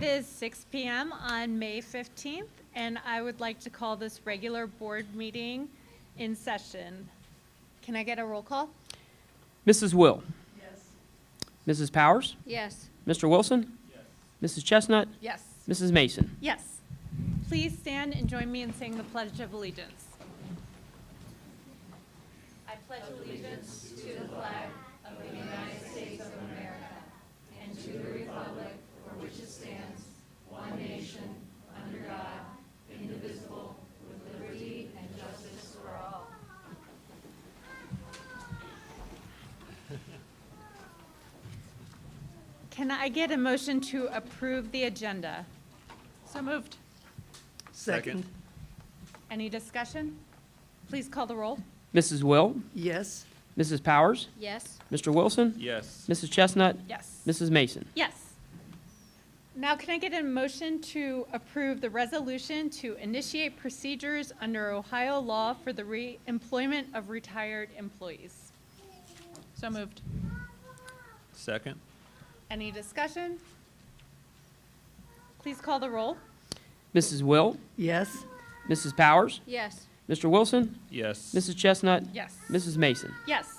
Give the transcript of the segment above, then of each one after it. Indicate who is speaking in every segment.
Speaker 1: It is 6 p.m. on May 15th, and I would like to call this regular board meeting in session. Can I get a roll call?
Speaker 2: Mrs. Will.
Speaker 3: Yes.
Speaker 2: Mrs. Powers.
Speaker 4: Yes.
Speaker 2: Mr. Wilson.
Speaker 3: Yes.
Speaker 2: Mrs. Chestnut.
Speaker 1: Yes.
Speaker 2: Mrs. Mason.
Speaker 1: Yes. Please stand and join me in saying the Pledge of Allegiance. I pledge allegiance to the flag of the United States of America and to the republic for which it stands, one nation, under God, indivisible, with liberty and justice for all. Can I get a motion to approve the agenda? So moved.
Speaker 3: Second.
Speaker 1: Any discussion? Please call the roll.
Speaker 2: Mrs. Will.
Speaker 3: Yes.
Speaker 2: Mrs. Powers.
Speaker 4: Yes.
Speaker 2: Mr. Wilson.
Speaker 3: Yes.
Speaker 2: Mrs. Chestnut.
Speaker 1: Yes.
Speaker 2: Mrs. Mason.
Speaker 1: Yes. Now, can I get a motion to approve the resolution to initiate procedures under Ohio law for the re-employment of retired employees? So moved.
Speaker 3: Second.
Speaker 1: Any discussion? Please call the roll.
Speaker 2: Mrs. Will.
Speaker 3: Yes.
Speaker 2: Mrs. Powers.
Speaker 4: Yes.
Speaker 2: Mr. Wilson.
Speaker 3: Yes.
Speaker 2: Mrs. Chestnut.
Speaker 1: Yes.
Speaker 2: Mrs. Mason.
Speaker 1: Yes.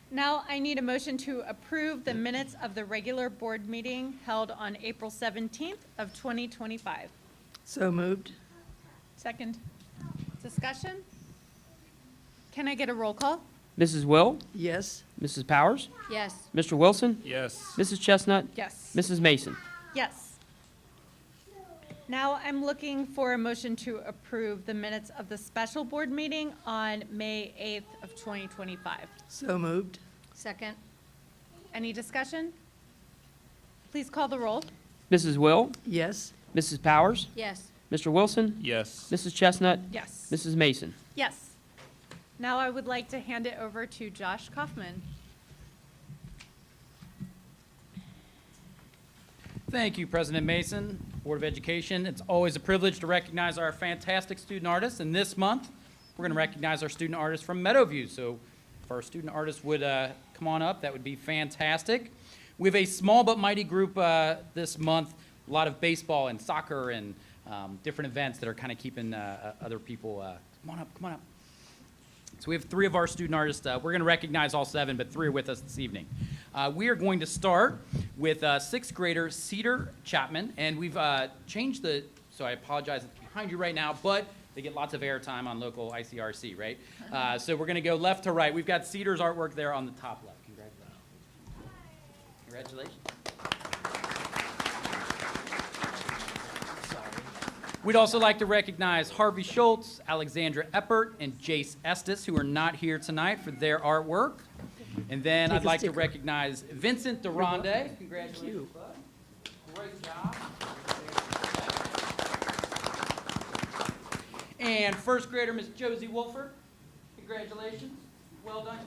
Speaker 1: Now I need a motion to approve the minutes of the regular board meeting held on April 17th of 2025.
Speaker 3: So moved.
Speaker 1: Second. Discussion? Can I get a roll call?
Speaker 2: Mrs. Will.
Speaker 3: Yes.
Speaker 2: Mrs. Powers.
Speaker 4: Yes.
Speaker 2: Mr. Wilson.
Speaker 3: Yes.
Speaker 2: Mrs. Chestnut.
Speaker 1: Yes.
Speaker 2: Mrs. Mason.
Speaker 1: Yes. Now I'm looking for a motion to approve the minutes of the special board meeting on May 8th of 2025.
Speaker 3: So moved.
Speaker 4: Second.
Speaker 1: Any discussion? Please call the roll.
Speaker 2: Mrs. Will.
Speaker 3: Yes.
Speaker 2: Mrs. Powers.
Speaker 4: Yes.
Speaker 2: Mr. Wilson.
Speaker 3: Yes.
Speaker 2: Mrs. Chestnut.
Speaker 1: Yes.
Speaker 2: Mrs. Mason.
Speaker 1: Yes. Now I would like to hand it over to Josh Kaufman.
Speaker 5: Thank you, President Mason, Board of Education. It's always a privilege to recognize our fantastic student artists, and this month, we're going to recognize our student artists from Meadowview. So if our student artists would come on up, that would be fantastic. We have a small but mighty group this month, a lot of baseball and soccer and different events that are kind of keeping other people, come on up, come on up. So we have 3 of our student artists. We're going to recognize all 7, but 3 are with us this evening. We are going to start with 6th grader Cedar Chapman, and we've changed the, so I apologize, it's behind you right now, but they get lots of airtime on local ICRC, right? So we're going to go left to right. We've got Cedar's artwork there on the top left. Congratulations. We'd also like to recognize Harvey Schultz, Alexandra Eppert, and Jace Estes, who are not here tonight, for their artwork. And then I'd like to recognize Vincent Durande. Congratulations, bud. Great job. And 1st grader, Miss Josie Wolford. Congratulations. Well done.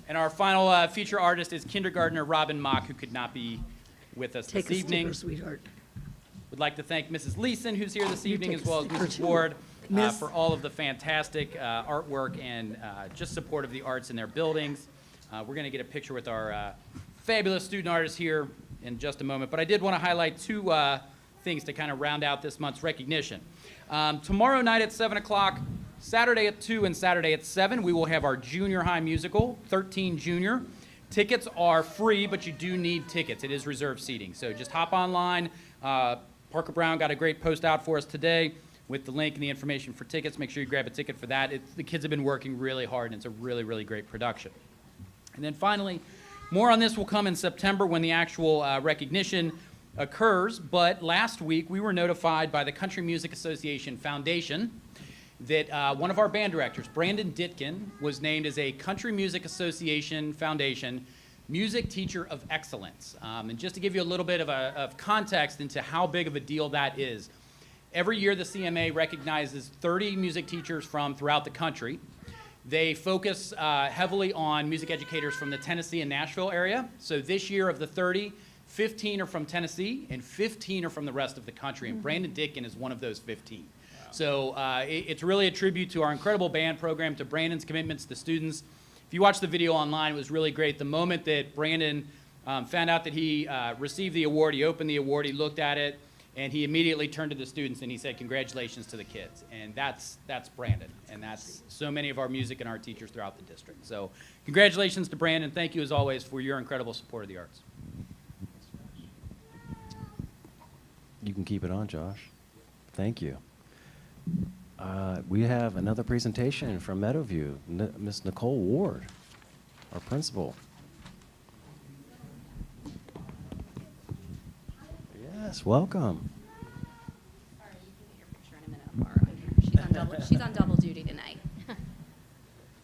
Speaker 5: And our final feature artist is kindergartner Robin Mock, who could not be with us this evening.
Speaker 3: Take a sticker, sweetheart.
Speaker 5: Would like to thank Mrs. Leeson, who's here this evening,
Speaker 3: take
Speaker 5: as
Speaker 3: a
Speaker 5: well as
Speaker 3: sticker
Speaker 5: Mrs.
Speaker 3: too.
Speaker 5: Ward,
Speaker 3: Miss.
Speaker 5: for all of the fantastic artwork and just support of the arts in their buildings. We're going to get a picture with our fabulous student artists here in just a moment. But I did want to highlight 2 things to kind of round out this month's recognition. Tomorrow night at 7 o'clock, Saturday at 2 and Saturday at 7, we will have our junior high musical, 13 Junior. Tickets are free, but you do need tickets. It is reserved seating. So just hop online. Parker Brown got a great post out for us today with the link and the information for tickets. Make sure you grab a ticket for that. The kids have been working really hard, and it's a really, really great production. And then finally, more on this will come in September when the actual recognition occurs. But last week, we were notified by the Country Music Association Foundation that one of our band directors, Brandon Ditkin, was named as a Country Music Association Foundation Music Teacher of Excellence. And just to give you a little bit of context into how big of a deal that is, every year the CMA recognizes 30 music teachers from throughout the country. They focus heavily on music educators from the Tennessee and Nashville area. So this year of the 30, 15 are from Tennessee and 15 are from the rest of the country. And Brandon Ditkin is one of those 15. So it's really a tribute to our incredible band program, to Brandon's commitments to students. If you watch the video online, it was really great. The moment that Brandon found out that he received the award, he opened the award, he looked at it, and he immediately turned to the students and he said, "Congratulations to the kids." And that's Brandon, and that's so many of our music and art teachers throughout the district. So congratulations to Brandon. Thank you as always for your incredible support of the arts.
Speaker 4: You can keep it on, Josh. Thank you. We have another presentation from Meadowview, Miss Nicole Ward, our principal. Yes, welcome.
Speaker 6: Sorry, you can get your picture in a minute. I'll borrow it. She's on double duty tonight.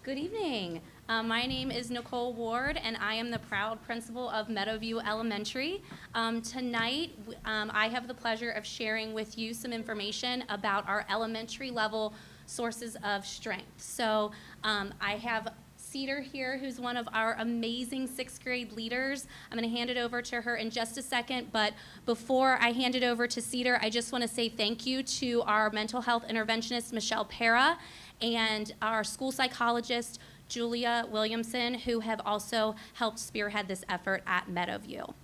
Speaker 6: Good evening. My name is Nicole Ward, and I am the proud principal of Meadowview Elementary. Tonight, I have the pleasure of sharing with you some information about our elementary level sources of strength. So I have Cedar here, who's one of our amazing 6th grade leaders. I'm going to hand it over to her in just a second, but before I hand it over to Cedar, I just want to say thank you to our mental health interventionist, Michelle Para, and our school psychologist, Julia Williamson, who have also helped spearhead this effort at Meadowview.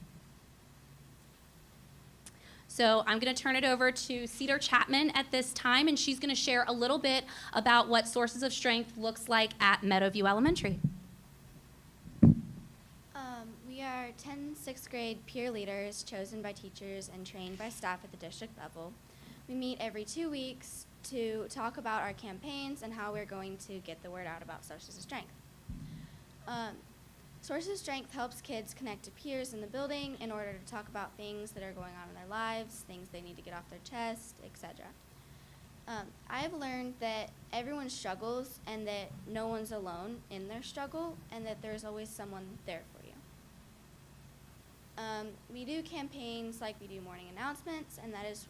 Speaker 6: So I'm going to turn it over to Cedar Chapman at this time, and she's going to share a little bit about what Sources of Strength looks like at Meadowview Elementary.
Speaker 7: We are 10 6th grade peer leaders chosen by teachers and trained by staff at the district level. We meet every 2 weeks to talk about our campaigns and how we're going to get the word out about Sources of Strength. Sources of Strength helps kids connect to peers in the building in order to talk about things that are going on in their lives, things they need to get off their chest, etc. I've learned that everyone struggles and that no one's alone in their struggle and that there's always someone there for you. We do campaigns like we do morning announcements, and that is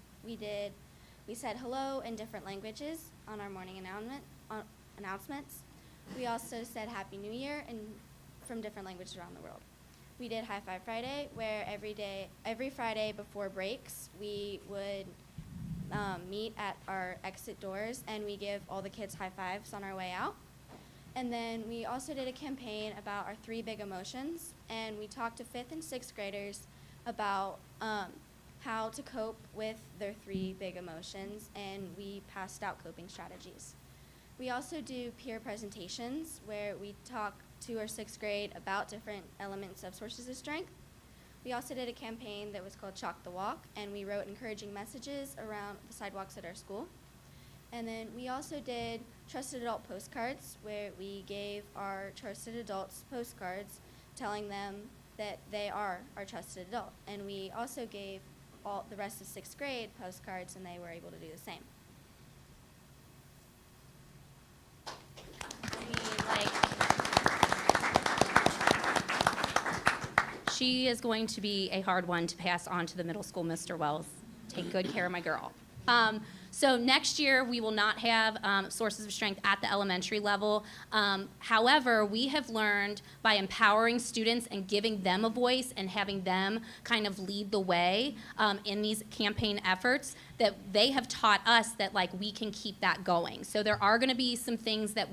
Speaker 7: we said hello in different languages on our morning announcements. We also said Happy New Year from different languages around the world. We did High Five Friday, where every Friday before breaks, we would meet at our exit doors and we give all the kids high fives on our way out. And then we also did a campaign about our 3 big emotions, and we talked to 5th and 6th graders about how to cope with their 3 big emotions, and we passed out coping strategies. We also do peer presentations where we talk to our 6th grade about different elements of Sources of Strength. We also did a campaign that was called Chalk the Walk, and we wrote encouraging messages around the sidewalks at our school. And then we also did Trusted Adult postcards, where we gave our trusted adults postcards telling them that they are our trusted adult. And we also gave all the rest of 6th grade postcards, and they were able to do the same.
Speaker 6: She is going to be a hard one to pass on to the middle school, Mr. Wells. Take good care of my girl. So next year, we will not have Sources of Strength at the elementary level. However, we have learned by empowering students and giving them a voice and having them kind of lead the way in these campaign efforts, that they have taught us that we can keep that going. So there are going to be some things that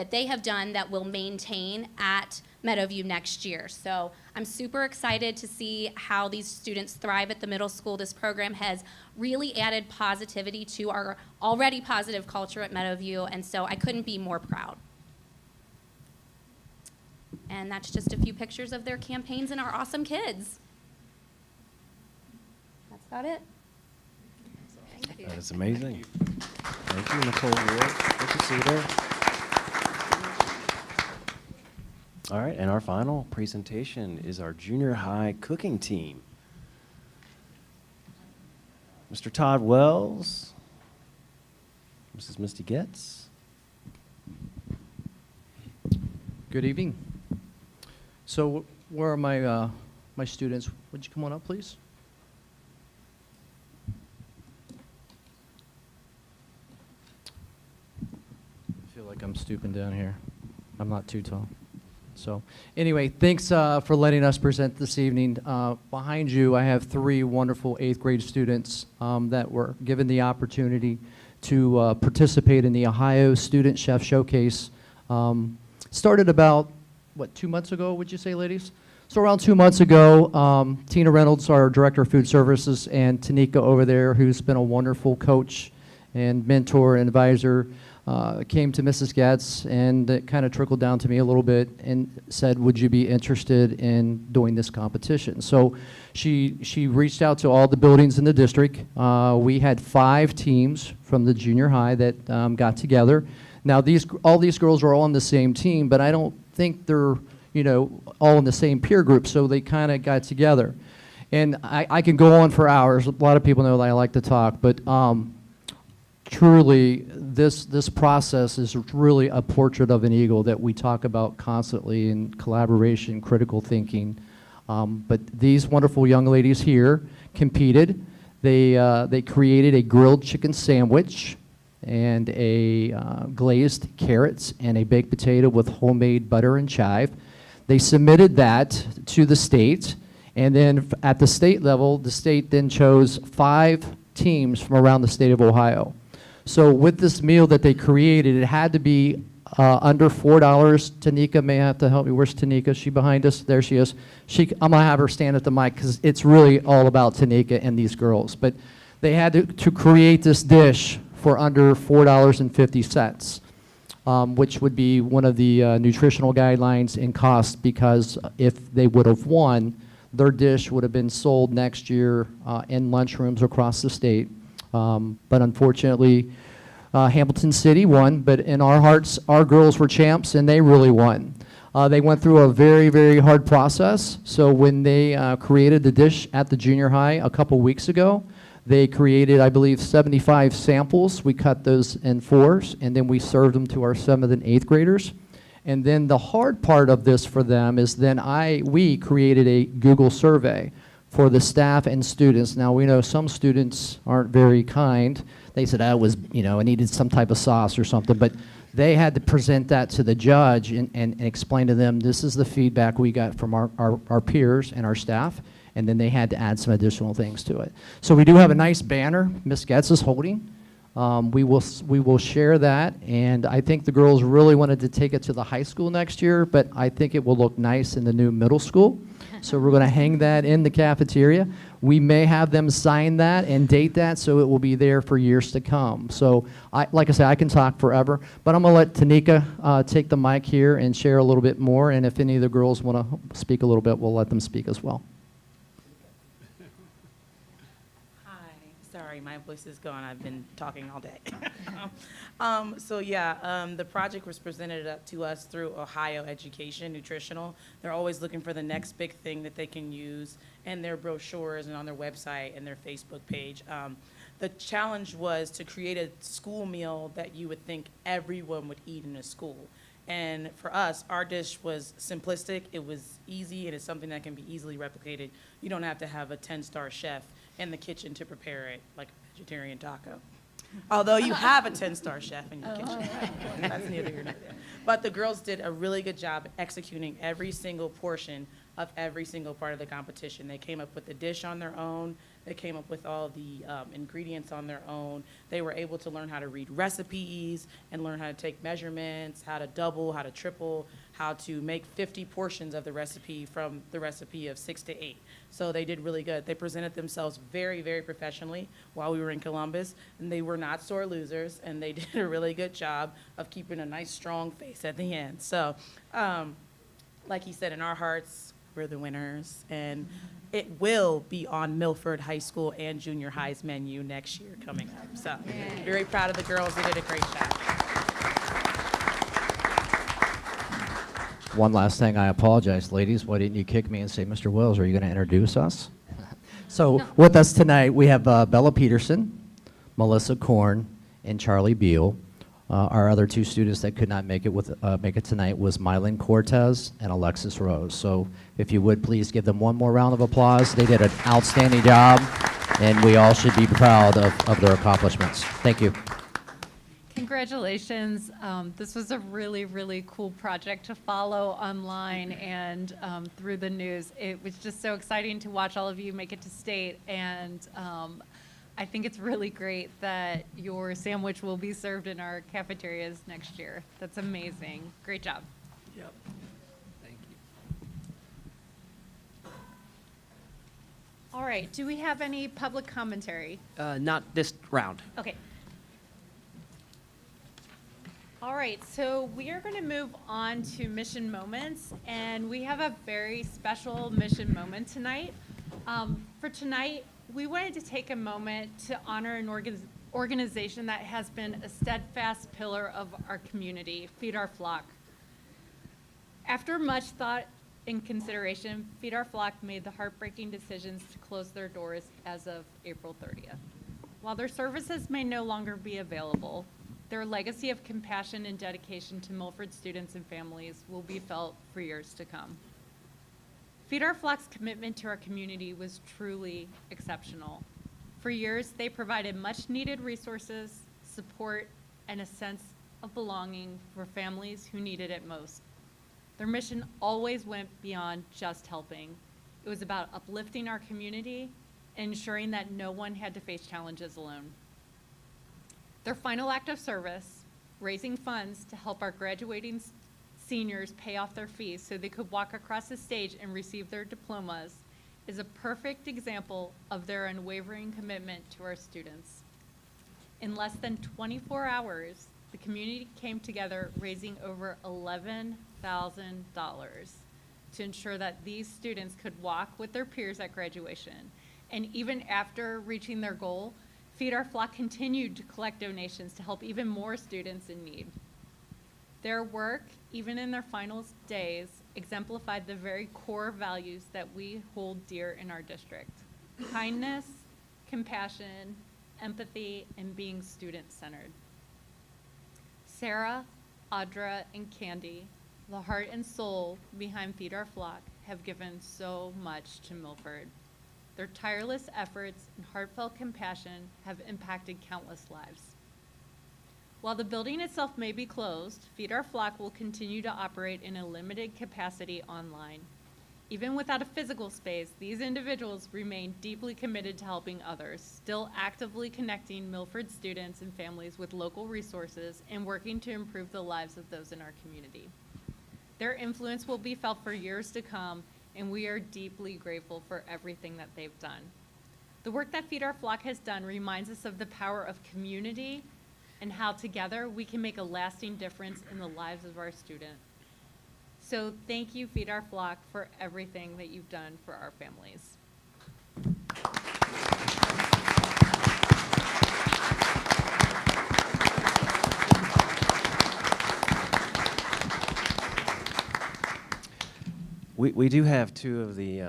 Speaker 6: they have done that will maintain at Meadowview next year. So I'm super excited to see how these students thrive at the middle school. This program has really added positivity to our already positive culture at Meadowview, and so I couldn't be more proud. And that's just a few pictures of their campaigns and our awesome kids. That's about it. Thank you.
Speaker 4: That is amazing. Thank you, Nicole Ward. Good to see you there. All right, and our final presentation is our junior high cooking team. Mr. Todd Wells, Mrs. Misty Getz.
Speaker 8: Good evening. So where are my students? Would you come on up, please? I feel like I'm stooping down here. I'm not too tall. So anyway, thanks for letting us present this evening. Behind you, I have 3 wonderful 8th grade students that were given the opportunity to participate in the Ohio Student Chef Showcase. Started about, what, 2 months ago, would you say, ladies? So around 2 months ago, Tina Reynolds, our Director of Food Services, and Tanika over there, who's been a wonderful coach and mentor and advisor, came to Mrs. Getz, and it kind of trickled down to me a little bit and said, would you be interested in doing this competition? So she reached out to all the buildings in the district. We had 5 teams from the junior high that got together. Now all these girls are all on the same team, but I don't think they're all in the same peer group, so they kind of got together. And I can go on for hours. A lot of people know that I like to talk, but truly, this process is really a portrait of an eagle that we talk about constantly in collaboration, critical thinking. But these wonderful young ladies here competed. They created a grilled chicken sandwich and a glazed carrots and a baked potato with homemade butter and chive. They submitted that to the state, and then at the state level, the state then chose 5 teams from around the state of Ohio. So with this meal that they created, it had to be under $4. Tanika may have to help me. Where's Tanika? Is she behind us? There she is. I'm going to have her stand at the mic because it's really all about Tanika and these girls. But they had to create this dish for under $4.50, which would be one of the nutritional guidelines in cost, because if they would have won, their dish would have been sold next year in lunchrooms across the state. But unfortunately, Hamilton City won, but in our hearts, our girls were champs, and they really won. They went through a very, very hard process. So when they created the dish at the junior high a couple weeks ago, they created, I believe, 75 samples. We cut those in 4s, and then we served them to our 7th and 8th graders. And then the hard part of this for them is then we created a Google survey for the staff and students. Now, we know some students aren't very kind. They said, I needed some type of sauce or something, but they had to present that to the judge and explain to them, this is the feedback we got from our peers and our staff, and then they had to add some additional things to it. So we do have a nice banner Ms. Getz is holding. We will share that, and I think the girls really wanted to take it to the high school next year, but I think it will look nice in the new middle school. So we're going to hang that in the cafeteria. We may have them sign that and date that, so it will be there for years to come. So like I said, I can talk forever, but I'm going to let Tanika take the mic here and share a little bit more, and if any of the girls want to speak a little bit, we'll let them speak as well.
Speaker 9: Sorry, my voice is gone. I've been talking all day. The project was presented to us through Ohio Education Nutritional. They're always looking for the next big thing that they can use in their brochures and on their website and their Facebook page. The challenge was to create a school meal that you would think everyone would eat in a school. And for us, our dish was simplistic, it was easy, and it's something that can be easily replicated. You don't have to have a 10-star chef in the kitchen to prepare it, like a vegetarian taco. Although you have a 10-star chef in your kitchen. That's neither here nor there. But the girls did a really good job executing every single portion of every single part of the competition. They came up with the dish on their own. They came up with all the ingredients on their own. They were able to learn how to read recipes and learn how to take measurements, how to double, how to triple, how to make 50 portions of the recipe from the recipe of 6 to 8. So they did really good. They presented themselves very, very professionally while we were in Columbus, and they were not sore losers, and they did a really good job of keeping a nice, strong face at the end. So, like he said, in our hearts, we're the winners, and it will be on Milford High School and Junior High's menu next year coming up. So, very proud of the girls. They did a great job.
Speaker 8: One last thing, I apologize, ladies. Why didn't you kick me and say, Mr. Wells, are you going to introduce us? So with us tonight, we have Bella Peterson, Melissa Korn, and Charlie Beal. Our other 2 students that could not make it tonight was Mylin Cortez and Alexis Rose. So if you would please give them one more round of applause. They did an outstanding job, and we all should be proud of their accomplishments. Thank you.
Speaker 10: congratulations. This was a really, really cool project to follow online and through the news. It was just so exciting to watch all of you make it to state, and I think it's really great that your sandwich will be served in our cafeterias next year. That's amazing. Great job.
Speaker 3: Yep. Thank you.
Speaker 10: All right, do we have any public commentary?
Speaker 2: Not this round.
Speaker 10: Okay. All right, so we are going to move on to mission moments, and we have a very special mission moment tonight. For tonight, we wanted to take a moment to honor an organization that has been a steadfast pillar of our community, Feed Our Flock. After much thought and consideration, Feed Our Flock made the heartbreaking decisions to close their doors as of April 30th. While their services may no longer be available, their legacy of compassion and dedication to Milford students and families will be felt for years to come. Feed Our Flock's commitment to our community was truly exceptional. For years, they provided much-needed resources, support, and a sense of belonging for families who needed it most. Their mission always went beyond just helping. It was about uplifting our community and ensuring that no one had to face challenges alone. Their final act of service, raising funds to help our graduating seniors pay off their fees so they could walk across the stage and receive their diplomas, is a perfect example of their unwavering commitment to our students. In less than 24 hours, the community came together raising over $11,000 to ensure that these students could walk with their peers at graduation. And even after reaching their goal, Feed Our Flock continued to collect donations to help even more students in need. Their work, even in their final days, exemplified the very core values that we hold dear in our district: kindness, compassion, empathy, and being student-centered. Sarah, Audra, and Candy, the heart and soul behind Feed Our Flock, have given so much to Milford. Their tireless efforts and heartfelt compassion have impacted countless lives. While the building itself may be closed, Feed Our Flock will continue to operate in a limited capacity online. Even without a physical space, these individuals remain deeply committed to helping others, still actively connecting Milford students and families with local resources and working to improve the lives of those in our community. Their influence will be felt for years to come, and we are deeply grateful for everything that they've done. The work that Feed Our Flock has done reminds us of the power of community and how together we can make a lasting difference in the lives of our students. So thank you, Feed Our Flock, for everything that you've done for our families.
Speaker 4: We do have two of the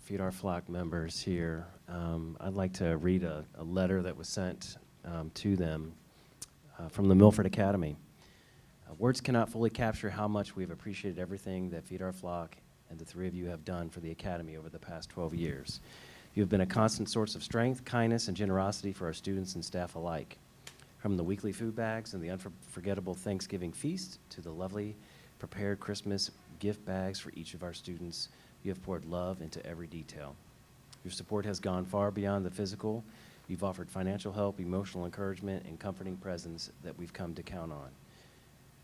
Speaker 4: Feed Our Flock members here. I'd like to read a letter that was sent to them from the Milford Academy. Words cannot fully capture how much we've appreciated everything that Feed Our Flock and the three of you have done for the Academy over the past 12 years. You have been a constant source of strength, kindness, and generosity for our students and staff alike. From the weekly food bags and the unforgettable Thanksgiving feast to the lovely prepared Christmas gift bags for each of our students, you have poured love into every detail. Your support has gone far beyond the physical. You've offered financial help, emotional encouragement, and comforting presence that we've come to count on.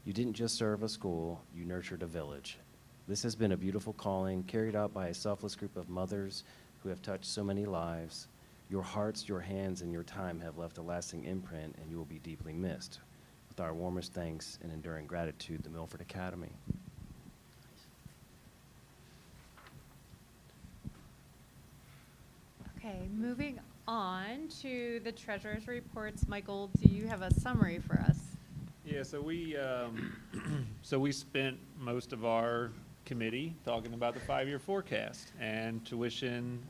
Speaker 4: You didn't just serve a school, you nurtured a village. This has been a beautiful calling carried out by a selfless group of mothers who have touched so many lives. Your hearts, your hands, and your time have left a lasting imprint, and you will be deeply missed. With our warmest thanks and enduring gratitude, the Milford Academy.
Speaker 10: Okay, moving on to the treasurer's reports. Michael, do you have a summary for us?
Speaker 3: Yeah, so we spent most of our committee talking about the 5-year forecast and tuition,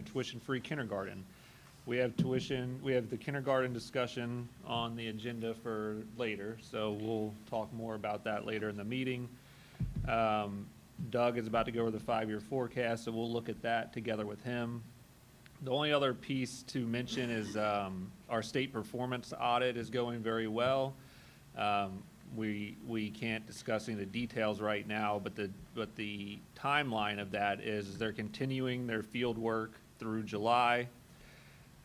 Speaker 3: tuition-free kindergarten. We have the kindergarten discussion on the agenda for later, so we'll talk more about that later in the meeting. Doug is about to go over the 5-year forecast, so we'll look at that together with him. The only other piece to mention is our state performance audit is going very well. We can't discuss any of the details right now, but the timeline of that is they're continuing their field work through July.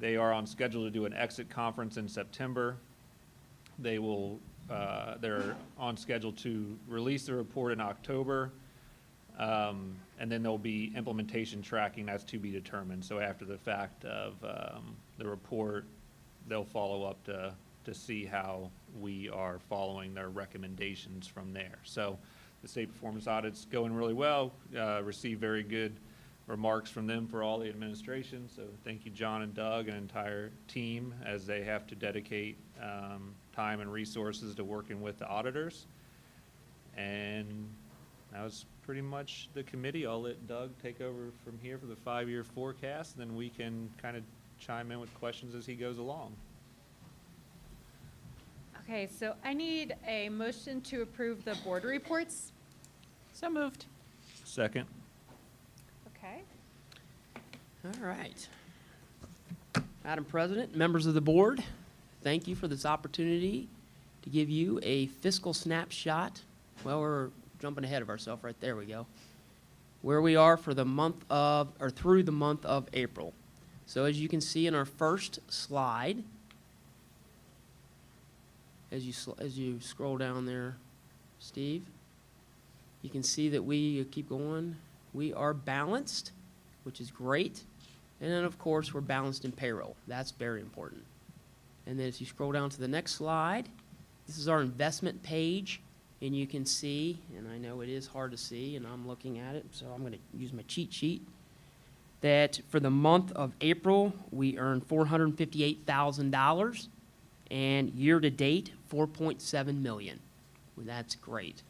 Speaker 3: They are on schedule to do an exit conference in September. They're on schedule to release the report in October. And then there'll be implementation tracking that's to be determined. So after the fact of the report, they'll follow up to see how we are following their recommendations from there. So the state performance audit's going really well. Received very good remarks from them for all the administration. So thank you, John and Doug and entire team, as they have to dedicate time and resources to working with the auditors. And that was pretty much the committee. I'll let Doug take over from here for the 5-year forecast, and then we can kind of chime in with questions as he goes along.
Speaker 10: Okay, so I need a motion to approve the board reports.
Speaker 2: So moved.
Speaker 3: Second.
Speaker 10: Okay.
Speaker 2: All right. Madam President, members of the board, thank you for this opportunity to give you a fiscal snapshot. Well, we're jumping ahead of ourselves right there, we go. Where we are for the month of, or through the month of April. So as you can see in our first slide, as you scroll down there, Steve, you can see that we keep going. We are balanced, which is great. And then, of course, we're balanced in payroll. That's very important. And then as you scroll down to the next slide, this is our investment page. And you can see, and I know it is hard to see, and I'm looking at it, so I'm going to use my cheat sheet, that for the month of April, we earned $458,000, and year-to-date, $4.7 million. Well, that's great.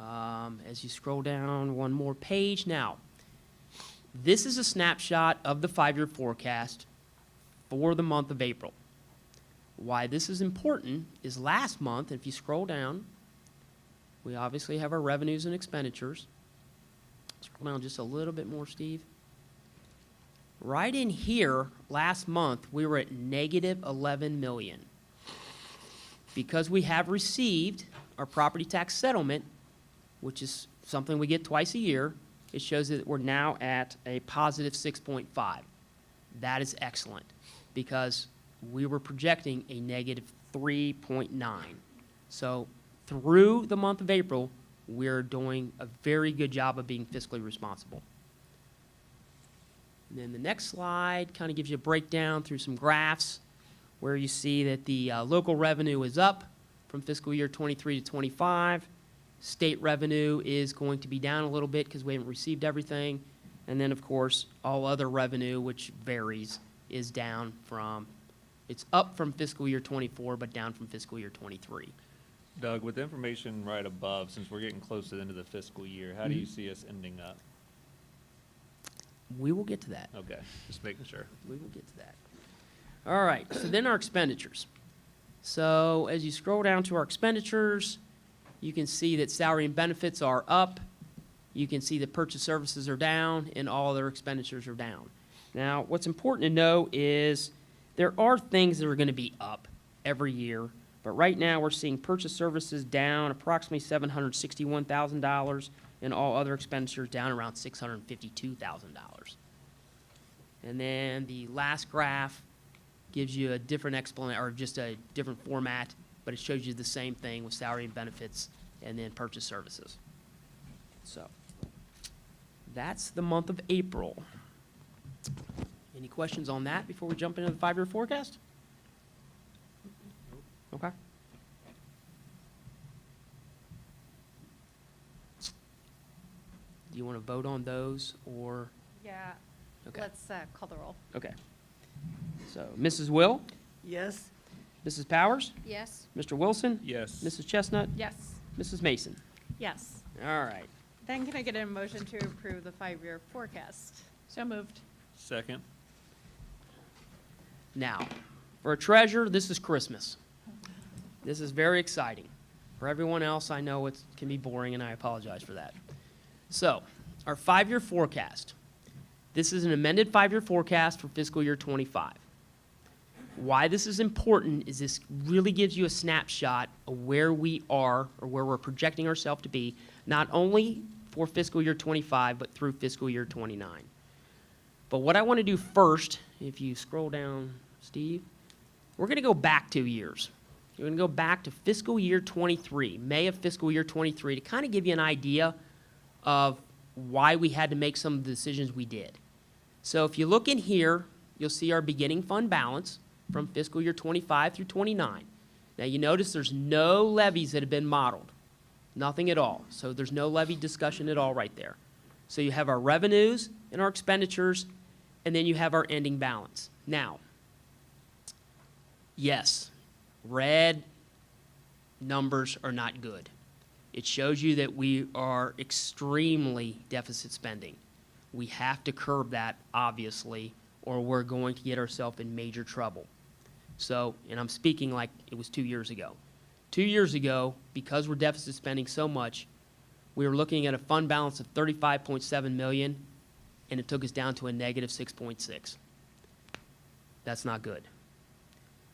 Speaker 2: As you scroll down one more page, now, this is a snapshot of the 5-year forecast for the month of April. Why this is important is last month, if you scroll down, we obviously have our revenues and expenditures. Scroll down just a little bit more, Steve. Right in here, last month, we were at negative 11 million. Because we have received our property tax settlement, which is something we get twice a year, it shows that we're now at a positive 6.5. That is excellent, because we were projecting a negative 3.9. So through the month of April, we're doing a very good job of being fiscally responsible. And then the next slide kind of gives you a breakdown through some graphs where you see that the local revenue is up from fiscal year 23 to 25. State revenue is going to be down a little bit because we haven't received everything. And then, of course, all other revenue, which varies, is down from, it's up from fiscal year 24, but down from fiscal year 23.
Speaker 3: Doug, with the information right above, since we're getting close to the end of the fiscal year, how do you see us ending up?
Speaker 2: We will get to that.
Speaker 3: Okay, just making sure.
Speaker 2: We will get to that. All right, so then our expenditures. So as you scroll down to our expenditures, you can see that salary and benefits are up. You can see that purchase services are down, and all other expenditures are down. Now, what's important to know is there are things that are going to be up every year, but right now we're seeing purchase services down approximately $761,000, and all other expenditures down around $652,000. And then the last graph gives you a different explanation, or just a different format, but it shows you the same thing with salary and benefits and then purchase services. So that's the month of April. Any questions on that before we jump into the 5-year forecast? Okay. Do you want to vote on those, or?
Speaker 10: Yeah.
Speaker 2: Okay.
Speaker 10: Let's call the roll.
Speaker 2: Okay. So, Mrs. Will,
Speaker 9: Yes.
Speaker 2: Mrs. Powers,
Speaker 7: Yes.
Speaker 2: Mr. Wilson,
Speaker 3: Yes.
Speaker 2: Mrs. Chestnut,
Speaker 10: Yes.
Speaker 2: Mrs. Mason.
Speaker 10: Yes.
Speaker 2: All right.
Speaker 10: Then can I get a motion to approve the 5-year forecast? So moved.
Speaker 3: Second.
Speaker 2: Now, for a treasurer, this is Christmas. This is very exciting. For everyone else, I know it can be boring, and I apologize for that. So, our 5-year forecast. This is an amended 5-year forecast for fiscal year 25. Why this is important is this really gives you a snapshot of where we are or where we're projecting ourselves to be, not only for fiscal year 25, but through fiscal year 29. But what I want to do first, if you scroll down, Steve, we're going to go back 2 years. We're going to go back to fiscal year 23, May of fiscal year 23, to kind of give you an idea of why we had to make some of the decisions we did. So if you look in here, you'll see our beginning fund balance from fiscal year 25 through 29. Now you notice there's no levies that have been modeled, nothing at all. So there's no levy discussion at all right there. So you have our revenues and our expenditures, and then you have our ending balance. Now, yes, red numbers are not good. It shows you that we are extremely deficit spending. We have to curb that, obviously, or we're going to get ourselves in major trouble. So, and I'm speaking like it was 2 years ago. 2 years ago, because we're deficit spending so much, we were looking at a fund balance of $35.7 million, and it took us down to a negative 6.6. That's not good.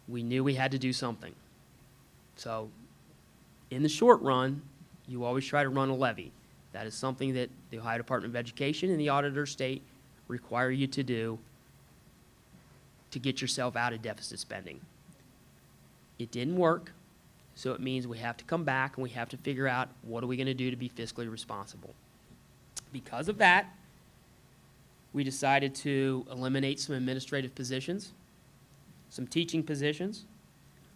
Speaker 2: We knew we had to do something. So, in the short run, you always try to run a levy. That is something that the Ohio Department of Education and the Auditor State require you to do to get yourself out of deficit spending. It didn't work, so it means we have to come back and we have to figure out what are we going to do to be fiscally responsible. Because of that, we decided to eliminate some administrative positions, some teaching positions,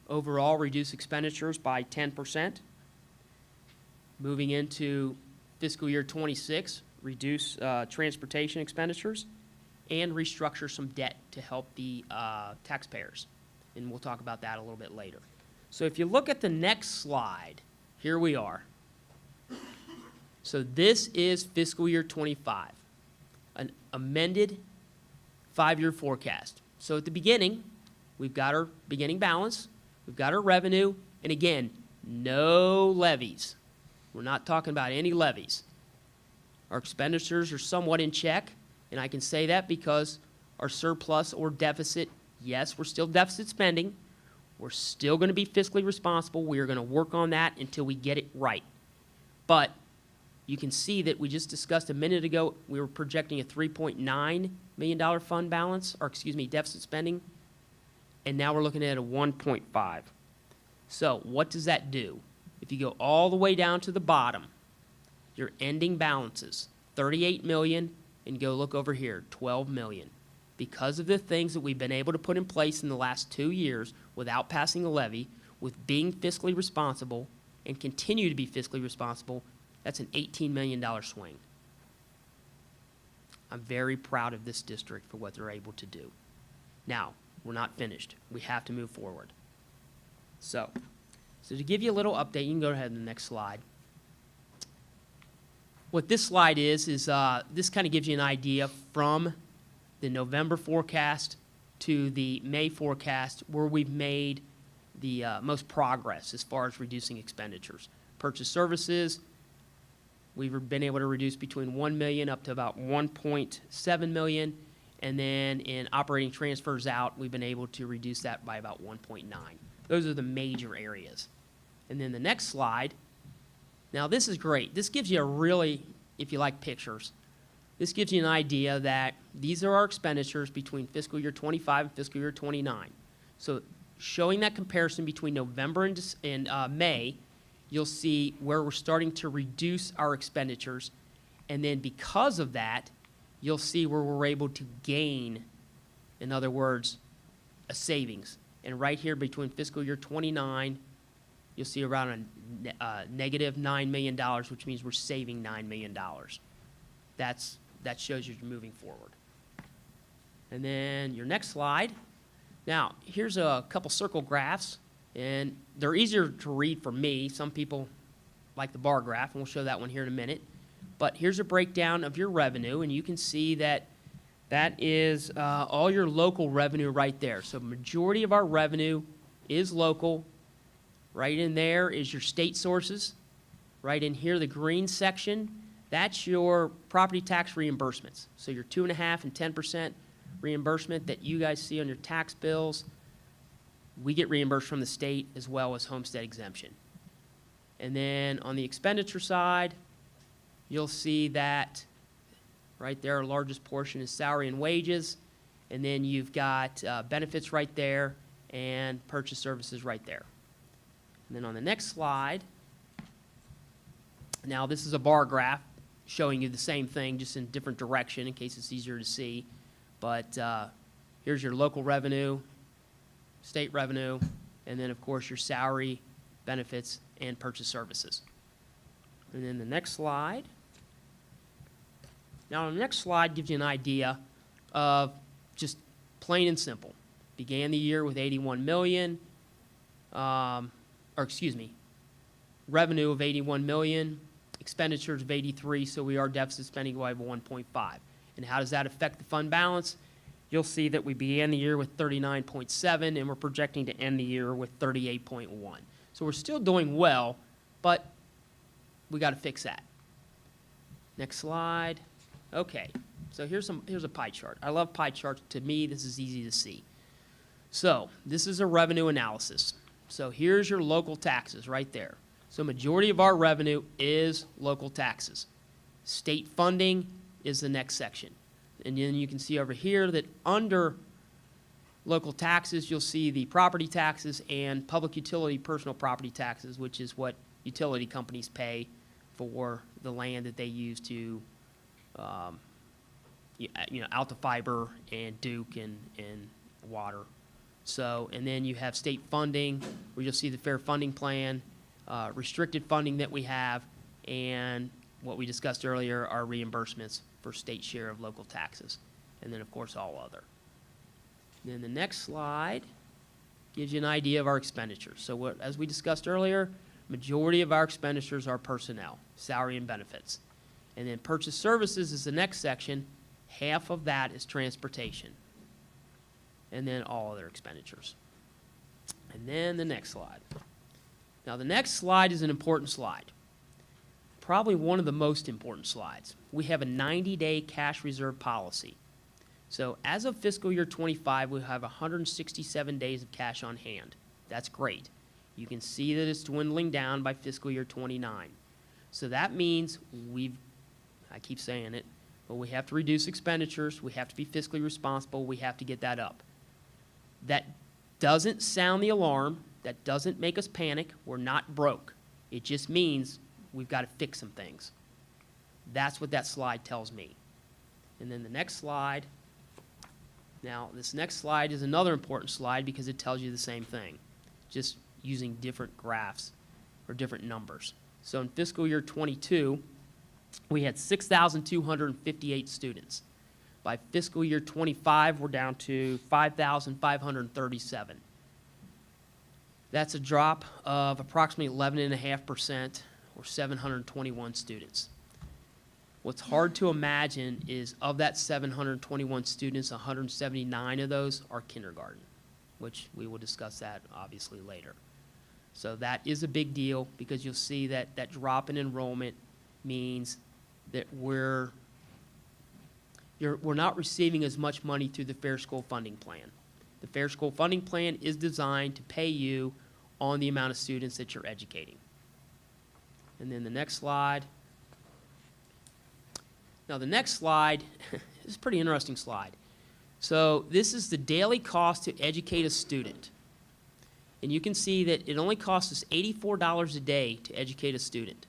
Speaker 2: overall reduce expenditures by 10%. Moving into fiscal year 26, reduce transportation expenditures, and restructure some debt to help the taxpayers. And we'll talk about that a little bit later. So if you look at the next slide, here we are. So this is fiscal year 25, an amended 5-year forecast. So at the beginning, we've got our beginning balance, we've got our revenue, and again, no levies. We're not talking about any levies. Our expenditures are somewhat in check, and I can say that because our surplus or deficit, yes, we're still deficit spending. We're still going to be fiscally responsible. We are going to work on that until we get it right. But you can see that we just discussed a minute ago, we were projecting a $3.9 million fund balance, or excuse me, deficit spending, and now we're looking at a 1.5. So what does that do? If you go all the way down to the bottom, your ending balances, $38 million, and go look over here, $12 million. Because of the things that we've been able to put in place in the last 2 years without passing a levy, with being fiscally responsible, and continue to be fiscally responsible, that's an $18 million swing. I'm very proud of this district for what they're able to do. Now, we're not finished. We have to move forward. So to give you a little update, you can go ahead to the next slide. What this slide is this kind of gives you an idea from the November forecast to the May forecast where we've made the most progress as far as reducing expenditures. Purchase services, we've been able to reduce between $1 million up to about $1.7 million, and then in operating transfers out, we've been able to reduce that by about 1.9. Those are the major areas. And then the next slide, now this is great. This gives you a really, if you like pictures, this gives you an idea that these are our expenditures between fiscal year 25 and fiscal year 29. So showing that comparison between November and May, you'll see where we're starting to reduce our expenditures. And then because of that, you'll see where we're able to gain, in other words, a savings. And right here between fiscal year 29, you'll see around a negative $9 million, which means we're saving $9 million. That shows you're moving forward. And then your next slide. Now, here's a couple circle graphs, and they're easier to read for me. Some people like the bar graph, and we'll show that one here in a minute. But here's a breakdown of your revenue, and you can see that that is all your local revenue right there. So majority of our revenue is local. Right in there is your state sources. Right in here, the green section, That's your property tax reimbursements. So your 2.5% and 10% reimbursement that you guys see on your tax bills, we get reimbursed from the state as well as homestead exemption. And then on the expenditure side, you'll see that right there, our largest portion is salary and wages. And then you've got benefits right there and purchase services right there. And then on the next slide, now this is a bar graph showing you the same thing, just in different direction in case it's easier to see. But here's your local revenue, state revenue, and then of course your salary, benefits, and purchase services. And then the next slide. Now the next slide gives you an idea of just plain and simple. Began the year with 81 million, revenue of 81 million, expenditures of 83, so we are deficit spending by 1.5. And how does that affect the fund balance? You'll see that we began the year with 39.7, and we're projecting to end the year with 38.1. So we're still doing well, but we got to fix that. Next slide. Okay, so here's a pie chart. I love pie charts. To me, this is easy to see. So this is a revenue analysis. So here's your local taxes right there. So majority of our revenue is local taxes. State funding is the next section. And then you can see over here that under local taxes, you'll see the property taxes and public utility personal property taxes, which is what utility companies pay for the land that they use to, out to fiber and Duke and water. So, and then you have state funding, where you'll see the fair funding plan, restricted funding that we have, and what we discussed earlier, our reimbursements for state share of local taxes. And then, of course, all other. Then the next slide gives you an idea of our expenditures. So as we discussed earlier, majority of our expenditures are personnel, salary and benefits. And then purchase services is the next section. Half of that is transportation. And then all other expenditures. And then the next slide. Now the next slide is an important slide. Probably one of the most important slides. We have a 90-day cash reserve policy. So as of fiscal year 25, we have 167 days of cash on hand. That's great. You can see that it's dwindling down by fiscal year 29. So that means I keep saying it, but we have to reduce expenditures, we have to be fiscally responsible, we have to get that up. That doesn't sound the alarm, that doesn't make us panic, we're not broke. It just means we've got to fix some things. That's what that slide tells me. And then the next slide. Now, this next slide is another important slide because it tells you the same thing, just using different graphs or different numbers. So in fiscal year 22, we had 6,258 students. By fiscal year 25, we're down to 5,537. That's a drop of approximately 11.5%, or 721 students. What's hard to imagine is of that 721 students, 179 of those are kindergarten, which we will discuss that obviously later. So that is a big deal because you'll see that that drop in enrollment means that we're not receiving as much money through the Fair School Funding Plan. The Fair School Funding Plan is designed to pay you on the amount of students that you're educating. And then the next slide. Now the next slide is a pretty interesting slide. So this is the daily cost to educate a student. And you can see that it only costs us $84 a day to educate a student.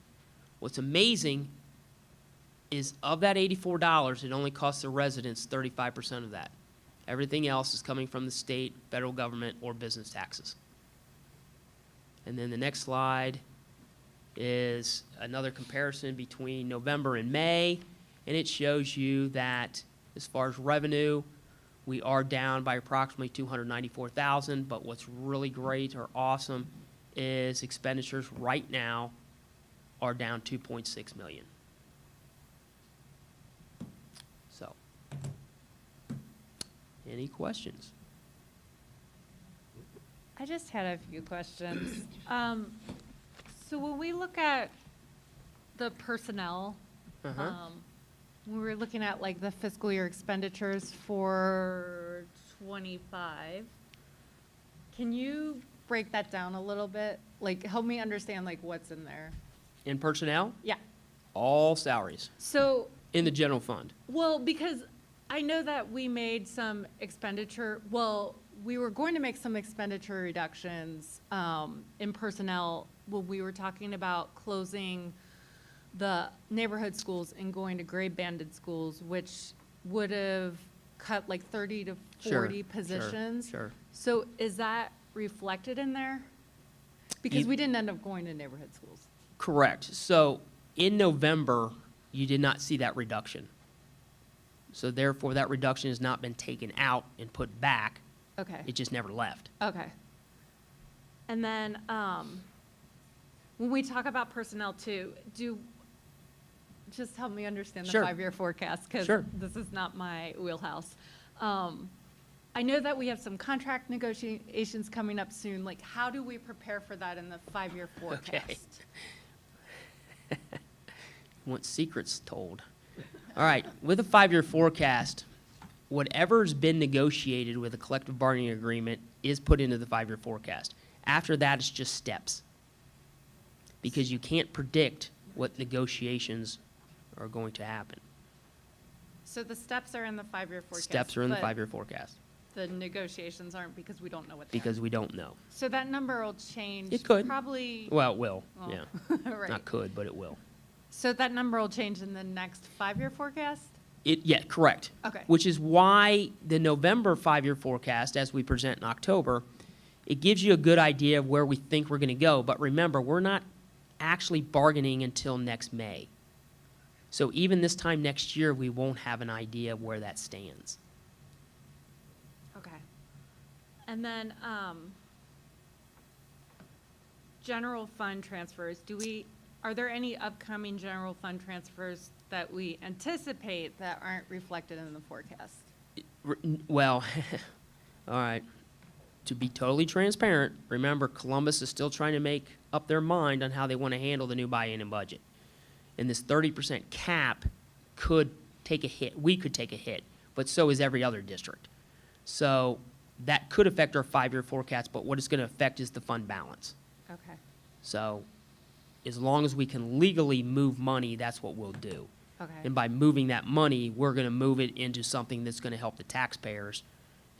Speaker 2: What's amazing is of that $84, it only costs the residents 35% of that. Everything else is coming from the state, federal government, or business taxes. And then the next slide is another comparison between November and May, and it shows you that as far as revenue, we are down by approximately $294,000, but what's really great or awesome is expenditures right now are down $2.6 million. So, any questions?
Speaker 10: I just had a few questions. So when we look at the personnel
Speaker 2: Uh-huh.
Speaker 10: We were looking at like the fiscal year expenditures for 25. Can you break that down a little bit? Like, help me understand like what's in there.
Speaker 2: In personnel,
Speaker 10: Yeah.
Speaker 2: all salaries
Speaker 10: So,
Speaker 2: in the general fund.
Speaker 10: well, because I know that we made some expenditure, well, we were going to make some expenditure reductions in personnel when we were talking about closing the neighborhood schools and going to grade banded schools, which would have cut like 30 to
Speaker 2: Sure,
Speaker 10: 40
Speaker 2: sure,
Speaker 10: positions.
Speaker 2: sure.
Speaker 10: So is that reflected in there? Because we didn't end up going to neighborhood schools.
Speaker 2: Correct. So in November, you did not see that reduction. So therefore, that reduction has not been taken out and put back.
Speaker 10: Okay.
Speaker 2: It just never left.
Speaker 10: Okay. And then, when we talk about personnel too, just help me understand the
Speaker 2: Sure.
Speaker 10: 5-year forecast, because
Speaker 2: Sure.
Speaker 10: this is not my wheelhouse. I know that we have some contract negotiations coming up soon. Like, how do we prepare for that in the 5-year forecast?
Speaker 2: Want secrets told. All right, with a 5-year forecast, whatever's been negotiated with a collective bargaining agreement is put into the 5-year forecast. After that, it's just steps. Because you can't predict what negotiations are going to happen.
Speaker 10: So the steps are in the 5-year forecast.
Speaker 2: Steps are in the
Speaker 10: but
Speaker 2: 5-year forecast,
Speaker 10: the negotiations aren't, because we don't know what they are.
Speaker 2: because we don't know.
Speaker 10: So that number will change.
Speaker 2: It could.
Speaker 10: Probably.
Speaker 2: Well, it will,
Speaker 10: Well,
Speaker 2: yeah.
Speaker 10: right.
Speaker 2: Not could, but it will.
Speaker 10: So that number will change in the next 5-year forecast?
Speaker 2: Yeah, correct.
Speaker 10: Okay.
Speaker 2: Which is why the November 5-year forecast, as we present in October, it gives you a good idea of where we think we're going to go. But remember, we're not actually bargaining until next May. So even this time next year, we won't have an idea of where that stands.
Speaker 10: Okay. And then, general fund transfers, are there any upcoming general fund transfers that we anticipate that aren't reflected in the forecast?
Speaker 2: Well, all right. To be totally transparent, remember Columbus is still trying to make up their mind on how they want to handle the new buy-in budget. And this 30% cap could take a hit. We could take a hit, but so is every other district. So that could affect our 5-year forecast, but what it's going to affect is the fund balance.
Speaker 10: Okay.
Speaker 2: So as long as we can legally move money, that's what we'll do.
Speaker 10: Okay.
Speaker 2: And by moving that money, we're going to move it into something that's going to help the taxpayers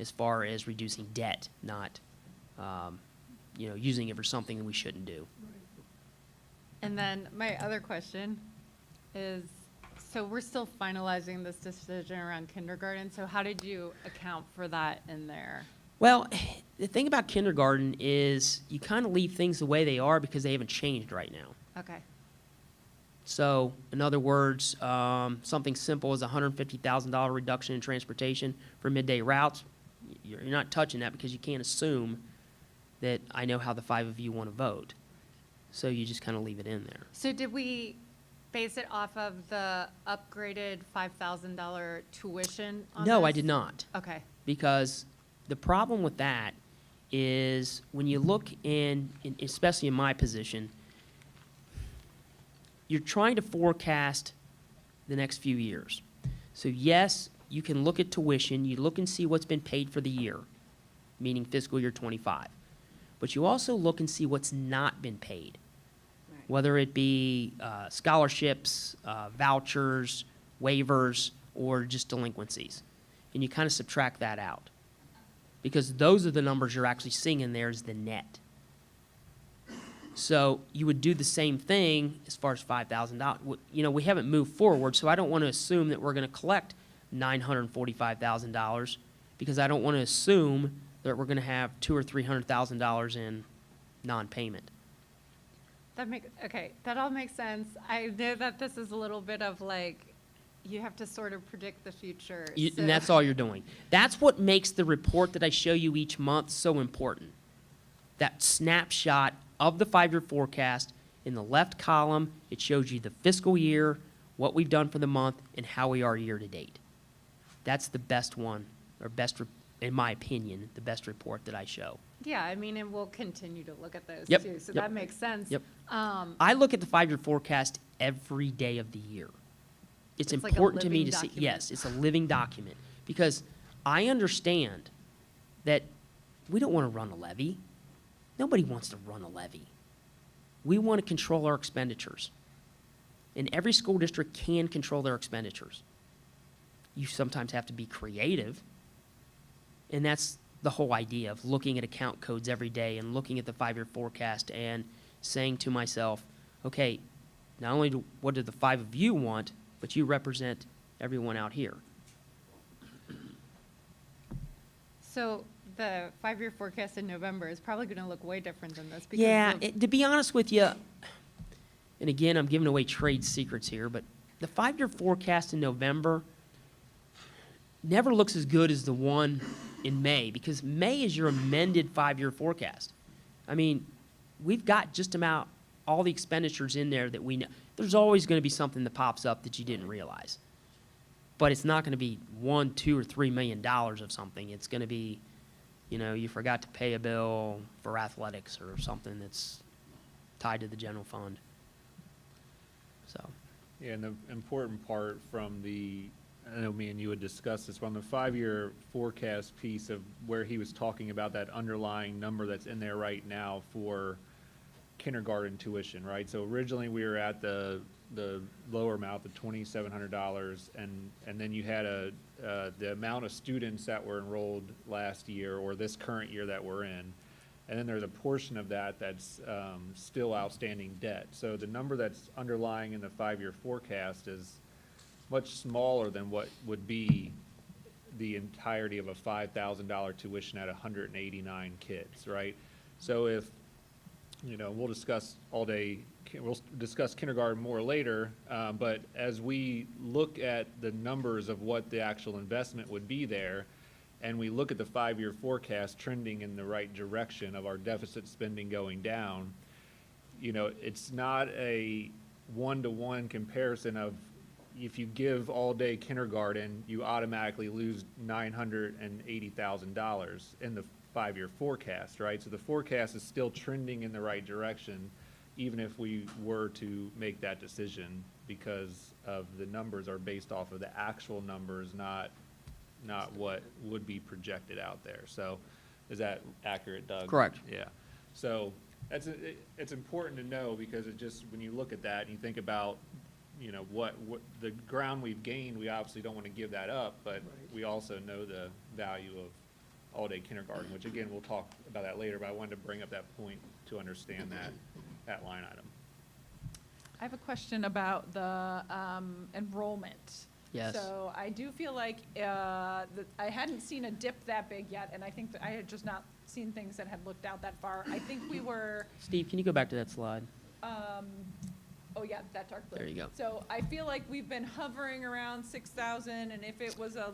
Speaker 2: as far as reducing debt, not, using it for something that we shouldn't do.
Speaker 10: And then my other question is, so we're still finalizing this decision around kindergarten, so how did you account for that in there?
Speaker 2: Well, the thing about kindergarten is you kind of leave things the way they are because they haven't changed right now.
Speaker 10: Okay.
Speaker 2: So, in other words, something simple as a $150,000 reduction in transportation for midday routes, you're not touching that because you can't assume that I know how the 5 of you want to vote. So you just kind of leave it in there.
Speaker 10: So did we base it off of the upgraded $5,000 tuition on
Speaker 2: No, I
Speaker 10: this?
Speaker 2: did not.
Speaker 10: Okay.
Speaker 2: Because the problem with that is when you look especially in my position, you're trying to forecast the next few years. So yes, you can look at tuition, you look and see what's been paid for the year, meaning fiscal year 25. But you also look and see what's not been paid, whether it be scholarships, vouchers, waivers, or just delinquencies. And you kind of subtract that out. Because those are the numbers you're actually seeing in there as the net. So you would do the same thing as far as $5,000. We haven't moved forward, so I don't want to assume that we're going to collect $945,000 because I don't want to assume that we're going to have $200,000 or $300,000 in non-payment.
Speaker 10: Okay, that all makes sense. I know that this is a little bit of like, you have to sort of predict the future. So-
Speaker 2: And that's all you're doing. That's what makes the report that I show you each month so important. That snapshot of the 5-year forecast. In the left column, it shows you the fiscal year, what we've done for the month, and how we are year to date. That's the best one, or in my opinion, the best report that I show.
Speaker 10: Yeah, I mean, and we'll continue to look at those
Speaker 2: Yep,
Speaker 10: too, so
Speaker 2: yep.
Speaker 10: that makes sense.
Speaker 2: Yep. I look at the 5-year forecast every day of the year. it's
Speaker 10: It's like a
Speaker 2: important to me
Speaker 10: living
Speaker 2: to see,
Speaker 10: document.
Speaker 2: yes, it's a living document. Because I understand that we don't want to run a levy. Nobody wants to run a levy. We want to control our expenditures. And every school district can control their expenditures. You sometimes have to be creative. And that's the whole idea of looking at account codes every day and looking at the 5-year forecast and saying to myself, okay, not only what do the 5 of you want, but you represent everyone out here.
Speaker 10: So the 5-year forecast in November is probably going to look way different than this. Because
Speaker 2: Yeah,
Speaker 10: of-
Speaker 2: to be honest with you, and again, I'm giving away trade secrets here, but the 5-year forecast in November never looks as good as the one in May, because May is your amended 5-year forecast. I mean, we've got just about all the expenditures in there that we know. There's always going to be something that pops up that you didn't realize. But it's not going to be $1, $2, or $3 million of something. It's going to be, you forgot to pay a bill for athletics or something that's tied to the general fund. So,
Speaker 3: Yeah, and the important part from I know me and you had discussed this, from the 5-year forecast piece of where he was talking about that underlying number that's in there right now for kindergarten tuition, right? So originally we were at the lower amount, the $2,700, and then you had the amount of students that were enrolled last year or this current year that we're in. And then there's a portion of that that's still outstanding debt. So the number that's underlying in the 5-year forecast is much smaller than what would be the entirety of a $5,000 tuition at 189 kids, right? So if, we'll discuss all day, we'll discuss kindergarten more later, but as we look at the numbers of what the actual investment would be there, and we look at the 5-year forecast trending in the right direction of our deficit spending going down, it's not a one-to-one comparison of if you give all-day kindergarten, you automatically lose $980,000 in the 5-year forecast, right? So the forecast is still trending in the right direction, even if we were to make that decision, because of the numbers are based off of the actual numbers, not what would be projected out there. So is that accurate, Doug?
Speaker 2: Correct.
Speaker 3: Yeah. So it's important to know, because it just, when you look at that and you think about, what the ground we've gained, we obviously don't want to give that up, but we also know the value of all-day kindergarten, which again, we'll talk about that later, but I wanted to bring up that point to understand that line item.
Speaker 11: I have a question about the enrollment.
Speaker 2: Yes.
Speaker 11: So I do feel like I hadn't seen a dip that big yet, and I think that I had just not seen things that had looked out that far. I think we were,
Speaker 2: Steve, can you go back to that slide?
Speaker 11: oh yeah, that dark blue.
Speaker 2: There you go.
Speaker 11: So I feel like we've been hovering around 6,000, and if it was a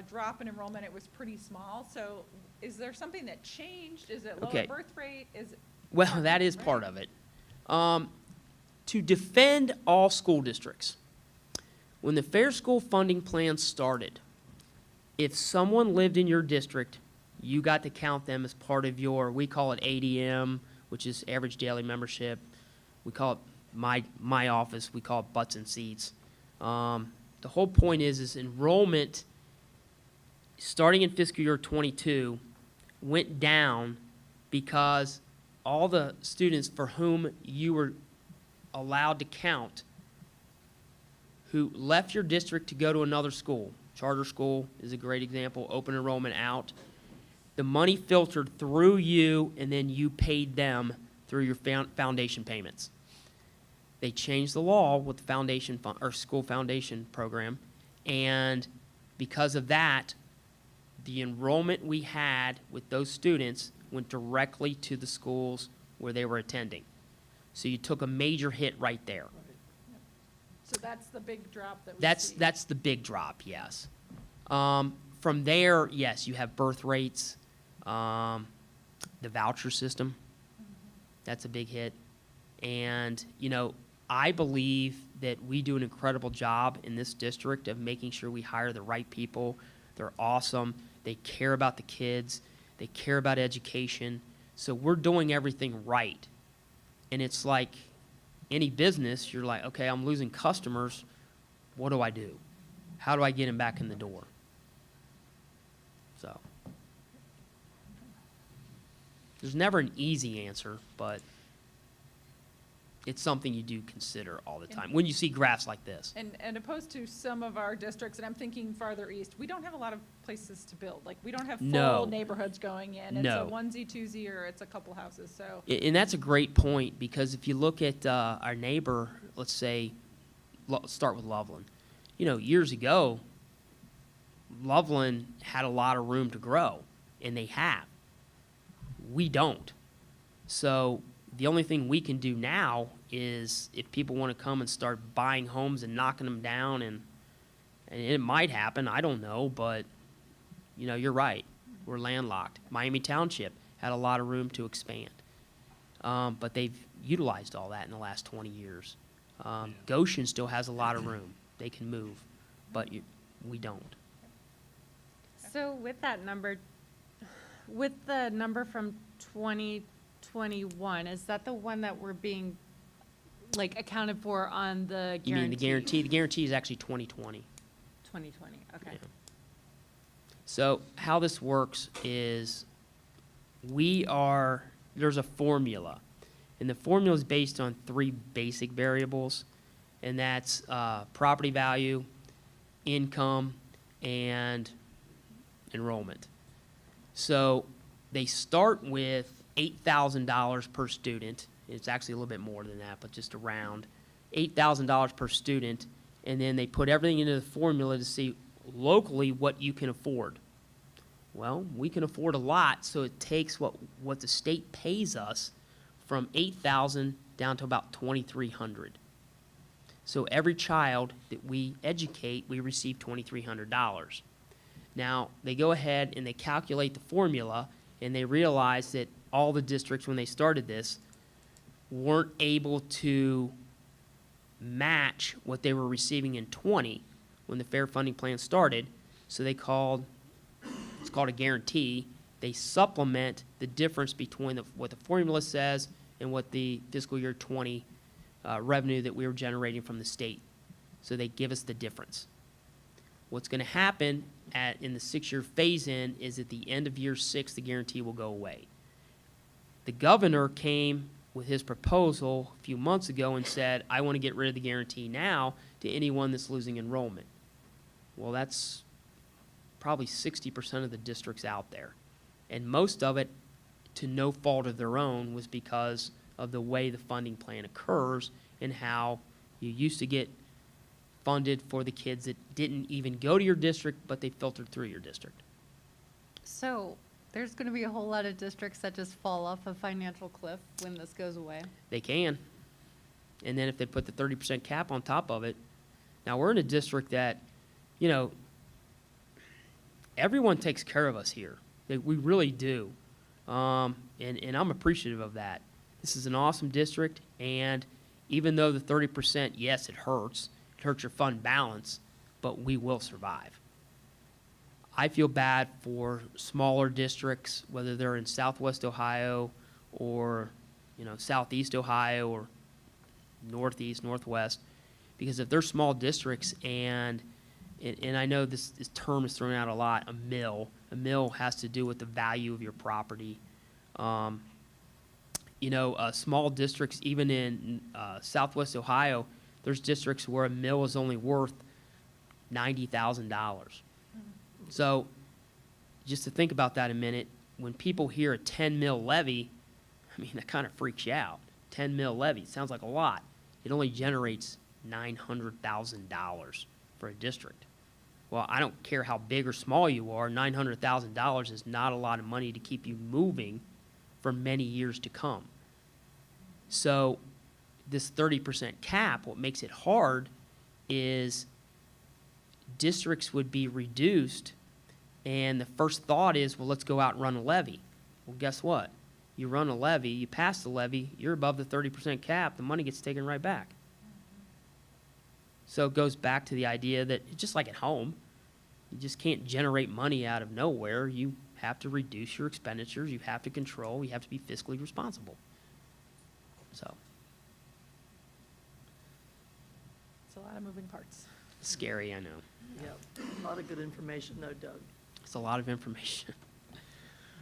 Speaker 11: drop in enrollment, it was pretty small. So is there something that changed? Is it lower
Speaker 2: Okay.
Speaker 11: birth rate?
Speaker 2: Well, that is part of it. To defend all school districts, when the Fair School Funding Plan started, if someone lived in your district, you got to count them as part of your, we call it ADM, which is average daily membership. We call it my office, we call it butts and seats. The whole point is enrollment, starting in fiscal year 22, went down because all the students for whom you were allowed to count who left your district to go to another school, charter school is a great example, open enrollment out, the money filtered through you, and then you paid them through your foundation payments. They changed the law with the foundation or school foundation program, and because of that, the enrollment we had with those students went directly to the schools where they were attending. So you took a major hit right there.
Speaker 11: So that's the big drop that we see.
Speaker 2: That's the big drop, yes. From there, yes, you have birth rates, the voucher system, that's a big hit. And, I believe that we do an incredible job in this district of making sure we hire the right people. They're awesome. They care about the kids. They care about education. So we're doing everything right. And it's like any business, you're like, okay, I'm losing customers. what do I do? How do I get him back in the door? So there's never an easy answer, but it's something you do consider all the time when you see graphs like this.
Speaker 11: And opposed to some of our districts, and I'm thinking farther east, we don't have a lot of places to build. Like, we don't have
Speaker 2: No.
Speaker 11: full neighborhoods going in. It's
Speaker 2: No.
Speaker 11: a onesie, twosie, or it's a couple houses, so.
Speaker 2: And that's a great point, because if you look at our neighbor, let's say, let's start with Loveland. You know, years ago, Loveland had a lot of room to grow, and they have. We don't. So the only thing we can do now is if people want to come and start buying homes and knocking them down, and it might happen, I don't know, but, you know, you're right. We're landlocked. Miami Township had a lot of room to expand. But they've utilized all that in the last 20 years. Goshen still has a lot of room. They can move, but we don't.
Speaker 10: So with that number, with the number from 2021, is that the one that we're being, like, accounted for on the guarantee?
Speaker 2: You mean the guarantee? The guarantee is actually 2020.
Speaker 10: 2020, okay.
Speaker 2: Yeah. So how this works is there's a formula, and the formula is based on 3 basic variables, and that's property value, income, and enrollment. So they start with $8,000 per student. It's actually a little bit more than that, but just around $8,000 per student, and then they put everything into the formula to see locally what you can afford. Well, we can afford a lot, so it takes what the state pays us from $8,000 down to about $2,300. So every child that we educate, we receive $2,300. Now, they go ahead and they calculate the formula, and they realize that all the districts, when they started this, weren't able to match what they were receiving in 20 when the fair funding plan started. So it's called a guarantee. They supplement the difference between what the formula says and what the fiscal year 20 revenue that we were generating from the state. So they give us the difference. What's going to happen in the 6-year phase-in is at the end of year 6, the guarantee will go away. The governor came with his proposal a few months ago and said, I want to get rid of the guarantee now to anyone that's losing enrollment. Well, that's probably 60% of the districts out there. And most of it, to no fault of their own, was because of the way the funding plan occurs and how you used to get funded for the kids that didn't even go to your district, but they filtered through your district.
Speaker 10: So there's going to be a whole lot of districts that just fall off a financial cliff when this goes away.
Speaker 2: They can. And then if they put the 30% cap on top of it, now we're in a district that, you know, everyone takes care of us here. We really do. And I'm appreciative of that. This is an awesome district, and even though the 30%, yes, it hurts your fund balance, but we will survive. I feel bad for smaller districts, whether they're in Southwest Ohio or, you know, Southeast Ohio or Northeast, Northwest, because if they're small districts and I know this term is thrown out a lot, a mill has to do with the value of your property. You know, small districts, even in Southwest Ohio, there's districts where a mill is only worth $90,000. So just to think about that a minute, when people hear a 10 mil levy, I mean, that kind of freaks you out. 10 mil levy sounds like a lot. It only generates $900,000 for a district. Well, I don't care how big or small you are, $900,000 is not a lot of money to keep you moving for many years to come. So this 30% cap, what makes it hard is districts would be reduced, and the first thought is, well, let's go out and run a levy. Well, guess what? You run a levy, you pass the levy, you're above the 30% cap, the money gets taken right back. So it goes back to the idea that, just like at home, you just can't generate money out of nowhere. You have to reduce your expenditures, you have to control, you have to be fiscally responsible. So.
Speaker 11: It's a lot of moving parts.
Speaker 2: Scary, I know.
Speaker 12: Yep, a lot of good information, though, Doug.
Speaker 2: It's a lot of information.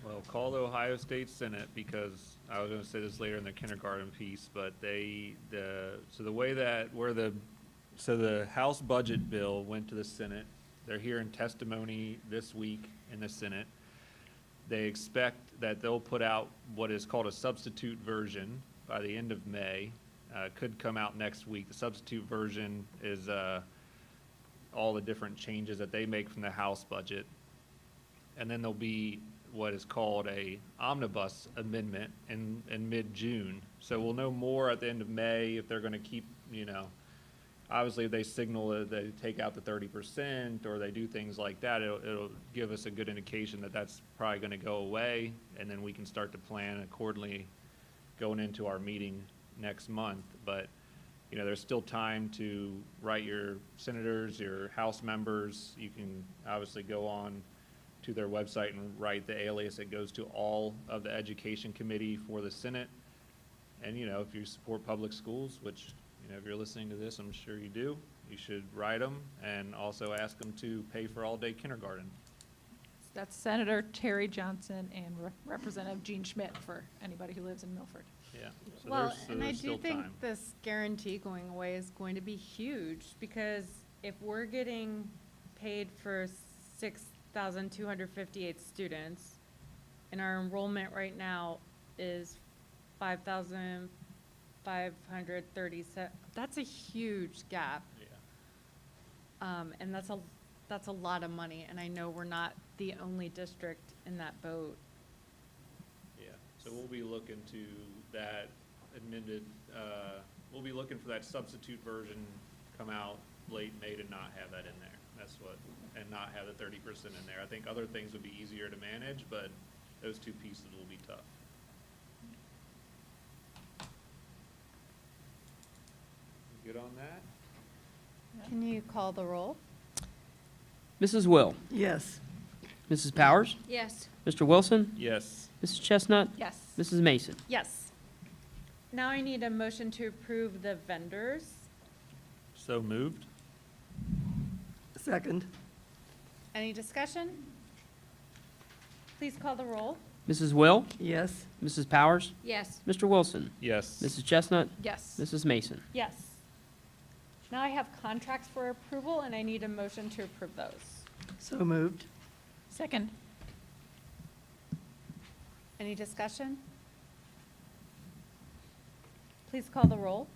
Speaker 3: Well, call the Ohio State Senate, because I was gonna say this later in the kindergarten piece, but so the House budget bill went to the Senate. They're hearing testimony this week in the Senate. They expect that they'll put out what is called a substitute version by the end of May. Could come out next week. The substitute version is all the different changes that they make from the House budget. And then there'll be what is called a omnibus amendment in mid-June. So we'll know more at the end of May if they're gonna keep, obviously if they signal that they take out the 30% or they do things like that, it'll give us a good indication that that's probably gonna go away, and then we can start to plan accordingly going into our meeting next month. But, there's still time to write your senators, your House members. You can obviously go on to their website and write the alias that goes to all of the Education Committee for the Senate. And, if you support public schools, which, if you're listening to this, I'm sure you do, you should write them and also ask them to pay for all-day kindergarten.
Speaker 11: That's Senator Terry Johnson and Representative Gene Schmidt for anybody who lives in Milford.
Speaker 3: Yeah. So
Speaker 10: Well, and I
Speaker 3: there's
Speaker 10: do
Speaker 3: still
Speaker 10: think
Speaker 3: time.
Speaker 10: this guarantee going away is going to be huge, because if we're getting paid for 6,258 students, and our enrollment right now is 5,537, that's a huge gap.
Speaker 3: Yeah.
Speaker 10: And that's a lot of money, and I know we're not the only district in that boat.
Speaker 3: Yeah, so we'll be looking to that amended, we'll be looking for that substitute version come out late May to not have that in there. That's what, and not have the 30% in there. I think other things would be easier to manage, but those two pieces will be tough. Good on that?
Speaker 10: Can you call the roll?
Speaker 2: Mrs. Will,
Speaker 12: Yes.
Speaker 2: Mrs. Powers,
Speaker 6: Yes.
Speaker 2: Mr. Wilson,
Speaker 3: Yes.
Speaker 2: Mrs. Chestnut,
Speaker 11: Yes.
Speaker 2: Mrs. Mason.
Speaker 10: Yes. Now I need a motion to approve the vendors.
Speaker 3: So moved?
Speaker 12: Second.
Speaker 10: Any discussion? Please call the roll.
Speaker 2: Mrs. Will,
Speaker 12: Yes.
Speaker 2: Mrs. Powers,
Speaker 6: Yes.
Speaker 2: Mr. Wilson,
Speaker 3: Yes.
Speaker 2: Mrs. Chestnut,
Speaker 10: Yes.
Speaker 2: Mrs. Mason.
Speaker 10: Yes. Now I have contracts for approval, and I need a motion to approve those.
Speaker 12: So moved.
Speaker 11: Second.
Speaker 10: Any discussion? Please call the roll.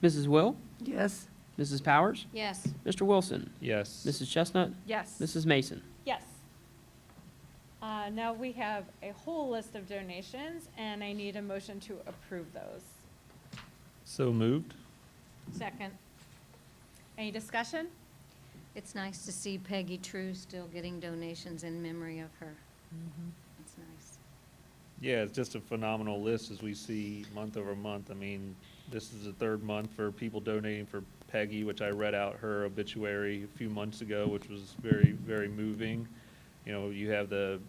Speaker 2: Mrs. Will,
Speaker 12: Yes.
Speaker 2: Mrs. Powers,
Speaker 6: Yes.
Speaker 2: Mr. Wilson,
Speaker 3: Yes.
Speaker 2: Mrs. Chestnut,
Speaker 10: Yes.
Speaker 2: Mrs. Mason.
Speaker 10: Yes. Now we have a whole list of donations, and I need a motion to approve those.
Speaker 3: So moved?
Speaker 10: Second. Any discussion?
Speaker 1: It's nice to see Peggy True still getting donations in memory of her. It's nice.
Speaker 3: Yeah, it's just a phenomenal list as we see month over month. I mean, this is the third month for people donating for Peggy, which I read out her obituary a few months ago, which was very, very moving. You have the,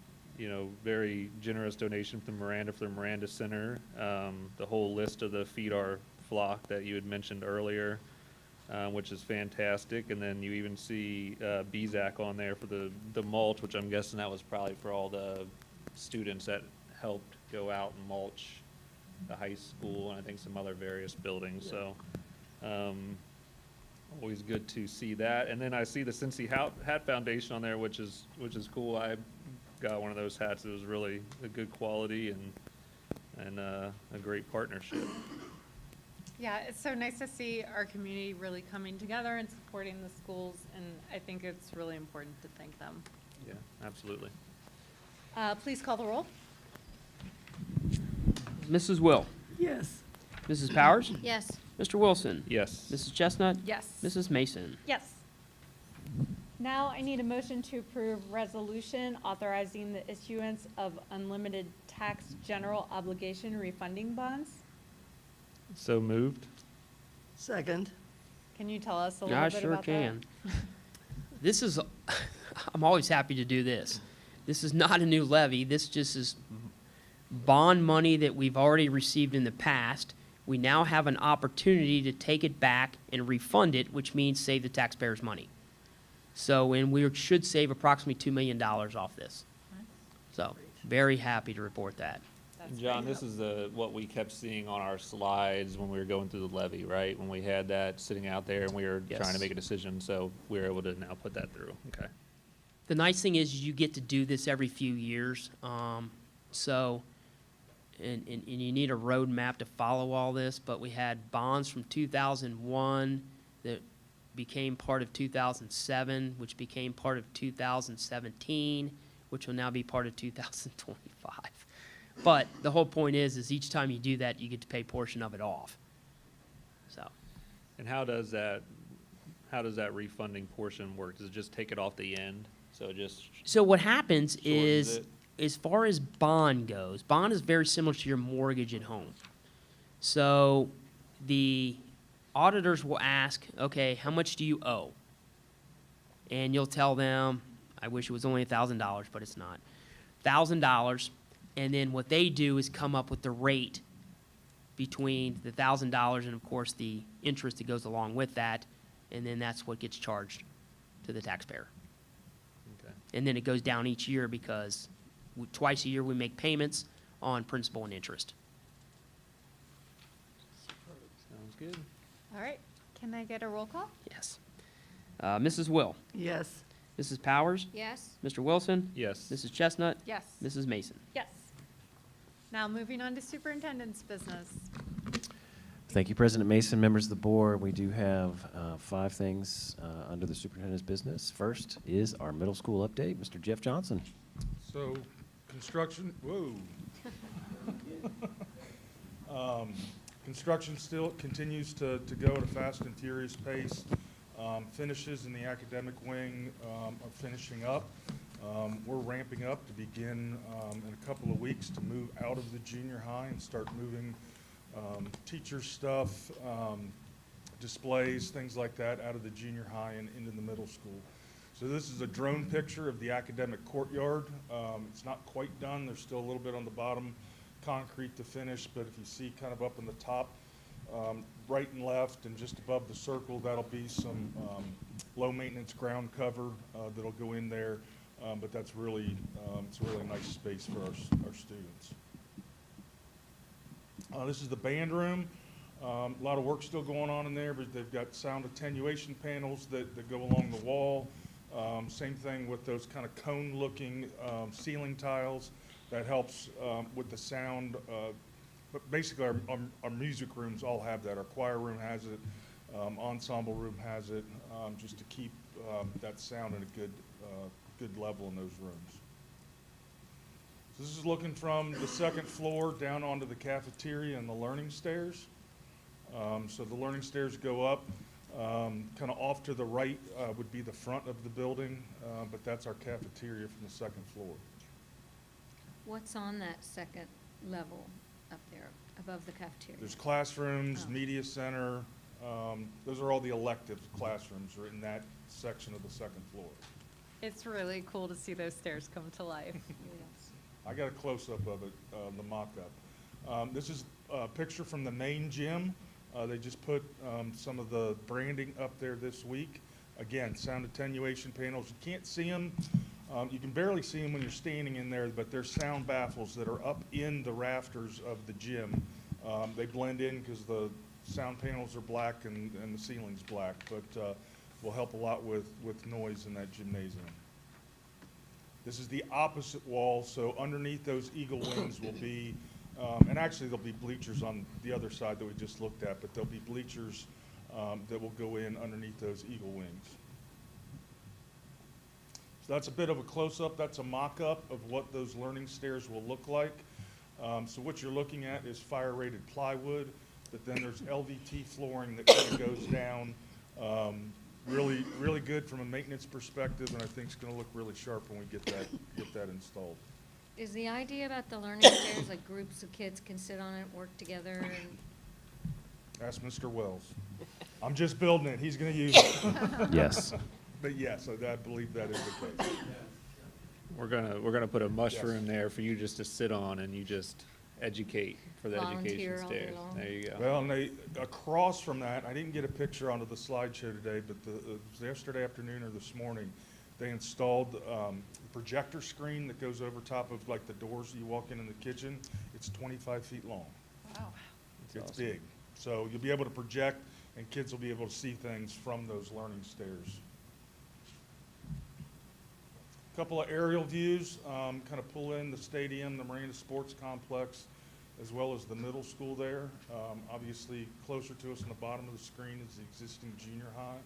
Speaker 3: very generous donation from Miranda for the Miranda Center, the whole list of the Feed Our Flock that you had mentioned earlier, which is fantastic. And then you even see BZAC on there for the mulch, which I'm guessing that was probably for all the students that helped go out and mulch the high school and I think some other various buildings. So always good to see that. And then I see the Cincy Hat Foundation on there, which is cool. I got one of those hats. It was really a good quality and a great partnership.
Speaker 10: Yeah, it's so nice to see our community really coming together and supporting the schools, and I think it's really important to thank them.
Speaker 3: Yeah, absolutely.
Speaker 10: Please call the roll.
Speaker 2: Mrs. Will,
Speaker 12: Yes.
Speaker 2: Mrs. Powers,
Speaker 6: Yes.
Speaker 2: Mr. Wilson,
Speaker 3: Yes.
Speaker 2: Mrs. Chestnut,
Speaker 10: Yes.
Speaker 2: Mrs. Mason.
Speaker 10: Yes. Now I need a motion to approve resolution authorizing the issuance of unlimited tax general obligation refunding bonds.
Speaker 3: So moved?
Speaker 12: Second.
Speaker 10: Can you tell us a little
Speaker 2: I
Speaker 10: bit
Speaker 2: sure
Speaker 10: about that?
Speaker 2: can. This is, I'm always happy to do this. This is not a new levy. This just is bond money that we've already received in the past. we now have an opportunity to take it back and refund it, which means save the taxpayers money. So, and we should save approximately $2 million off this. So, very happy to report that.
Speaker 3: John, this is what we kept seeing on our slides when we were going through the levy, right? When we had that sitting out there and we were trying to
Speaker 2: Yes.
Speaker 3: make a decision, so we were able to now put that through. Okay.
Speaker 2: The nice thing is you get to do this every few years. So, and you need a roadmap to follow all this, but we had bonds from 2001 that became part of 2007, which became part of 2017, which will now be part of 2025. But the whole point is each time you do that, you get to pay a portion of it off. So,
Speaker 3: And how does that refunding portion work? Does it just take it off the end?
Speaker 2: so what happens
Speaker 3: Shortens
Speaker 2: is,
Speaker 3: it.
Speaker 2: as far as bond goes, bond is very similar to your mortgage at home. So the auditors will ask, okay, how much do you owe? And you'll tell them, I wish it was only $1,000, but it's not. $1,000, and then what they do is come up with the rate between the $1,000 and, of course, the interest that goes along with that, and then that's what gets charged to the taxpayer.
Speaker 3: Okay.
Speaker 2: And then it goes down each year because twice a year we make payments on principal and interest.
Speaker 3: Sounds good.
Speaker 10: All right, can I get a roll call?
Speaker 2: Yes. Mrs. Will,
Speaker 12: Yes.
Speaker 2: Mrs. Powers,
Speaker 6: Yes.
Speaker 2: Mr. Wilson,
Speaker 3: Yes.
Speaker 2: Mrs. Chestnut,
Speaker 10: Yes.
Speaker 2: Mrs. Mason.
Speaker 10: Yes. Now moving on to superintendent's business.
Speaker 4: Thank you, President Mason, members of the board. We do have 5 things under the superintendent's business. First is our middle school update. Mr. Jeff Johnson.
Speaker 13: So, construction, construction still continues to go at a fast and furious pace. Finishes in the academic wing are finishing up. We're ramping up to begin in a couple of weeks to move out of the junior high and start moving teacher stuff, displays, things like that out of the junior high and into the middle school. So this is a drone picture of the academic courtyard. It's not quite done. There's still a little bit on the bottom concrete to finish, but if you see kind of up in the top, right and left and just above the circle, that'll be some low maintenance ground cover that'll go in there. But that's really, it's a really nice space for our students. This is the band room. A lot of work still going on in there, but they've got sound attenuation panels that go along the wall. Same thing with those kind of cone-looking ceiling tiles. That helps with the sound. But basically, our music rooms all have that. Our choir room has it. Ensemble room has it, just to keep that sound at a good level in those rooms. So this is looking from the second floor down onto the cafeteria and the learning stairs. So the learning stairs go up. Kind of off to the right would be the front of the building, but that's our cafeteria from the second floor.
Speaker 1: What's on that second level up there above the cafeteria?
Speaker 13: There's classrooms,
Speaker 1: Oh.
Speaker 13: media center. Those are all the elective classrooms are in that section of the second floor.
Speaker 10: It's really cool to see those stairs come to life.
Speaker 13: I got a close-up of it, the mock-up. This is a picture from the main gym. They just put some of the branding up there this week. Again, sound attenuation panels. You can't see them. You can barely see them when you're standing in there, but there's sound baffles that are up in the rafters of the gym. They blend in because the sound panels are black and the ceiling's black, but will help a lot with noise in that gymnasium. This is the opposite wall, so underneath those eagle wings will be, and actually there'll be bleachers on the other side that we just looked at, but there'll be bleachers that will go in underneath those eagle wings. So that's a bit of a close-up. That's a mock-up of what those learning stairs will look like. So what you're looking at is fire-rated plywood, but then there's LVT flooring that kind of goes down. Really, really good from a maintenance perspective, and I think it's going to look really sharp when we get that installed.
Speaker 1: Is the idea about the learning stairs, like groups of kids can sit on it, work together, and
Speaker 13: Ask Mr. Wells. I'm just building it. He's going to use it.
Speaker 4: Yes.
Speaker 13: But yes, I believe that is the case.
Speaker 3: We're gonna put a mushroom there for you just to sit on, and you just educate for the
Speaker 1: Volunteer
Speaker 3: education
Speaker 1: all day
Speaker 3: stairs.
Speaker 1: long.
Speaker 3: There you go.
Speaker 13: Well, and they, across from that, I didn't get a picture onto the slideshow today, but it was yesterday afternoon or this morning, they installed a projector screen that goes over top of like the doors you walk in the kitchen. It's 25 feet long.
Speaker 11: Wow.
Speaker 13: It's
Speaker 3: awesome.
Speaker 13: big. So you'll be able to project, and kids will be able to see things from those learning stairs. Couple of aerial views, kind of pull in the stadium, the Marina Sports Complex, as well as the middle school there. Obviously, closer to us on the bottom of the screen is the existing junior high.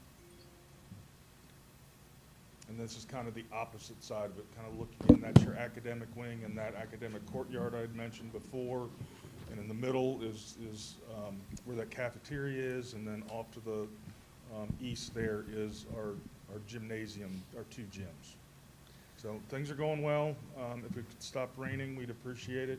Speaker 13: And this is kind of the opposite side of it, kind of looking in, that's your academic wing and that academic courtyard I had mentioned before. And in the middle is where that cafeteria is, and then off to the east there is our gymnasium, our 2 gyms. So things are going well. If it could stop raining, we'd appreciate it.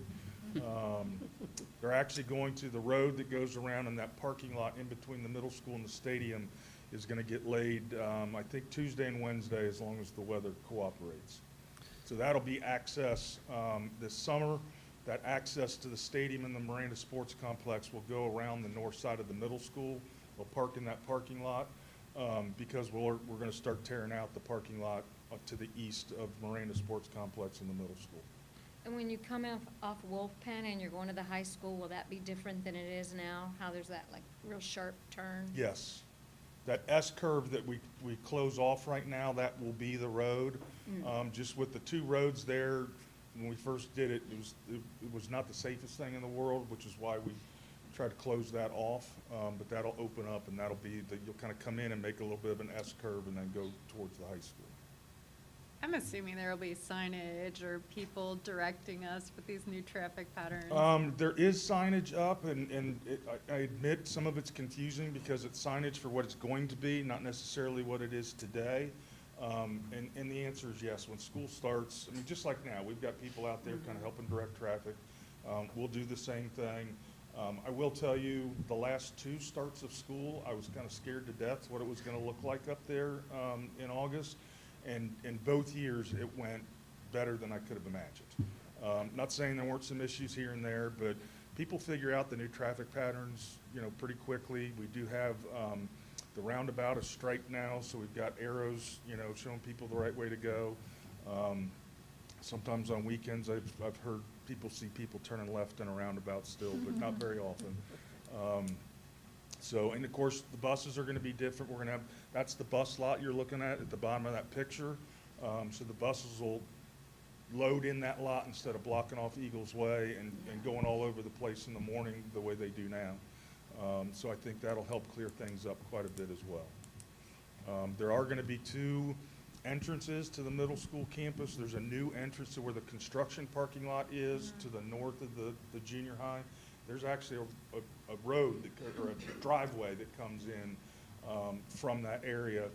Speaker 13: They're actually going to the road that goes around in that parking lot in between the middle school and the stadium is going to get laid, I think Tuesday and Wednesday, as long as the weather cooperates. So that'll be access this summer. That access to the stadium and the Miranda Sports Complex will go around the north side of the middle school. We'll park in that parking lot because we're going to start tearing out the parking lot to the east of Miranda Sports Complex in the middle school.
Speaker 1: And when you come off Wolf Pen and you're going to the high school, will that be different than it is now? How there's that like real sharp turn?
Speaker 13: Yes. That S curve that we close off right now, that will be the road. Just with the 2 roads there, when we first did it, it was not the safest thing in the world, which is why we tried to close that off. But that'll open up, and that'll be you'll kind of come in and make a little bit of an S curve and then go towards the high school.
Speaker 10: I'm assuming there will be signage or people directing us with these new traffic patterns.
Speaker 13: There is signage up, and I admit some of it's confusing because it's signage for what it's going to be, not necessarily what it is today. And the answer is yes. When school starts, I mean, just like now, we've got people out there kind of helping direct traffic. We'll do the same thing. I will tell you, the last 2 starts of school, I was kind of scared to death what it was going to look like up there in August. And in both years, it went better than I could have imagined. Not saying there weren't some issues here and there, but people figure out the new traffic patterns, pretty quickly. We do have the roundabout is striped now, so we've got arrows, showing people the right way to go. Sometimes on weekends, I've heard people see people turning left in a roundabout still, but not very often. And of course, the buses are going to be different. We're going to have, that's the bus lot you're looking at the bottom of that picture. So the buses will load in that lot instead of blocking off Eagles Way and going all over the place in the morning the way they do now. So I think that'll help clear things up quite a bit as well. There are going to be 2 entrances to the middle school campus. There's a new entrance to where the construction parking lot is to the north of the junior high. There's actually a road or a driveway that comes in from that area,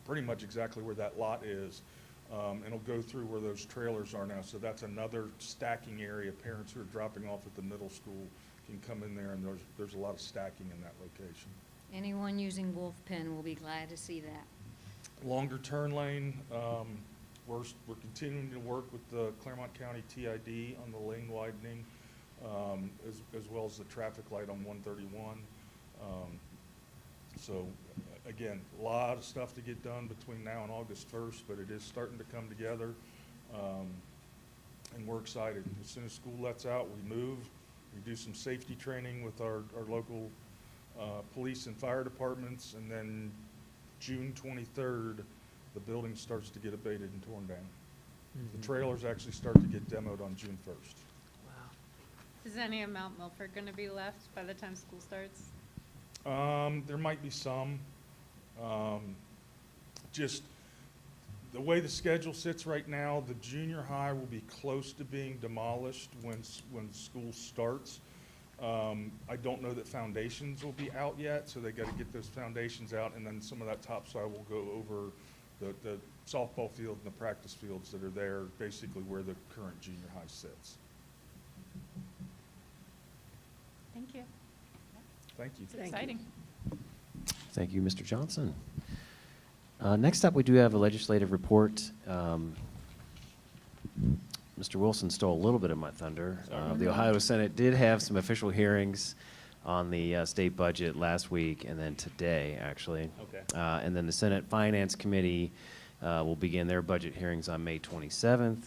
Speaker 13: pretty much exactly where that lot is. And it'll go through where those trailers are now. So that's another stacking area. Parents who are dropping off at the middle school can come in there, and there's a lot of stacking in that location.
Speaker 1: Anyone using Wolf Pen will be glad to see that.
Speaker 13: Longer turn lane, we're continuing to work with the Claremont County TID on the lane widening, as well as the traffic light on 131. So again, a lot of stuff to get done between now and August 1st, but it is starting to come together, and we're excited. As soon as school lets out, we move. We do some safety training with our local police and fire departments, and then June 23rd, the building starts to get abated and torn down. The trailers actually start to get demoed on June 1st.
Speaker 10: Wow. Is any of Mount Milford going to be left by the time school starts?
Speaker 13: There might be some. Just the way the schedule sits right now, the junior high will be close to being demolished when school starts. I don't know that foundations will be out yet, so they got to get those foundations out, and then some of that topsoil will go over the softball field and the practice fields that are there, basically where the current junior high sits.
Speaker 10: Thank you.
Speaker 13: Thank you.
Speaker 11: It's exciting.
Speaker 4: Thank you, Mr. Johnson. Next up, we do have a legislative report. Mr. Wilson stole a little bit of my thunder.
Speaker 3: Sorry.
Speaker 4: The Ohio Senate did have some official hearings on the state budget last week and then today, actually.
Speaker 3: Okay.
Speaker 4: And then the Senate Finance Committee will begin their budget hearings on May 27th.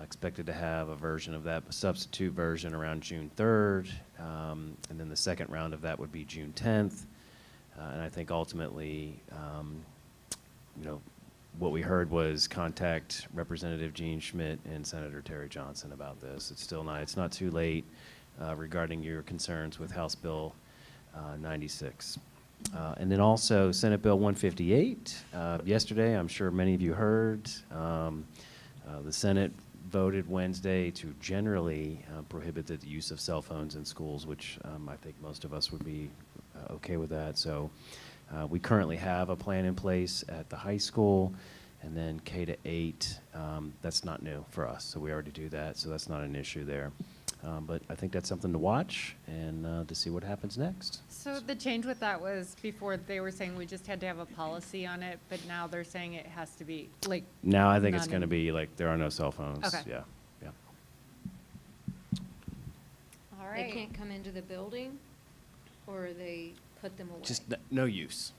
Speaker 4: Expected to have a version of that, a substitute version, around June 3rd. And then the second round of that would be June 10th. And I think ultimately, what we heard was contact Representative Gene Schmidt and Senator Terry Johnson about this. It's not too late regarding your concerns with House Bill 96. And then also Senate Bill 158. Yesterday, I'm sure many of you heard, the Senate voted Wednesday to generally prohibit the use of cell phones in schools, which I think most of us would be okay with that. So we currently have a plan in place at the high school, and then K-8, that's not new for us. So we already do that, so that's not an issue there. But I think that's something to watch and to see what happens next.
Speaker 10: So the change with that was before they were saying we just had to have a policy on it, but now they're saying it has to be like.
Speaker 4: Now I think it's going to be like there are no cell phones.
Speaker 10: Okay.
Speaker 4: Yeah.
Speaker 10: All
Speaker 1: They
Speaker 10: right.
Speaker 1: can't come into the building, or they put them away?
Speaker 4: Just no use.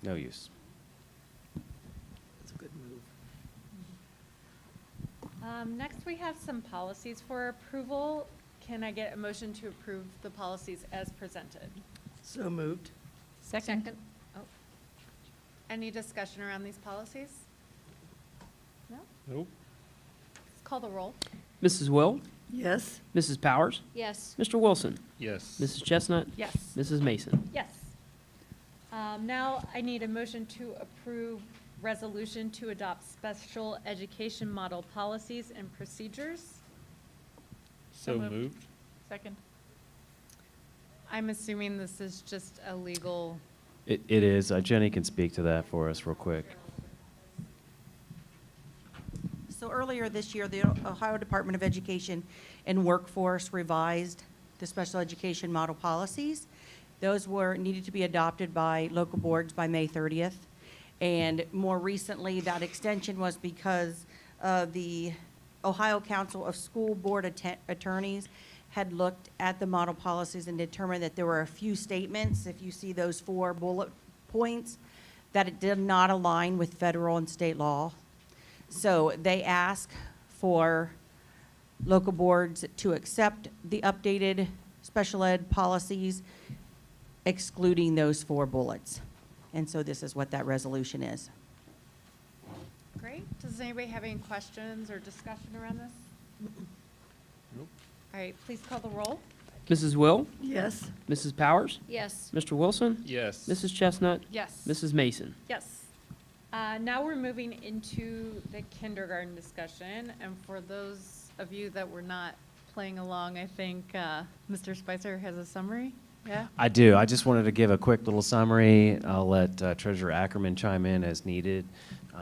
Speaker 4: No use.
Speaker 12: That's a good move.
Speaker 10: Next, we have some policies for approval. Can I get a motion to approve the policies as presented?
Speaker 12: So moved.
Speaker 10: Second. Oh. Any discussion around these policies? No?
Speaker 3: Nope.
Speaker 10: Let's call the roll.
Speaker 2: Mrs. Will,
Speaker 12: Yes.
Speaker 2: Mrs. Powers,
Speaker 1: Yes.
Speaker 2: Mr. Wilson,
Speaker 3: Yes.
Speaker 2: Mrs. Chestnut,
Speaker 10: Yes.
Speaker 2: Mrs. Mason.
Speaker 10: Yes. Now I need a motion to approve resolution to adopt special education model policies and procedures.
Speaker 3: So moved.
Speaker 11: Second.
Speaker 10: I'm assuming this is just a legal.
Speaker 4: It is. Jenny can speak to that for us real quick.
Speaker 14: So earlier this year, the Ohio Department of Education and Workforce revised the special education model policies. Those needed to be adopted by local boards by May 30th. And more recently, that extension was because the Ohio Council of School Board Attorneys had looked at the model policies and determined that there were a few statements, if you see those 4 bullet points, that it did not align with federal and state law. So they ask for local boards to accept the updated special ed policies, excluding those 4 bullets. And so this is what that resolution is.
Speaker 10: Great. Does anybody have any questions or discussion around this?
Speaker 3: Nope.
Speaker 10: All right, please call the roll.
Speaker 2: Mrs. Will,
Speaker 12: Yes.
Speaker 2: Mrs. Powers,
Speaker 1: Yes.
Speaker 2: Mr. Wilson,
Speaker 3: Yes.
Speaker 2: Mrs. Chestnut,
Speaker 10: Yes.
Speaker 2: Mrs. Mason.
Speaker 10: Yes. Now we're moving into the kindergarten discussion, and for those of you that were not playing along, I think Mr. Spicer has a summary. Yeah?
Speaker 4: I do. I just wanted to give a quick little summary. I'll let Treasurer Ackerman chime in as needed.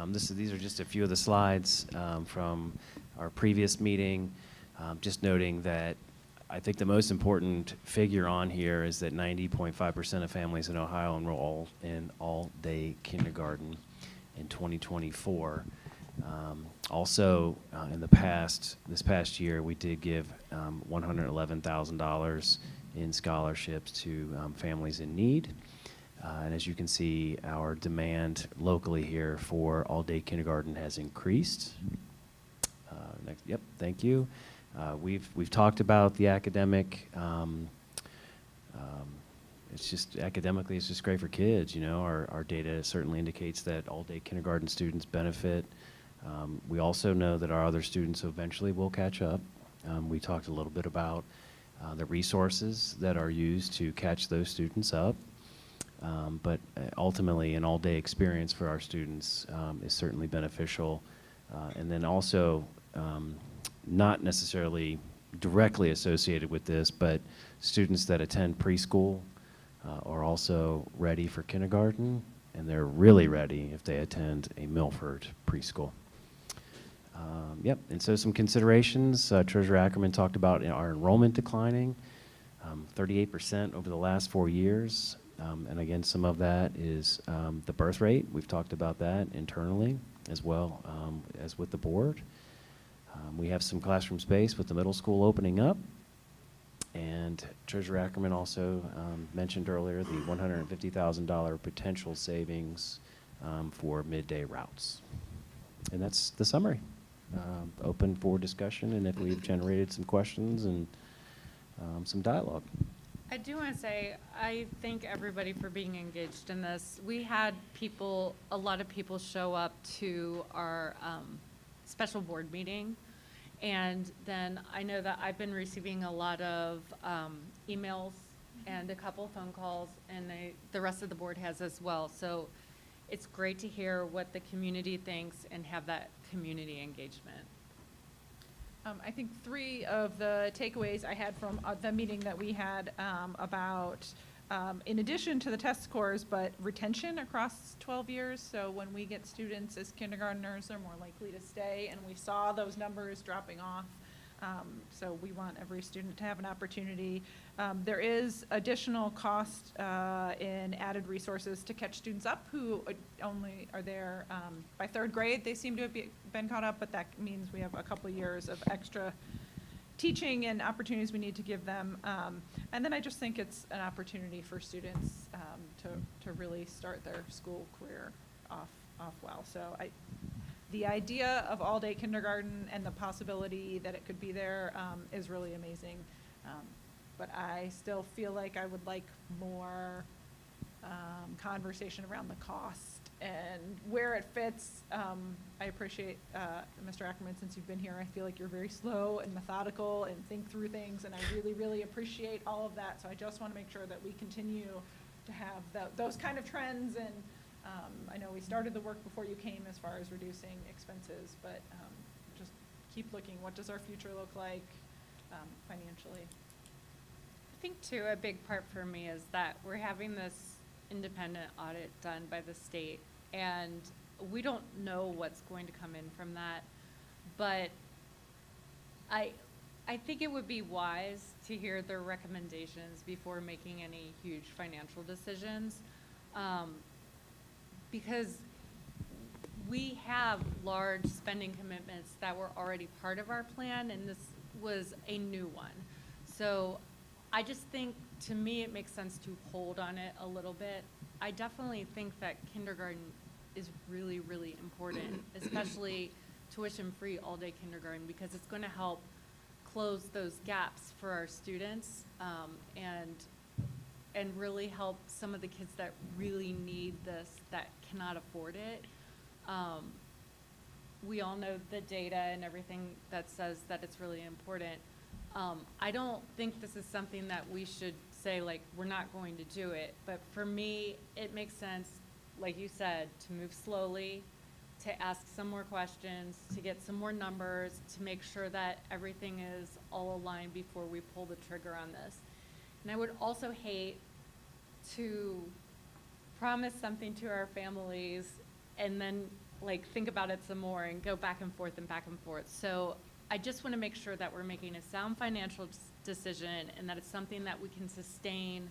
Speaker 4: These are just a few of the slides from our previous meeting. Just noting that I think the most important figure on here is that 90.5% of families in Ohio enroll in all-day kindergarten in 2024. Also, in this past year, we did give $111,000 in scholarships to families in need. And as you can see, our demand locally here for all-day kindergarten has increased. Yep, thank you. We've talked about the academic. It's just academically, it's just great for kids. You know, our data certainly indicates that all-day kindergarten students benefit. We also know that our other students eventually will catch up. We talked a little bit about the resources that are used to catch those students up. But ultimately, an all-day experience for our students is certainly beneficial. And then also, not necessarily directly associated with this, but students that attend preschool are also ready for kindergarten, and they're really ready if they attend a Milford preschool. Yep, and so some considerations. Treasurer Ackerman talked about our enrollment declining, 38% over the last 4 years. And again, some of that is the birth rate. We've talked about that internally as well as with the board. We have some classroom space with the middle school opening up. And Treasurer Ackerman also mentioned earlier the $150,000 potential savings for midday routes. And that's the summary. Open for discussion, and if we've generated some questions and some dialogue.
Speaker 10: I do want to say, I thank everybody for being engaged in this. We had people, a lot of people show up to our special board meeting. And then I know that I've been receiving a lot of emails and a couple phone calls, and the rest of the board has as well. So it's great to hear what the community thinks and have that community engagement.
Speaker 11: I think 3 of the takeaways I had from the meeting that we had about, in addition to the test scores, but retention across 12 years. So when we get students as kindergartners, they're more likely to stay, and we saw those numbers dropping off. So we want every student to have an opportunity. There is additional cost in added resources to catch students up who only are there by 3rd grade. They seem to have been caught up, but that means we have a couple years of extra teaching and opportunities we need to give them. And then I just think it's an opportunity for students to really start their school career off well. So the idea of all-day kindergarten and the possibility that it could be there is really amazing. But I still feel like I would like more conversation around the cost and where it fits. I appreciate, Mr. Ackerman, since you've been here, I feel like you're very slow and methodical and think through things, and I really, really appreciate all of that. So I just want to make sure that we continue to have those kind of trends, and I know we started the work before you came as far as reducing expenses, but just keep looking. What does our future look like financially?
Speaker 10: I think, too, a big part for me is that we're having this independent audit done by the state, and we don't know what's going to come in from that, but I think it would be wise to hear their recommendations before making any huge financial decisions, because we have large spending commitments that were already part of our plan, and this was a new one. So I just think, to me, it makes sense to hold on it a little bit. I definitely think that kindergarten is really, really important, especially tuition-free all-day kindergarten, because it's going to help close those gaps for our students, and really help some of the kids that really need this, that cannot afford it. We all know the data and everything that says that it's really important. I don't think this is something that we should say, like, we're not going to do it. But for me, it makes sense, like you said, to move slowly, to ask some more questions, to get some more numbers, to make sure that everything is all aligned before we pull the trigger on this. And I would also hate to promise something to our families and then, like, think about it some more and go back and forth and back and forth. So I just want to make sure that we're making a sound financial decision and that it's something that we can sustain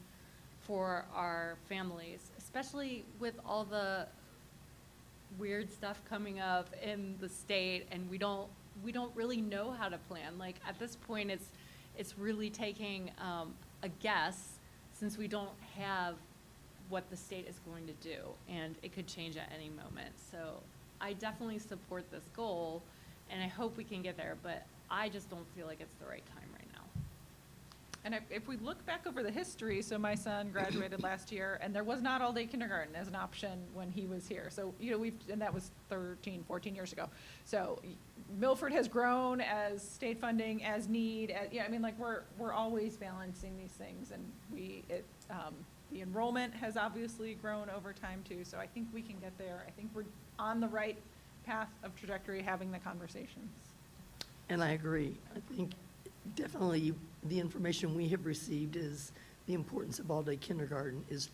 Speaker 10: for our families, especially with all the weird stuff coming up in the state, and we don't really know how to plan. Like, at this point, it's really taking a guess, since we don't have what the state is going to do, and it could change at any moment. So I definitely support this goal, and I hope we can get there, but I just don't feel like it's the right time right now.
Speaker 11: And if we look back over the history, so my son graduated last year, and there was not all-day kindergarten as an option when he was here. So, you know, and that was 13, 14 years ago. So Milford has grown as state funding, as need, I mean, like, we're always balancing these things, and the enrollment has obviously grown over time too. So I think we can get there. I think we're on the right path of trajectory, having the conversations.
Speaker 12: And I agree. I think definitely the information we have received is the importance of all-day kindergarten is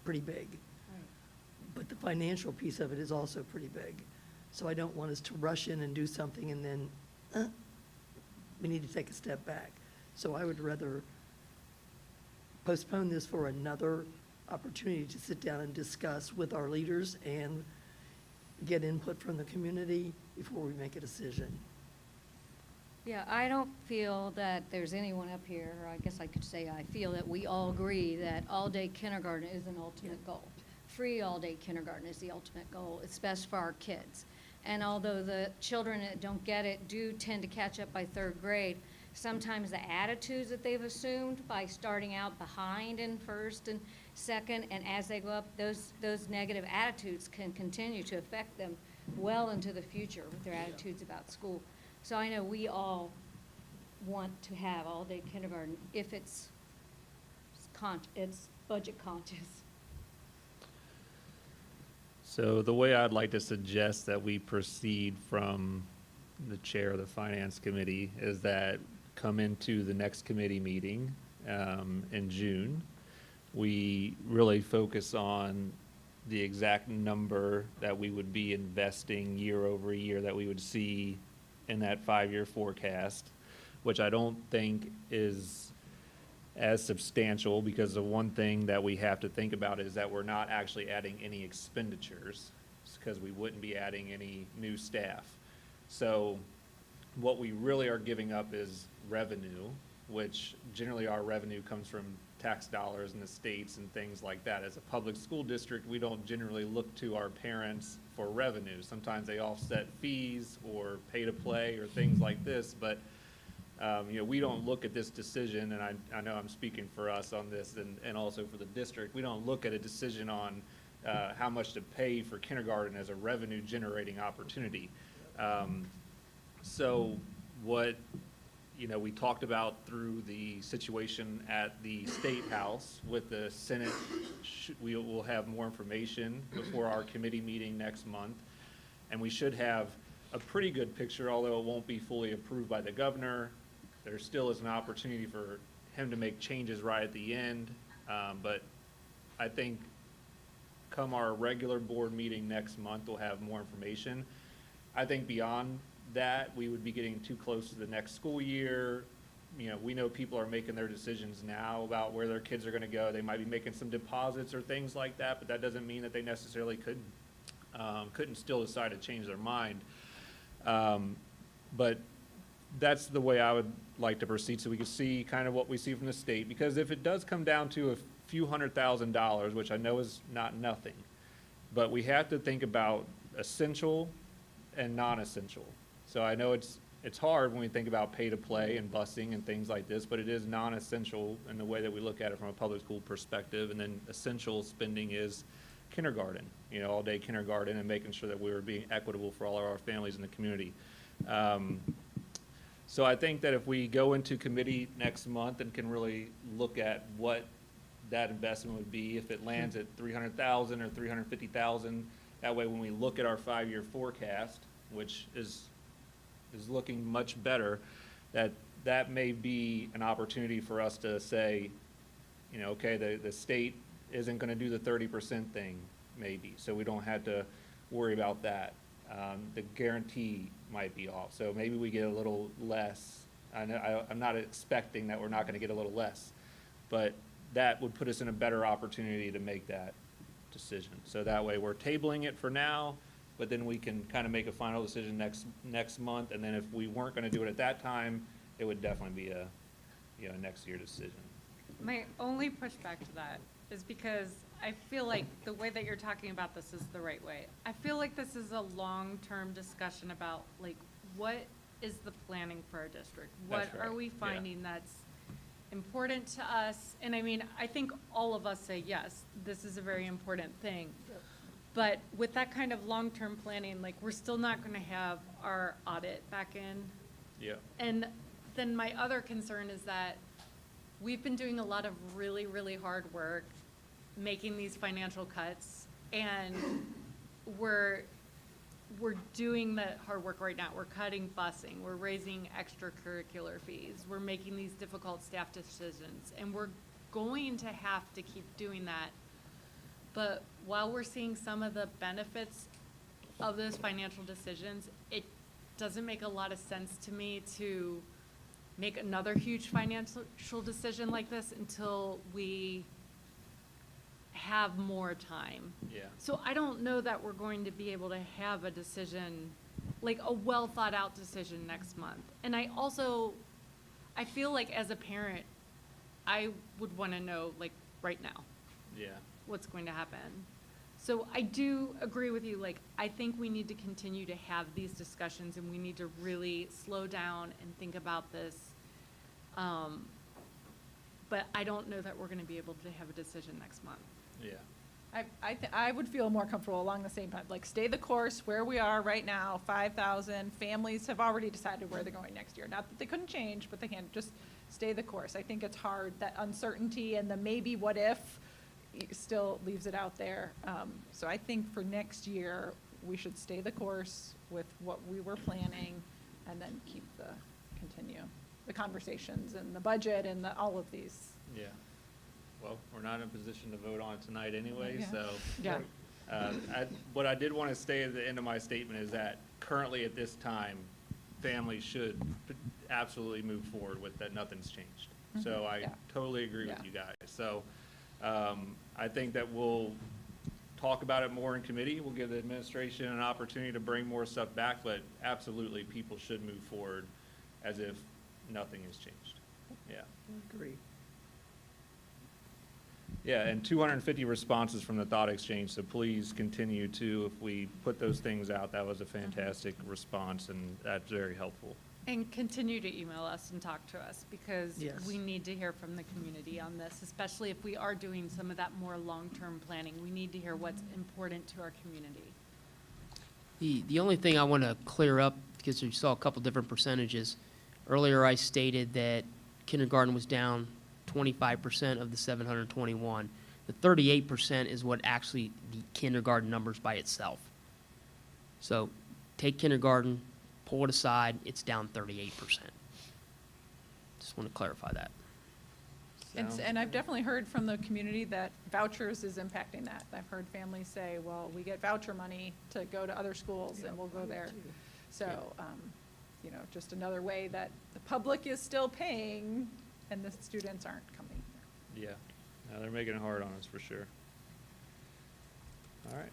Speaker 12: pretty big.
Speaker 11: Right.
Speaker 12: But the financial piece of it is also pretty big. So I don't want us to rush in and do something and then we need to take a step back. So I would rather postpone this for another opportunity to sit down and discuss with our leaders and get input from the community before we make a decision.
Speaker 1: Yeah, I don't feel that there's anyone up here, or I guess I could say I feel that we all agree that all-day kindergarten is an ultimate goal. Free all-day kindergarten is the ultimate goal. It's best for our kids. And although the children that don't get it do tend to catch up by third grade, sometimes the attitudes that they've assumed by starting out behind in first and second, and as they go up, those negative attitudes can continue to affect them well into the future with their attitudes about school. So I know we all want to have all-day kindergarten if it's budget conscious.
Speaker 3: So the way I'd like to suggest that we proceed from the chair of the Finance Committee is that come into the next committee meeting in June, we really focus on the exact number that we would be investing year over year that we would see in that 5-year forecast, which I don't think is as substantial, because the one thing that we have to think about is that we're not actually adding any expenditures, because we wouldn't be adding any new staff. So what we really are giving up is revenue, which generally our revenue comes from tax dollars in the states and things like that. As a public school district, we don't generally look to our parents for revenue. Sometimes they offset fees or pay to play or things like this, but we don't look at this decision, and I know I'm speaking for us on this and also for the district, we don't look at a decision on how much to pay for kindergarten as a revenue generating opportunity. So what we talked about through the situation at the State House with the Senate, we will have more information before our committee meeting next month, and we should have a pretty good picture, although it won't be fully approved by the governor. There still is an opportunity for him to make changes right at the end, but I think come our regular board meeting next month, we'll have more information. I think beyond that, we would be getting too close to the next school year. We know people are making their decisions now about where their kids are going to go. They might be making some deposits or things like that, but that doesn't mean that they necessarily couldn't still decide to change their mind. But that's the way I would like to proceed, so we can see kind of what we see from the state. Because if it does come down to a few $100,000, which I know is not nothing, but we have to think about essential and non-essential. So I know it's hard when we think about pay to play and busing and things like this, but it is non-essential in the way that we look at it from a public school perspective. And then essential spending is kindergarten, all-day kindergarten, and making sure that we were being equitable for all of our families in the community. So I think that if we go into committee next month and can really look at what that investment would be, if it lands at $300,000 or $350,000, that way when we look at our 5-year forecast, which is looking much better, that may be an opportunity for us to say, okay, the state isn't going to do the 30% thing, maybe, so we don't have to worry about that. The guarantee might be off, so maybe we get a little less. I'm not expecting that we're not going to get a little less, but that would put us in a better opportunity to make that decision. So that way we're tabling it for now, but then we can kind of make a final decision next month, and then if we weren't going to do it at that time, it would definitely be a next year decision.
Speaker 10: My only pushback to that is because I feel like the way that you're talking about this is the right way. I feel like this is a long-term discussion about, like, what is the planning for our district? What
Speaker 3: That's right.
Speaker 10: are we finding that's important to us? And I mean, I think all of us say, yes, this is a very important thing. But with that kind of long-term planning, like, we're still not going to have our audit back in.
Speaker 3: Yeah.
Speaker 10: And then my other concern is that we've been doing a lot of really, really hard work making these financial cuts, and we're doing the hard work right now. We're cutting busing, we're raising extracurricular fees, we're making these difficult staff decisions, and we're going to have to keep doing that. But while we're seeing some of the benefits of those financial decisions, it doesn't make a lot of sense to me to make another huge financial decision like this until we have more time.
Speaker 3: Yeah.
Speaker 10: So I don't know that we're going to be able to have a decision like a well thought out decision next month. And I feel like as a parent, I would want to know like right now
Speaker 3: Yeah.
Speaker 10: what's going to happen. So I do agree with you, like, I think we need to continue to have these discussions and we need to really slow down and think about this. But I don't know that we're gonna be able to have a decision next month.
Speaker 3: Yeah.
Speaker 11: I would feel more comfortable along the same time, like stay the course where we are right now, 5,000. Families have already decided where they're going next year. Not that they couldn't change, but they can't, just stay the course. I think it's hard, that uncertainty and the maybe what if still leaves it out there. So I think for next year, we should stay the course with what we were planning and then continue the conversations and the budget and all of these.
Speaker 3: Yeah. Well, we're not in a position to vote on it tonight anyway,
Speaker 11: Yeah.
Speaker 3: so.
Speaker 11: Yeah.
Speaker 3: What I did want to say at the end of my statement is that currently at this time, families should absolutely move forward with that nothing's changed. So I
Speaker 11: Yeah.
Speaker 3: totally agree with
Speaker 11: Yeah.
Speaker 3: you guys. So I think that we'll talk about it more in committee. We'll give the administration an opportunity to bring more stuff back, but absolutely people should move forward as if nothing has changed. Yeah.
Speaker 12: Agree.
Speaker 3: Yeah, and 250 responses from the thought exchange, so please continue to, if we put those things out, that was a fantastic response, and that's very helpful.
Speaker 10: And continue to email us and talk to us, because
Speaker 12: Yes.
Speaker 10: we need to hear from the community on this, especially if we are doing some of that more long-term planning. We need to hear what's important to our community.
Speaker 2: The only thing I want to clear up, because you saw a couple different percentages. Earlier, I stated that kindergarten was down 25% of the 721. The 38% is what actually the kindergarten numbers by itself. So take kindergarten, pull it aside, it's down 38%. Just want to clarify that.
Speaker 11: And I've definitely heard from the community that vouchers is impacting that. I've heard families say, well, we get voucher money to go to other schools and we'll go there. So, you know, just another way that the public is still paying and the students aren't coming here.
Speaker 3: Yeah, no, they're making it hard on us for sure. All right,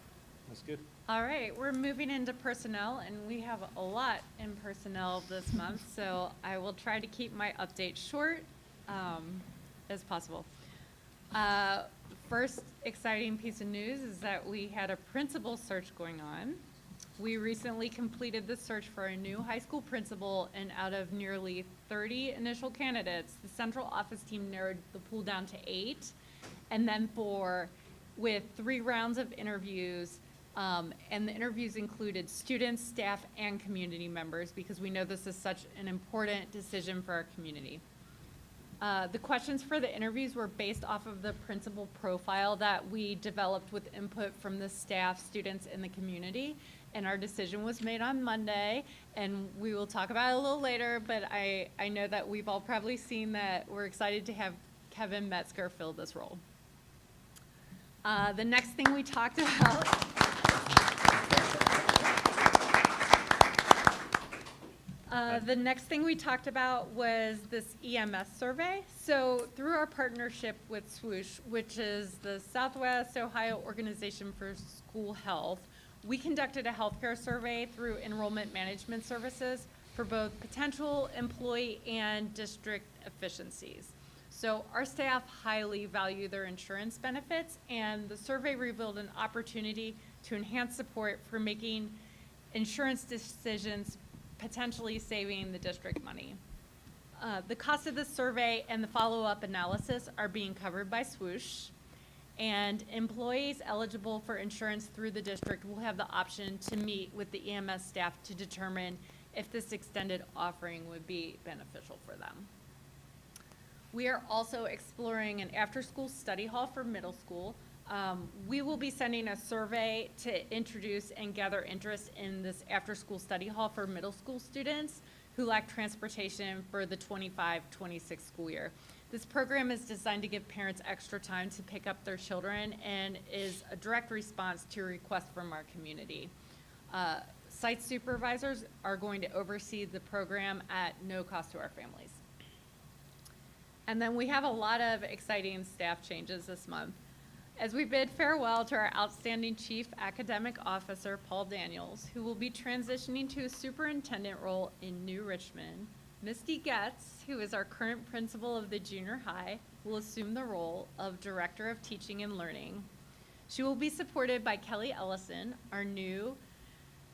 Speaker 3: that's good.
Speaker 10: All right, we're moving into personnel, and we have a lot in personnel this month, so I will try to keep my update short as possible. First exciting piece of news is that we had a principal search going on. We recently completed the search for a new high school principal, and out of nearly 30 initial candidates, the central office team narrowed the pool down to 8, and then with 3 rounds of interviews, and the interviews included students, staff, and community members, because we know this is such an important decision for our community. The questions for the interviews were based off of the principal profile that we developed with input from the staff, students, and the community. And our decision was made on Monday, and we will talk about it a little later, but I know that we've all probably seen that we're excited to have Kevin Metzger fill this role. The next thing we talked about was this EMS survey. So through our partnership with Swoosh, which is the Southwest Ohio Organization for School Health, we conducted a healthcare survey through enrollment management services for both potential employee and district efficiencies. So our staff highly value their insurance benefits, and the survey revealed an opportunity to enhance support for making insurance decisions, potentially saving the district money. The cost of the survey and the follow-up analysis are being covered by Swoosh, and employees eligible for insurance through the district will have the option to meet with the EMS staff to determine if this extended offering would be beneficial for them. We are also exploring an after-school study hall for middle school. We will be sending a survey to introduce and gather interest in this after-school study hall for middle school students who lack transportation for the 25-26 school year. This program is designed to give parents extra time to pick up their children and is a direct response to a request from our community. Site supervisors are going to oversee the program at no cost to our families. And then we have a lot of exciting staff changes this month. as we bid farewell to our outstanding Chief Academic Officer, Paul Daniels, who will be transitioning to a superintendent role in New Richmond, Misty Getz, who is our current principal of the junior high, will assume the role of Director of Teaching and Learning. She will be supported by Kelly Ellison, our new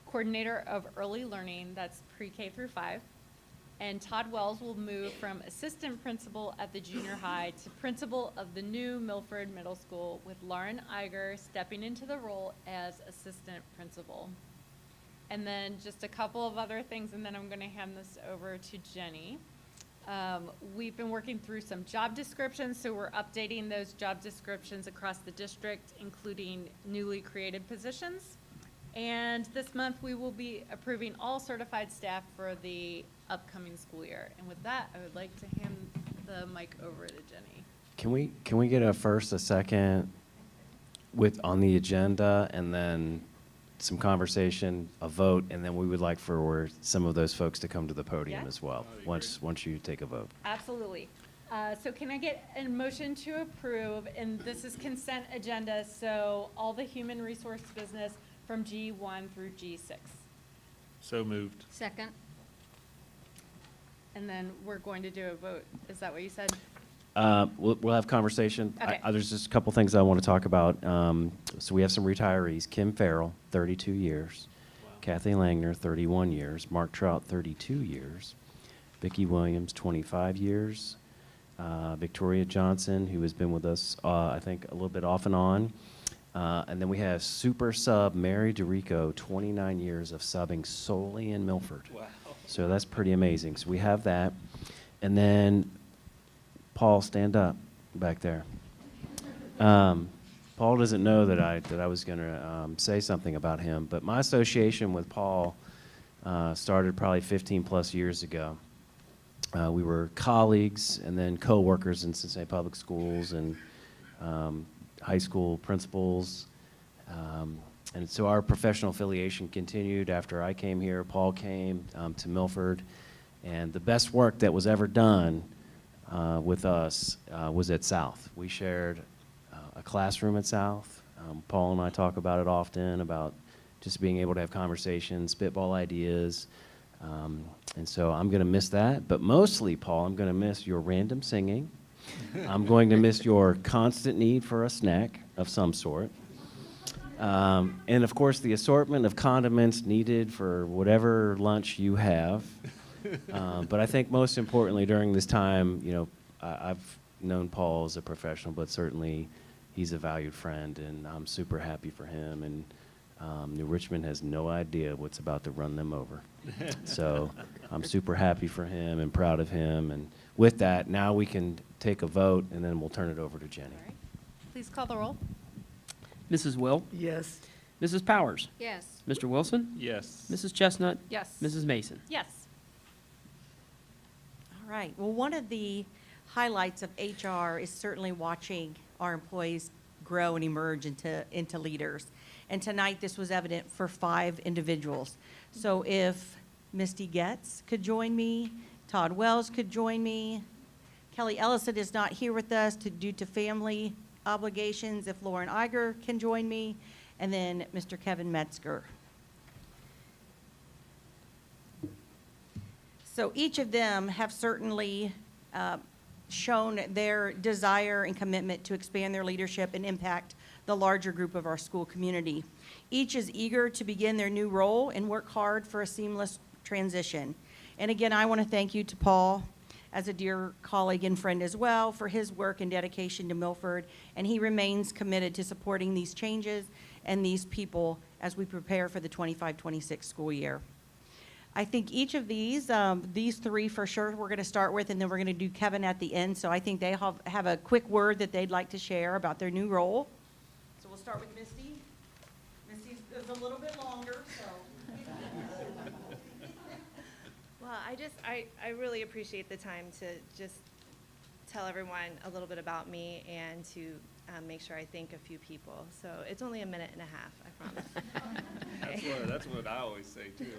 Speaker 10: Coordinator of Early Learning, that's pre-K through 5. And Todd Wells will move from assistant principal at the junior high to principal of the new Milford Middle School, with Lauren Iger stepping into the role as assistant principal. And then just a couple of other things, and then I'm going to hand this over to Jenny. We've been working through some job descriptions, so we're updating those job descriptions across the district, including newly created positions. And this month, we will be approving all certified staff for the upcoming school year. And with that, I would like to hand the mic over to Jenny.
Speaker 4: Can we get a first, a second on the agenda, and then some conversation, a vote, and then we would like for some of those folks to come to the podium
Speaker 10: Yeah.
Speaker 4: as well, once you take a vote.
Speaker 10: Absolutely. So can I get a motion to approve, and this is consent agenda, so all the human resource business from G1 through G6.
Speaker 3: So moved.
Speaker 6: Second.
Speaker 10: And then we're going to do a vote. Is that what you said?
Speaker 4: We'll have conversation.
Speaker 10: Okay.
Speaker 4: There's just a couple things I want to talk about. So we have some retirees. Kim Farrell, 32 years.
Speaker 3: Wow.
Speaker 4: Kathy Langner, 31 years. Mark Trout, 32 years. Vicki Williams, 25 years. Victoria Johnson, who has been with us, I think, a little bit off and on. And then we have super sub Mary DeRico, 29 years of subbing solely in Milford.
Speaker 3: Wow.
Speaker 4: So that's pretty amazing. So we have that. And then Paul, stand up back there. Paul doesn't know that I was going to say something about him, but my association with Paul started probably 15 plus years ago. We were colleagues and then co-workers in Cincinnati Public Schools and high school principals. And so our professional affiliation continued after I came here. Paul came to Milford, and the best work that was ever done with us was at South. We shared a classroom at South. Paul and I talk about it often, about just being able to have conversations, spitball ideas. And so I'm going to miss that. But mostly, Paul, I'm going to miss your random singing. I'm going to miss your constant need for a snack of some sort. And, of course, the assortment of condiments needed for whatever lunch you have. But I think most importantly, during this time, you know, I've known Paul as a professional, but certainly he's a valued friend, and I'm super happy for him. And New Richmond has no idea what's about to run them over. So I'm super happy for him and proud of him. And with that, now we can take a vote, and then we'll turn it over to Jenny.
Speaker 10: All right. Please call the roll.
Speaker 2: Mrs. Will,
Speaker 12: Yes.
Speaker 2: Mrs. Powers,
Speaker 6: Yes.
Speaker 2: Mr. Wilson,
Speaker 3: Yes.
Speaker 2: Mrs. Chestnut,
Speaker 10: Yes.
Speaker 2: Mrs. Mason.
Speaker 10: Yes.
Speaker 14: All right. Well, one of the highlights of HR is certainly watching our employees grow and emerge into leaders. And tonight, this was evident for 5 individuals. So if Misty Getz could join me, Todd Wells could join me, Kelly Ellison is not here with us due to family obligations, if Lauren Iger can join me, and then Mr. Kevin Metzger. So each of them have certainly shown their desire and commitment to expand their leadership and impact the larger group of our school community. Each is eager to begin their new role and work hard for a seamless transition. And again, I want to thank you to Paul, as a dear colleague and friend as well, for his work and dedication to Milford, and he remains committed to supporting these changes and these people as we prepare for the 25-26 school year. I think each of these 3 for sure we're going to start with, and then we're going to do Kevin at the end, so I think they have a quick word that they'd like to share about their new role. So we'll start with Misty. Misty's is a little bit longer, so.
Speaker 15: Well, I really appreciate the time to just tell everyone a little bit about me and to make sure I thank a few people. So it's only a minute and a half, I promise.
Speaker 3: That's what I always say, too.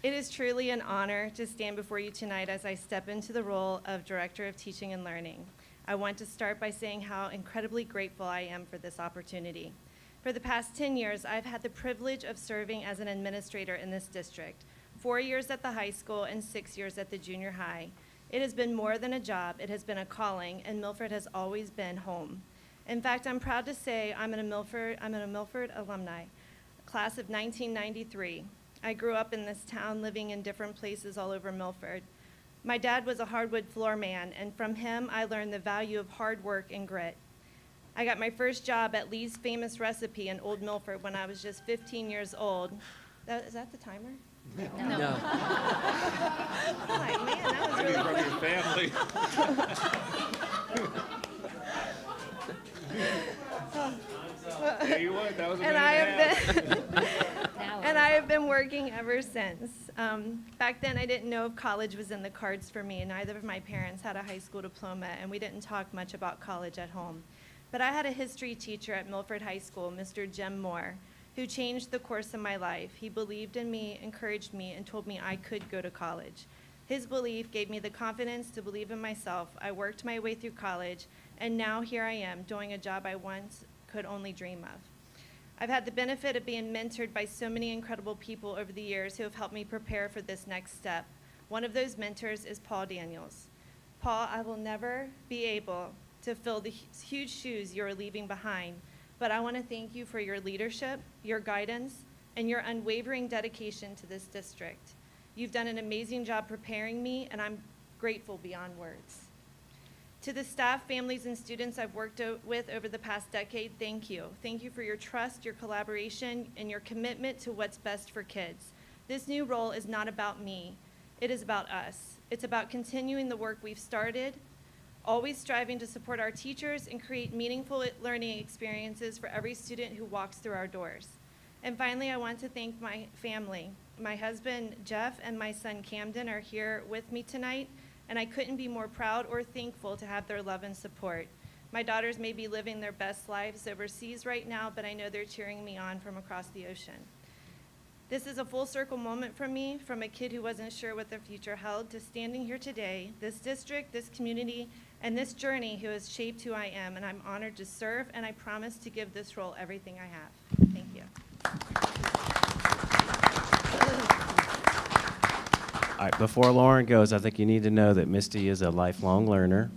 Speaker 15: It is truly an honor to stand before you tonight as I step into the role of Director of Teaching and Learning. I want to start by saying how incredibly grateful I am for this opportunity. For the past 10 years, I've had the privilege of serving as an administrator in this district, 4 years at the high school and 6 years at the junior high. It has been more than a job, it has been a calling, and Milford has always been home. In fact, I'm proud to say I'm a Milford alumni, class of 1993. I grew up in this town, living in different places all over Milford. My dad was a hardwood floor man, and from him I learned the value of hard work and grit. I got my first job at Lee's Famous Recipe in Old Milford when I was just 15 years old. Is that the timer?
Speaker 2: No.
Speaker 15: I'm like, man, that was really
Speaker 3: From your family. Tell you what, that was a minute and a half.
Speaker 15: And I have been working ever since. Back then, I didn't know if college was in the cards for me. Neither of my parents had a high school diploma, and we didn't talk much about college at home. But I had a history teacher at Milford High School, Mr. Jim Moore, who changed the course of my life. He believed in me, encouraged me, and told me I could go to college. His belief gave me the confidence to believe in myself. I worked my way through college, and now here I am doing a job I once could only dream of. I've had the benefit of being mentored by so many incredible people over the years who have helped me prepare for this next step. One of those mentors is Paul Daniels. Paul, I will never be able to fill the huge shoes you're leaving behind, but I want to thank you for your leadership, your guidance, and your unwavering dedication to this district. You've done an amazing job preparing me, and I'm grateful beyond words. To the staff, families, and students I've worked with over the past decade, thank you. Thank you for your trust, your collaboration, and your commitment to what's best for kids. This new role is not about me. It is about us. It's about continuing the work we've started, always striving to support our teachers and create meaningful learning experiences for every student who walks through our doors. And finally, I want to thank my family. My husband, Jeff, and my son, Camden, are here with me tonight, and I couldn't be more proud or thankful to have their love and support. My daughters may be living their best lives overseas right now, but I know they're cheering me on from across the ocean. This is a full circle moment for me, from a kid who wasn't sure what the future held to standing here today, this district, this community, and this journey who has shaped who I am, and I'm honored to serve, and I promise to give this role everything I have. Thank you.
Speaker 4: All right, before Lauren goes, I think you need to know that Misty is a lifelong learner.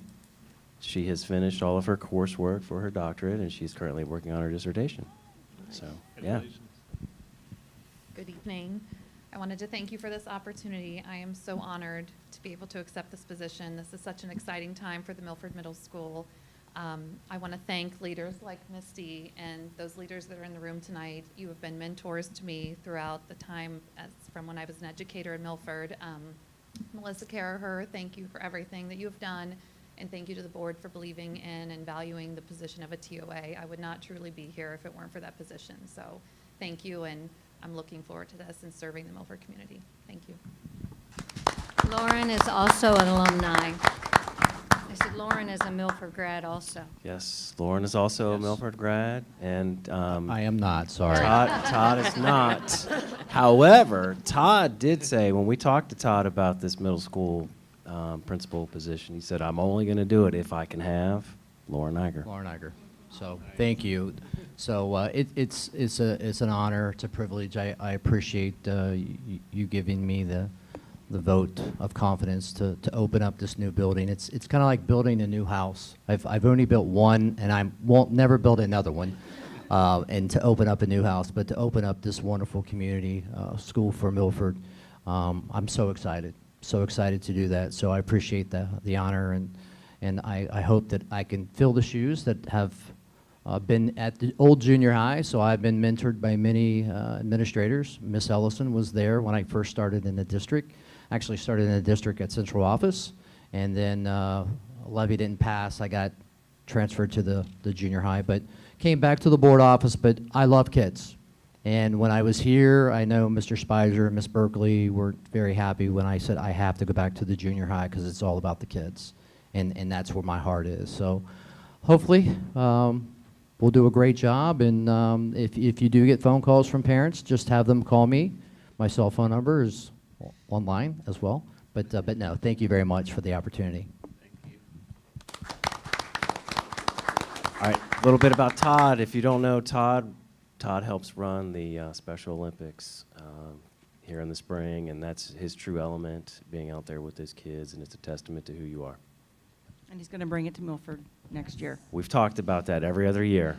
Speaker 4: She has finished all of her coursework for her doctorate, and she's currently working on her dissertation. So, yeah.
Speaker 10: Good evening. I wanted to thank you for this opportunity. I am so honored to be able to accept this position. This is such an exciting time for the Milford Middle School. I want to thank leaders like Misty and those leaders that are in the room tonight. You have been mentors to me throughout the time from when I was an educator in Milford. Melissa Carraher, thank you for everything that you have done, and thank you to the board for believing in and valuing the position of a TOA. I would not truly be here if it weren't for that position. So thank you, and I'm looking forward to this and serving the Milford community. Thank you.
Speaker 1: Lauren is also an alumni. I said Lauren is a Milford grad also.
Speaker 4: Yes, Lauren is also a Milford grad, and
Speaker 8: I am not, sorry.
Speaker 4: Todd is not. However, Todd did say, when we talked to Todd about this middle school principal position, he said, I'm only going to do it if I can have Lauren Iger.
Speaker 8: Lauren Iger. So thank you. So it's an honor, it's a privilege. I appreciate you giving me the vote of confidence to open up this new building. It's kind of like building a new house. I've only built one, and I won't never build another one. And to open up a new house, but to open up this wonderful community school for Milford, I'm so excited to do that. So I appreciate the honor, and I hope that I can fill the shoes that have been at the old junior high. So I've been mentored by many administrators. Miss Ellison was there when I first started in the district. Actually started in the district at central office, and then levy didn't pass. I got transferred to the junior high, but came back to the board office. But I love kids. And when I was here, I know Mr. Spicer and Miss Berkeley were very happy when I said I have to go back to the junior high because it's all about the kids. And that's where my heart is. So hopefully we'll do a great job. And if you do get phone calls from parents, just have them call me. My cell phone number is online as well. But no, thank you very much for the opportunity.
Speaker 3: Thank you.
Speaker 4: All right, a little bit about Todd. If you don't know Todd, Todd helps run the Special Olympics here in the spring, and that's his true element, being out there with his kids, and it's a testament to who you are.
Speaker 14: And he's going to bring it to Milford next year.
Speaker 4: We've talked about that every other year.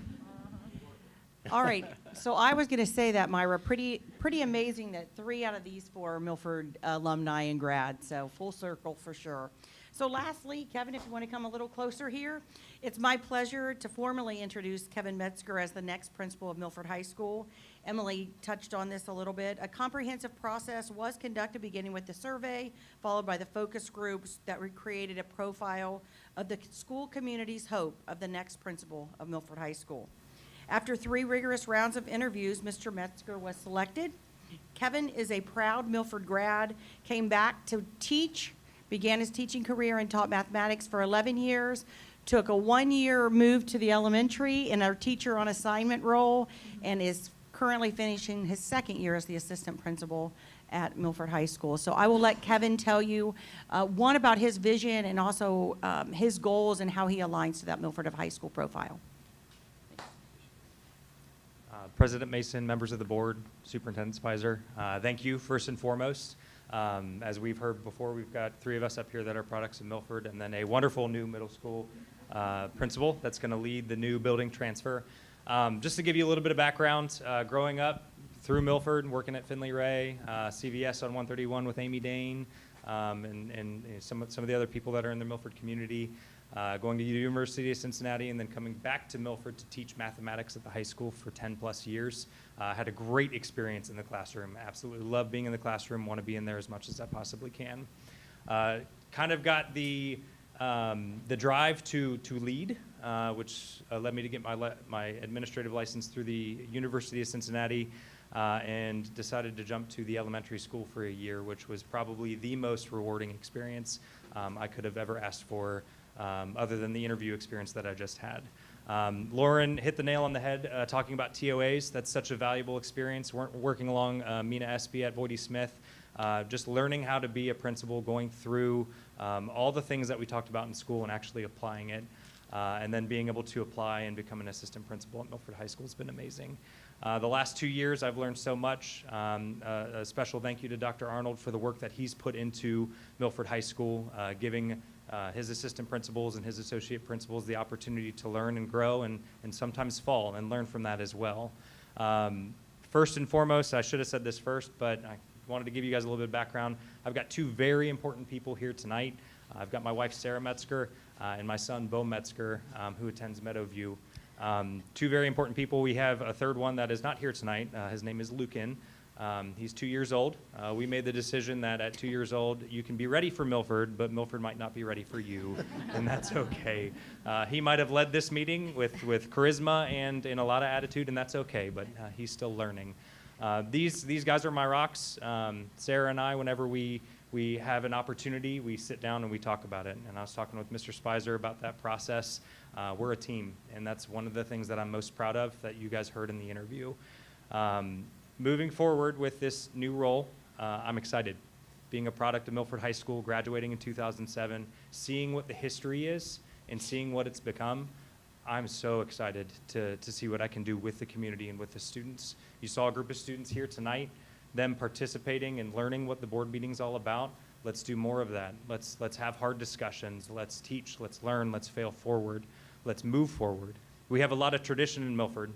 Speaker 14: All right, so I was going to say that, Myra, pretty amazing that 3 out of these 4 are Milford alumni and grad, so full circle for sure. So lastly, Kevin, if you want to come a little closer here, it's my pleasure to formally introduce Kevin Metzger as the next principal of Milford High School. Emily touched on this a little bit. A comprehensive process was conducted beginning with the survey, followed by the focus groups that created a profile of the school community's hope of the next principal of Milford High School. After 3 rigorous rounds of interviews, Mr. Metzger was selected. Kevin is a proud Milford grad, came back to teach, began his teaching career and taught mathematics for 11 years, took a 1-year move to the elementary in our teacher on assignment role, and is currently finishing his 2nd year as the assistant principal at Milford High School. So I will let Kevin tell you, one, about his vision and also his goals and how he aligns to that Milford High School profile.
Speaker 16: President Mason, members of the board, Superintendent Spicer, thank you first and foremost. As we've heard before, we've got 3 of us up here that are products of Milford, and then a wonderful new middle school principal that's going to lead the new building transfer. Just to give you a little bit of background, growing up through Milford and working at Finley Ray, CVS on 131 with Amy Dane, and some of the other people that are in the Milford community, going to the University of Cincinnati, and then coming back to Milford to teach mathematics at the high school for 10+ years. Had a great experience in the classroom. Absolutely love being in the classroom, want to be in there as much as I possibly can. Kind of got the drive to lead, which led me to get my administrative license through the University of Cincinnati, and decided to jump to the elementary school for a year, which was probably the most rewarding experience I could have ever asked for, other than the interview experience that I just had. Lauren hit the nail on the head talking about TOAs. That's such a valuable experience. We're working along Mina Espy at Boydie Smith, just learning how to be a principal, going through all the things that we talked about in school and actually applying it, and then being able to apply and become an assistant principal at Milford High School has been amazing. The last 2 years, I've learned so much. A special thank you to Dr. Arnold for the work that he's put into Milford High School, giving his assistant principals and his associate principals the opportunity to learn and grow and sometimes fall and learn from that as well. First and foremost, I should have said this first, but I wanted to give you guys a little bit of background. I've got 2 very important people here tonight. I've got my wife, Sarah Metzger, and my son, Bo Metzger, who attends Meadowview. 2 very important people. We have a 3rd one that is not here tonight. His name is Lucan. He's 2 years old. We made the decision that at 2 years old, you can be ready for Milford, but Milford might not be ready for you, and that's okay. He might have led this meeting with charisma and in a lot of attitude, and that's okay, but he's still learning. These guys are my rocks. Sarah and I, whenever we have an opportunity, we sit down and we talk about it. And I was talking with Mr. Spicer about that process. We're a team, and that's one of the things that I'm most proud of that you guys heard in the interview. Moving forward with this new role, I'm excited. Being a product of Milford High School, graduating in 2007, seeing what the history is and seeing what it's become, I'm so excited to see what I can do with the community and with the students. You saw a group of students here tonight, them participating and learning what the board meeting's all about. Let's do more of that. Let's have hard discussions. Let's teach, let's learn, let's fail forward. Let's move forward. We have a lot of tradition in Milford,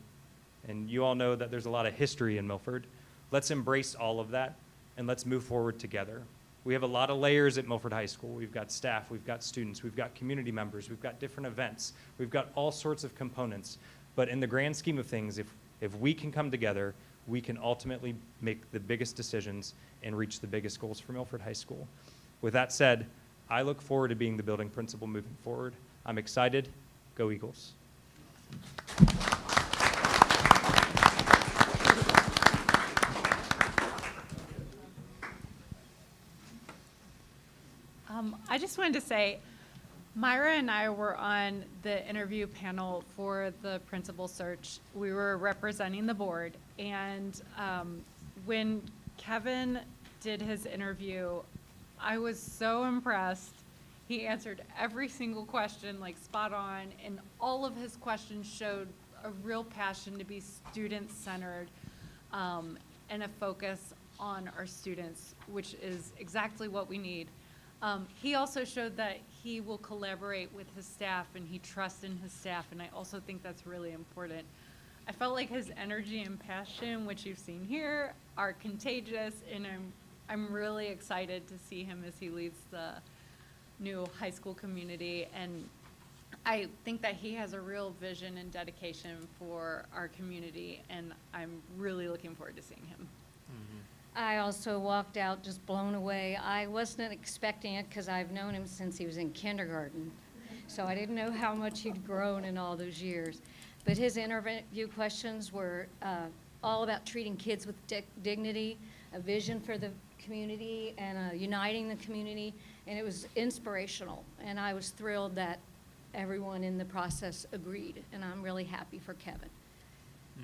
Speaker 16: and you all know that there's a lot of history in Milford. Let's embrace all of that, and let's move forward together. We have a lot of layers at Milford High School. We've got staff, we've got students, we've got community members, we've got different events, we've got all sorts of components. But in the grand scheme of things, if we can come together, we can ultimately make the biggest decisions and reach the biggest goals for Milford High School. With that said, I look forward to being the building principal moving forward. I'm excited. Go Eagles.
Speaker 10: I just wanted to say, Myra and I were on the interview panel for the principal search. We were representing the board, and when Kevin did his interview, I was so impressed. He answered every single question like spot on, and all of his questions showed a real passion to be student-centered and a focus on our students, which is exactly what we need. He also showed that he will collaborate with his staff and he trusts in his staff, and I also think that's really important. I felt like his energy and passion, which you've seen here, are contagious, and I'm really excited to see him as he leads the new high school community. And I think that he has a real vision and dedication for our community, and I'm really looking forward to seeing him.
Speaker 1: I also walked out just blown away. I wasn't expecting it because I've known him since he was in kindergarten. So I didn't know how much he'd grown in all those years. But his interview questions were all about treating kids with dignity, a vision for the community, and uniting the community. And it was inspirational. And I was thrilled that everyone in the process agreed. And I'm really happy for Kevin.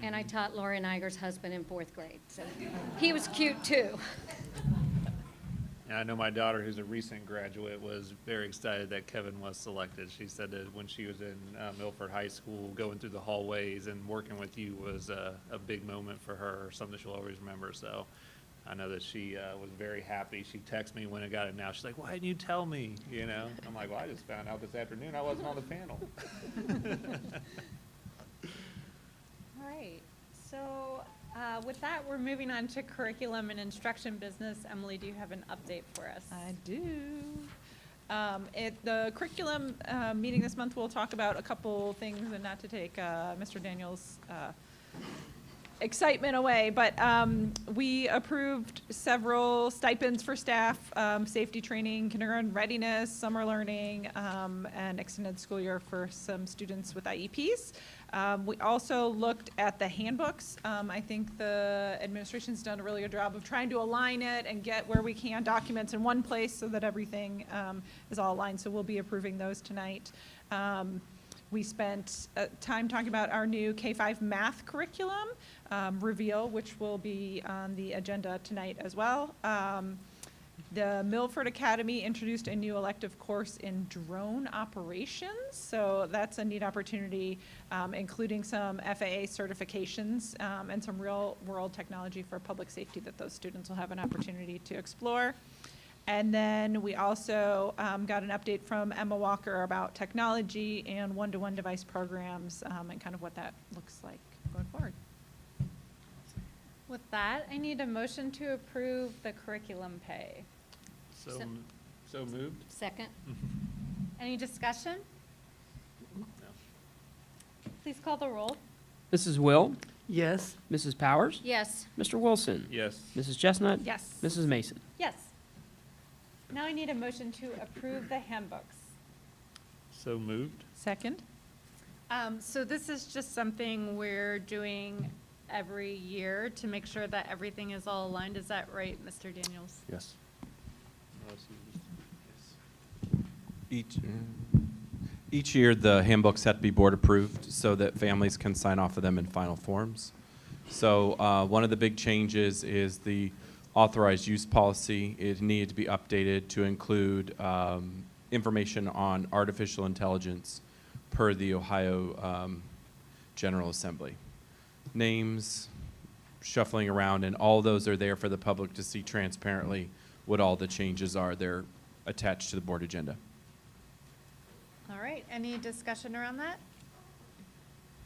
Speaker 1: And I taught Lori Niger's husband in 4th grade, so he was cute too.
Speaker 3: And I know my daughter, who's a recent graduate, was very excited that Kevin was selected. She said that when she was in Milford High School, going through the hallways and working with you was a big moment for her, something she'll always remember. So I know that she was very happy. She texted me when it got announced. She's like, "Why didn't you tell me?" You know, I'm like, "Well, I just found out this afternoon. I wasn't on the panel."
Speaker 10: All right, so with that, we're moving on to curriculum and instruction business. Emily, do you have an update for us?
Speaker 11: I do. At the curriculum meeting this month, we'll talk about a couple things, and not to take Mr. Daniels' excitement away, but we approved several stipends for staff, safety training, kindergarten readiness, summer learning, and extended school year for some students with IEPs. We also looked at the handbooks. I think the administration's done a really good job of trying to align it and get where we can documents in one place so that everything is all aligned. So we'll be approving those tonight. We spent time talking about our new K-5 math curriculum, reveal, which will be on the agenda tonight as well. The Milford Academy introduced a new elective course in drone operations, so that's a neat opportunity, including some FAA certifications and some real-world technology for public safety that those students will have an opportunity to explore. And then we also got an update from Emma Walker about technology and one-to-one device programs and kind of what that looks like going forward.
Speaker 10: With that, I need a motion to approve the curriculum pay.
Speaker 3: So moved.
Speaker 1: Second.
Speaker 10: Any discussion?
Speaker 3: No.
Speaker 10: Please call the roll.
Speaker 2: Mrs. Will,
Speaker 12: Yes.
Speaker 2: Mrs. Powers,
Speaker 1: Yes.
Speaker 2: Mr. Wilson,
Speaker 3: Yes.
Speaker 2: Mrs. Chestnut,
Speaker 10: Yes.
Speaker 2: Mrs. Mason.
Speaker 10: Yes. Now I need a motion to approve the handbooks.
Speaker 3: So moved.
Speaker 11: Second?
Speaker 10: So this is just something we're doing every year to make sure that everything is all aligned. Is that right, Mr. Daniels?
Speaker 4: Yes.
Speaker 17: Each year, the handbooks have to be board approved so that families can sign off of them in final forms. So one of the big changes is the authorized use policy. It needed to be updated to include information on artificial intelligence per the Ohio General Assembly. Names, shuffling around, and all those are there for the public to see transparently what all the changes are. They're attached to the board agenda.
Speaker 10: All right, any discussion around that?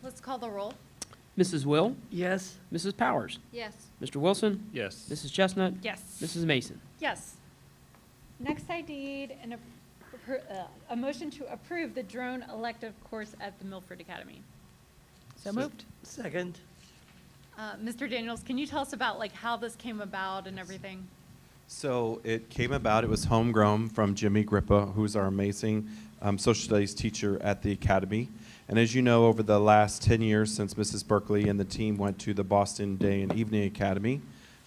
Speaker 10: Let's call the roll.
Speaker 2: Mrs. Will,
Speaker 12: Yes.
Speaker 2: Mrs. Powers,
Speaker 1: Yes.
Speaker 2: Mr. Wilson,
Speaker 3: Yes.
Speaker 2: Mrs. Chestnut,
Speaker 10: Yes.
Speaker 2: Mrs. Mason.
Speaker 10: Yes. Next, I need a motion to approve the drone elective course at the Milford Academy.
Speaker 11: So moved.
Speaker 12: Second.
Speaker 10: Mr. Daniels, can you tell us about like how this came about and everything?
Speaker 17: So it came about, it was homegrown from Jimmy Grippa, who's our amazing social studies teacher at the academy. And as you know, over the last 10 years since Mrs. Berkeley and the team went to the Boston Day and Evening Academy,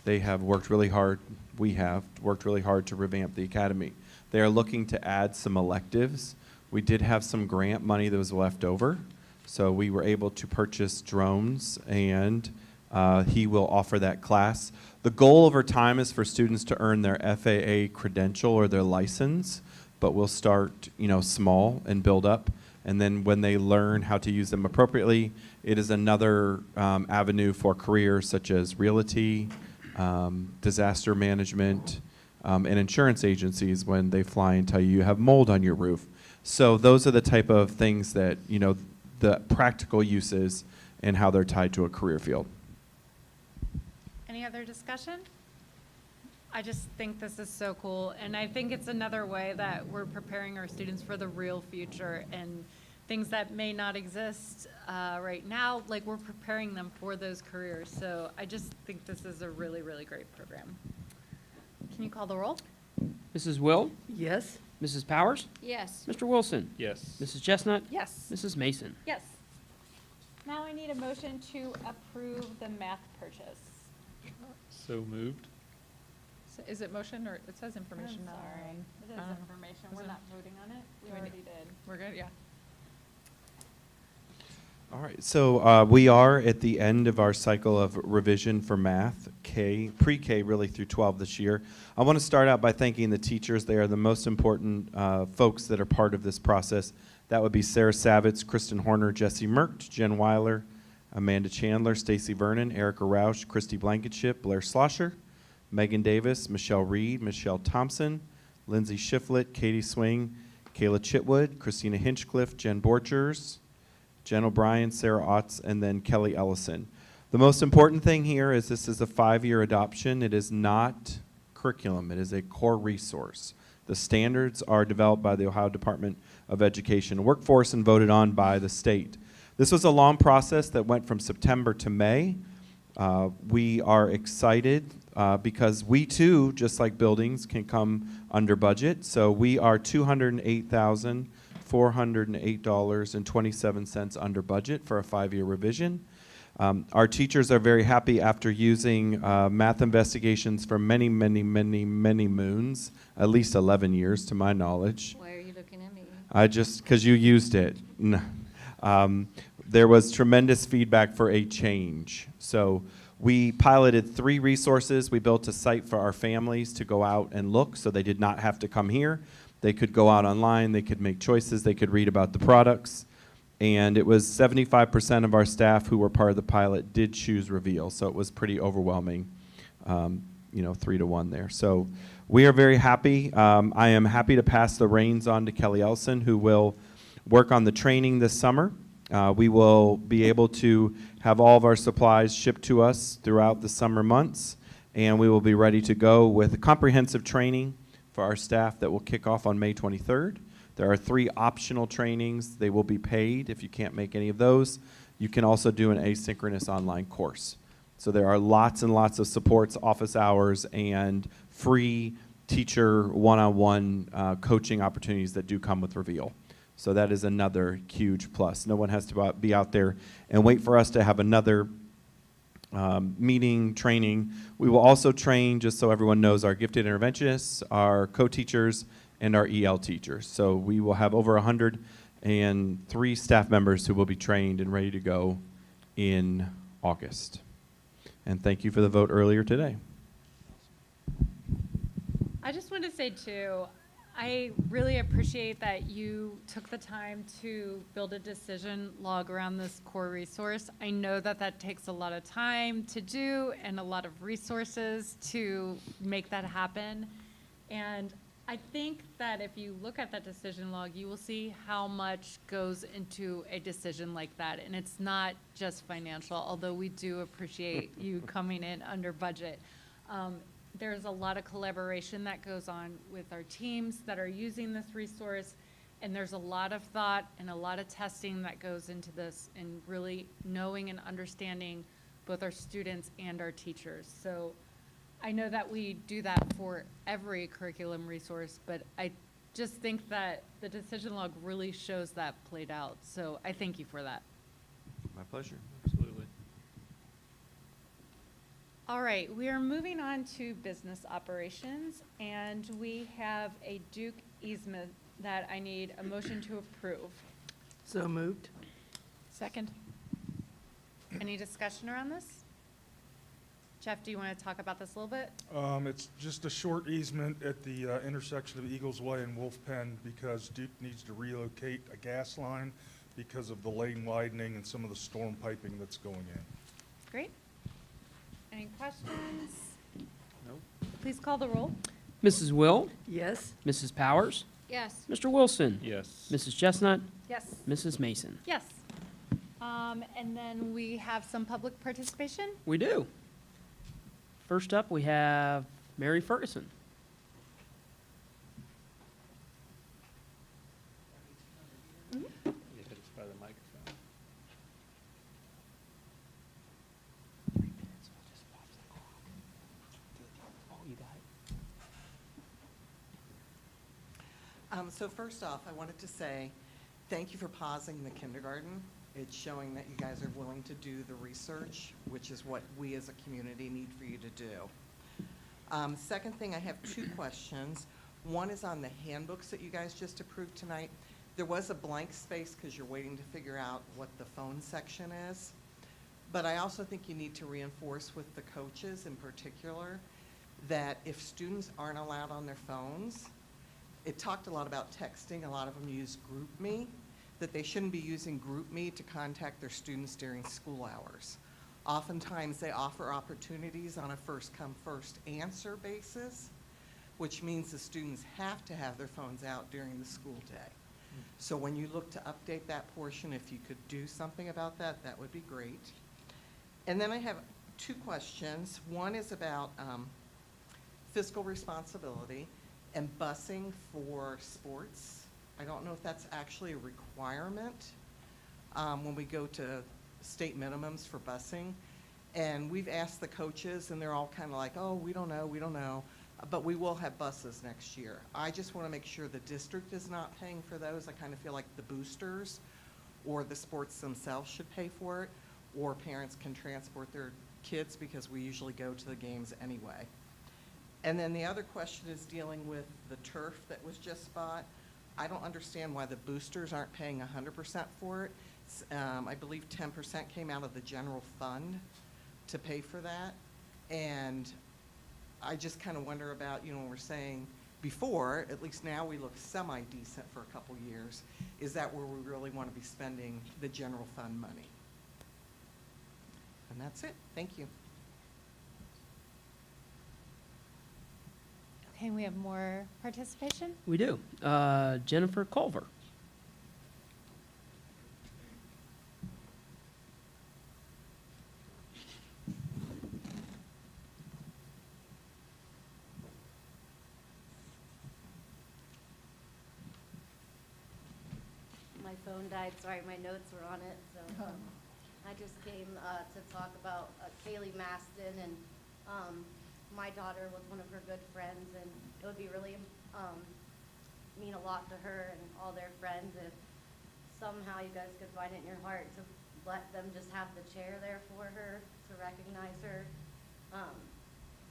Speaker 17: they have worked really hard, we have worked really hard to revamp the academy. They are looking to add some electives. We did have some grant money that was left over, so we were able to purchase drones, and he will offer that class. The goal over time is for students to earn their FAA credential or their license, but we'll start, small and build up. And then when they learn how to use them appropriately, it is another avenue for careers such as realty, disaster management, and insurance agencies when they fly and tell you have mold on your roof. So those are the type of things that, the practical uses and how they're tied to a career field.
Speaker 10: Any other discussion? I just think this is so cool, and I think it's another way that we're preparing our students for the real future and things that may not exist right now, like we're preparing them for those careers. So I just think this is a really, really great program. Can you call the roll?
Speaker 2: Mrs. Will?
Speaker 12: Yes?
Speaker 2: Mrs. Powers?
Speaker 6: Yes.
Speaker 2: Mr. Wilson?
Speaker 3: Yes.
Speaker 2: Mrs. Chestnut?
Speaker 10: Yes.
Speaker 2: Mrs. Mason?
Speaker 10: Yes. Now I need a motion to approve the math purchase.
Speaker 3: So moved.
Speaker 11: So is it motion or it says information?
Speaker 10: I'm sorry. It is information. We're not voting on it. We already did.
Speaker 11: We're good, yeah.
Speaker 17: All right, so we are at the end of our cycle of revision for math, pre-K really through 12 this year. I want to start out by thanking the teachers. They are the most important folks that are part of this process. That would be Sarah Savitz, Kristen Horner, Jesse Merkt, Jen Weiler, Amanda Chandler, Stacy Vernon, Erica Roush, Christy Blankenship, Blair Slosher, Megan Davis, Michelle Reed, Michelle Thompson, Lindsay Shiflett, Katie Swing, Kayla Chitwood, Christina Hinchcliffe, Jen Borchers, Jen O'Brien, Sarah Otts, and then Kelly Ellison. The most important thing here is this is a 5-year adoption. It is not curriculum. It is a core resource. The standards are developed by the Ohio Department of Education and Workforce and voted on by the state. This was a long process that went from September to May. We are excited because we too, just like buildings, can come under budget. So we are $208,408.27 under budget for a 5-year revision. Our teachers are very happy after using math investigations for many, many, many, many moons, at least 11 years to my knowledge.
Speaker 1: Why are you looking at me?
Speaker 17: Because you used it. There was tremendous feedback for a change. So we piloted 3 resources. We built a site for our families to go out and look so they did not have to come here. They could go out online, they could make choices, they could read about the products. And it was 75% of our staff who were part of the pilot did choose Reveal. So it was pretty overwhelming, 3-to-1 there. So we are very happy. I am happy to pass the reins on to Kelly Ellison, who will work on the training this summer. We will be able to have all of our supplies shipped to us throughout the summer months, and we will be ready to go with a comprehensive training for our staff that will kick off on May 23rd. There are 3 optional trainings. They will be paid if you can't make any of those. You can also do an asynchronous online course. So there are lots and lots of supports, office hours, and free teacher one-on-one coaching opportunities that do come with Reveal. So that is another huge plus. No one has to be out there and wait for us to have another meeting, training. We will also train, just so everyone knows, our gifted interventionists, our co-teachers, and our EL teachers. So we will have over 103 staff members who will be trained and ready to go in August. And thank you for the vote earlier today.
Speaker 10: I just want to say too, I really appreciate that you took the time to build a decision log around this core resource. I know that that takes a lot of time to do and a lot of resources to make that happen. And I think that if you look at that decision log, you will see how much goes into a decision like that. And it's not just financial, although we do appreciate you coming in under budget. There's a lot of collaboration that goes on with our teams that are using this resource, and there's a lot of thought and a lot of testing that goes into this and really knowing and understanding both our students and our teachers. So I know that we do that for every curriculum resource, but I just think that the decision log really shows that played out. So I thank you for that.
Speaker 17: My pleasure.
Speaker 3: Absolutely.
Speaker 10: All right, we are moving on to business operations, and we have a Duke easement that I need a motion to approve.
Speaker 12: So moved.
Speaker 10: Second. Any discussion around this? Jeff, do you want to talk about this a little bit?
Speaker 13: It's just a short easement at the intersection of Eagles Way and Wolf Pen because Duke needs to relocate a gas line because of the lane widening and some of the storm piping that's going in.
Speaker 10: Great. Any questions?
Speaker 3: Nope.
Speaker 10: Please call the roll.
Speaker 2: Mrs. Will,
Speaker 12: Yes?
Speaker 2: Mrs. Powers,
Speaker 6: Yes.
Speaker 2: Mr. Wilson,
Speaker 3: Yes.
Speaker 2: Mrs. Chestnut,
Speaker 10: Yes.
Speaker 2: Mrs. Mason.
Speaker 10: Yes. And then we have some public participation.
Speaker 2: We do. First up, we have Mary Ferguson.
Speaker 3: Yeah, it's by the microphone.
Speaker 18: So first off, I wanted to say thank you for pausing the kindergarten. It's showing that you guys are willing to do the research, which is what we as a community need for you to do. Second thing, I have two questions. One is on the handbooks that you guys just approved tonight. There was a blank space because you're waiting to figure out what the phone section is. But I also think you need to reinforce with the coaches in particular that if students aren't allowed on their phones, it talked a lot about texting. A lot of them use GroupMe, that they shouldn't be using GroupMe to contact their students during school hours. Oftentimes, they offer opportunities on a first-come, first-answer basis, which means the students have to have their phones out during the school day. So when you look to update that portion, if you could do something about that, that would be great. And then I have two questions. One is about fiscal responsibility and busing for sports. I don't know if that's actually a requirement when we go to state minimums for busing. And we've asked the coaches, and they're all kind of like, oh, we don't know. But we will have buses next year. I just want to make sure the district is not paying for those. I kind of feel like the boosters or the sports themselves should pay for it, or parents can transport their kids because we usually go to the games anyway. And then the other question is dealing with the turf that was just bought. I don't understand why the boosters aren't paying 100% for it. I believe 10% came out of the general fund to pay for that. And I just kind of wonder about, when we're saying before, at least now we look semi-decent for a couple years, is that where we really want to be spending the general fund money? And that's it. Thank you.
Speaker 10: Okay, we have more participation.
Speaker 2: We do. Jennifer Culver.
Speaker 19: My phone died, sorry, my notes were on it, so I just came to talk about Kaylee Maston, and my daughter was one of her good friends, and it would be really mean a lot to her and all their friends if somehow you guys could find it in your heart to let them just have the chair there for her, to recognize her.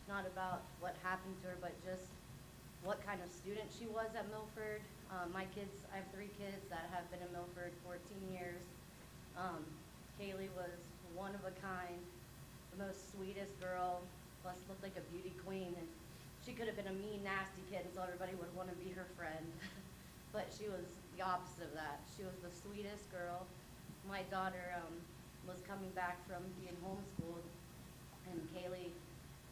Speaker 19: Not about what happened to her, but just what kind of student she was at Milford. My kids, I have 3 kids that have been in Milford 14 years. Kaylee was one of a kind, the most sweetest girl, plus looked like a beauty queen. And she could have been a mean, nasty kid, so everybody would want to be her friend. But she was the opposite of that. She was the sweetest girl. My daughter was coming back from being homeschooled, and Kaylee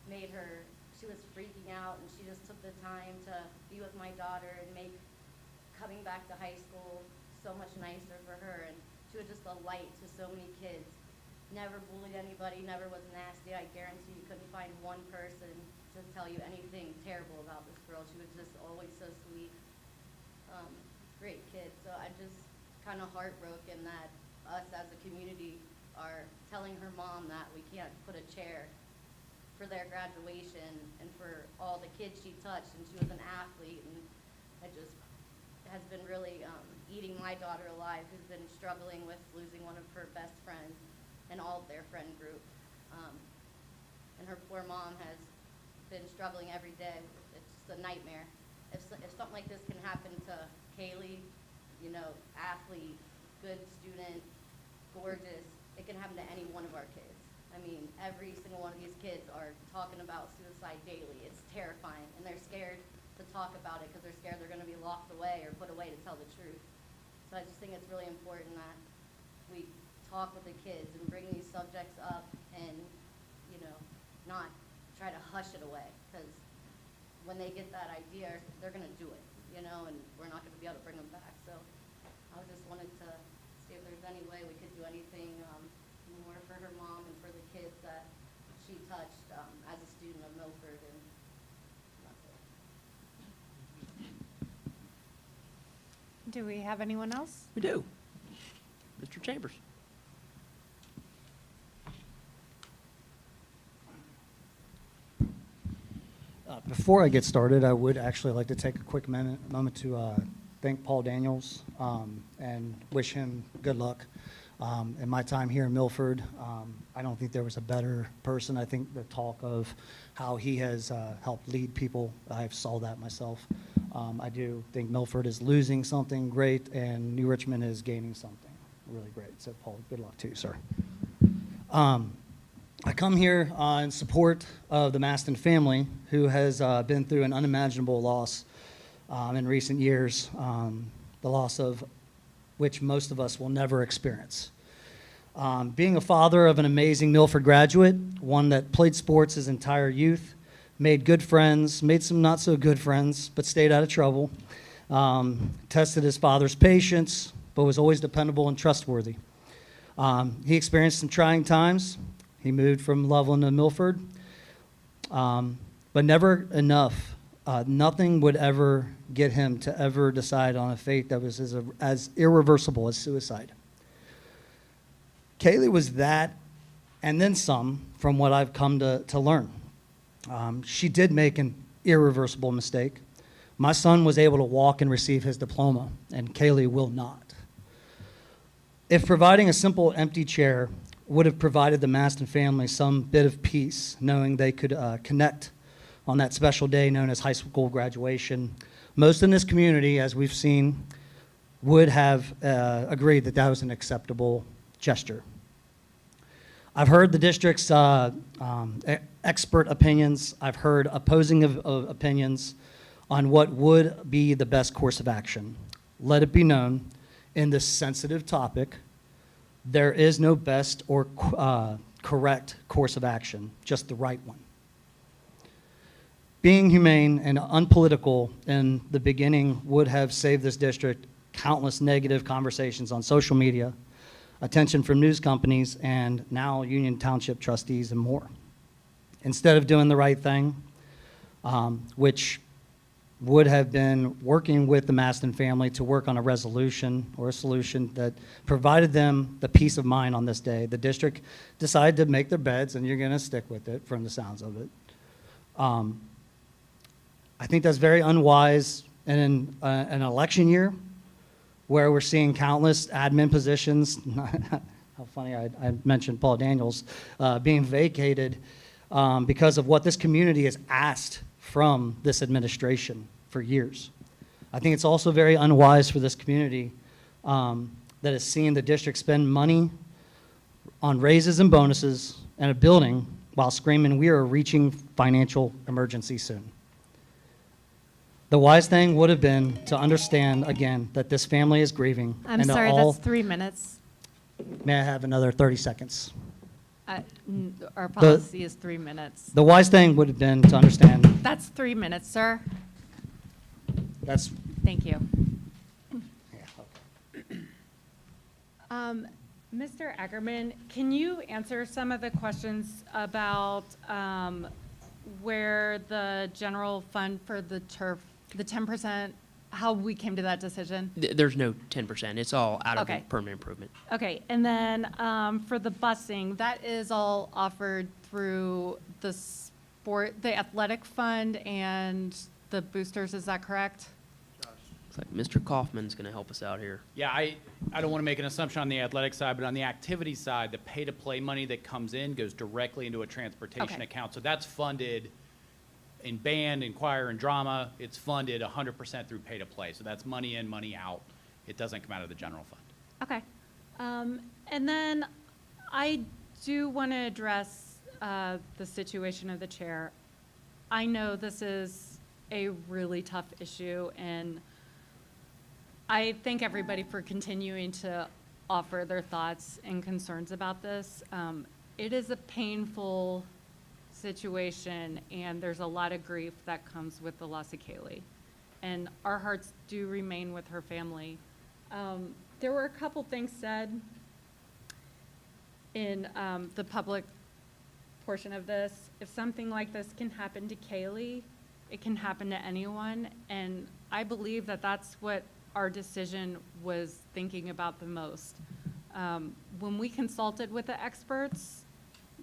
Speaker 19: made her, she was freaking out, and she just took the time to be with my daughter and make coming back to high school so much nicer for her. And she was just a light to so many kids. Never bullied anybody, never was nasty. I guarantee you couldn't find one person to tell you anything terrible about this girl. She was just always so sweet. Great kid. So I'm just kind of heartbroken that us as a community are telling her mom that we can't put a chair for their graduation and for all the kids she touched. And she was an athlete, and it just has been really eating my daughter alive, who's been struggling with losing one of her best friends and all of their friend group. And her poor mom has been struggling every day. It's just a nightmare. If something like this can happen to Kaylee, athlete, good student, gorgeous, it can happen to any one of our kids. I mean, every single one of these kids are talking about suicide daily. It's terrifying, and they're scared to talk about it because they're scared they're going to be locked away or put away to tell the truth. So I just think it's really important that we talk with the kids and bring these subjects up and, you know, not try to hush it away, because when they get that idea, they're going to do it, you know, and we're not going to be able to bring them back. So I just wanted to see if there's any way we could do anything more for her mom and for the kids that she touched as a student of Milford, and that's it.
Speaker 10: Do we have anyone else?
Speaker 2: We do. Mr. Chambers.
Speaker 20: Before I get started, I would actually like to take a quick moment to thank Paul Daniels and wish him good luck. In my time here in Milford, I don't think there was a better person. I think the talk of how he has helped lead people, I saw that myself. I do think Milford is losing something great, and New Richmond is gaining something really great. So, Paul, good luck to you, sir. I come here in support of the Maston family, who has been through an unimaginable loss in recent years, the loss of which most of us will never experience. Being a father of an amazing Milford graduate, one that played sports his entire youth, made good friends, made some not so good friends, but stayed out of trouble, tested his father's patience, but was always dependable and trustworthy. He experienced some trying times. He moved from Loveland to Milford, but never enough. Nothing would ever get him to ever decide on a fate that was as irreversible as suicide. Kaylee was that, and then some, from what I've come to learn. She did make an irreversible mistake. My son was able to walk and receive his diploma, and Kaylee will not. If providing a simple empty chair would have provided the Maston family some bit of peace, knowing they could connect on that special day known as high school graduation, most in this community, as we've seen, would have agreed that that was an acceptable gesture. I've heard the district's expert opinions. I've heard opposing of opinions on what would be the best course of action. Let it be known, in this sensitive topic, there is no best or correct course of action, just the right one. Being humane and unpolitical in the beginning would have saved this district countless negative conversations on social media, attention from news companies, and now Union Township trustees and more. Instead of doing the right thing, which would have been working with the Maston family to work on a resolution or a solution that provided them the peace of mind on this day, the district decided to make their beds, and you're going to stick with it from the sounds of it. I think that's very unwise in an election year where we're seeing countless admin positions, how funny I mentioned Paul Daniels, being vacated because of what this community has asked from this administration for years. I think it's also very unwise for this community that has seen the district spend money on raises and bonuses and a building while screaming, we are reaching financial emergency soon. The wise thing would have been to understand, again, that this family is grieving.
Speaker 10: I'm sorry, that's 3 minutes.
Speaker 20: May I have another 30 seconds?
Speaker 10: Our policy is 3 minutes.
Speaker 20: The wise thing would have been to understand.
Speaker 10: That's 3 minutes, sir.
Speaker 20: That's.
Speaker 10: Thank you. Mr. Ackerman, can you answer some of the questions about where the general fund for the turf, the 10%, how we came to that decision?
Speaker 2: There's no 10%. It's all out of the
Speaker 10: Okay.
Speaker 2: permanent improvement.
Speaker 10: Okay, and then for the busing, that is all offered through the athletic fund and the boosters, is that correct?
Speaker 2: It's like Mr. Kaufman's going to help us out here.
Speaker 5: Yeah, I don't want to make an assumption on the athletic side, but on the activity side, the pay-to-play money that comes in goes directly into a transportation
Speaker 10: Okay.
Speaker 5: account. So that's funded in band, in choir, and drama. It's funded 100% through pay-to-play. So that's money in, money out. It doesn't come out of the general fund.
Speaker 10: Okay. And then I do want to address the situation of the chair. I know this is a really tough issue, and I thank everybody for continuing to offer their thoughts and concerns about this. It is a painful situation, and there's a lot of grief that comes with the loss of Kaylee. And our hearts do remain with her family. There were a couple things said in the public portion of this. If something like this can happen to Kaylee, it can happen to anyone. And I believe that that's what our decision was thinking about the most. When we consulted with the experts,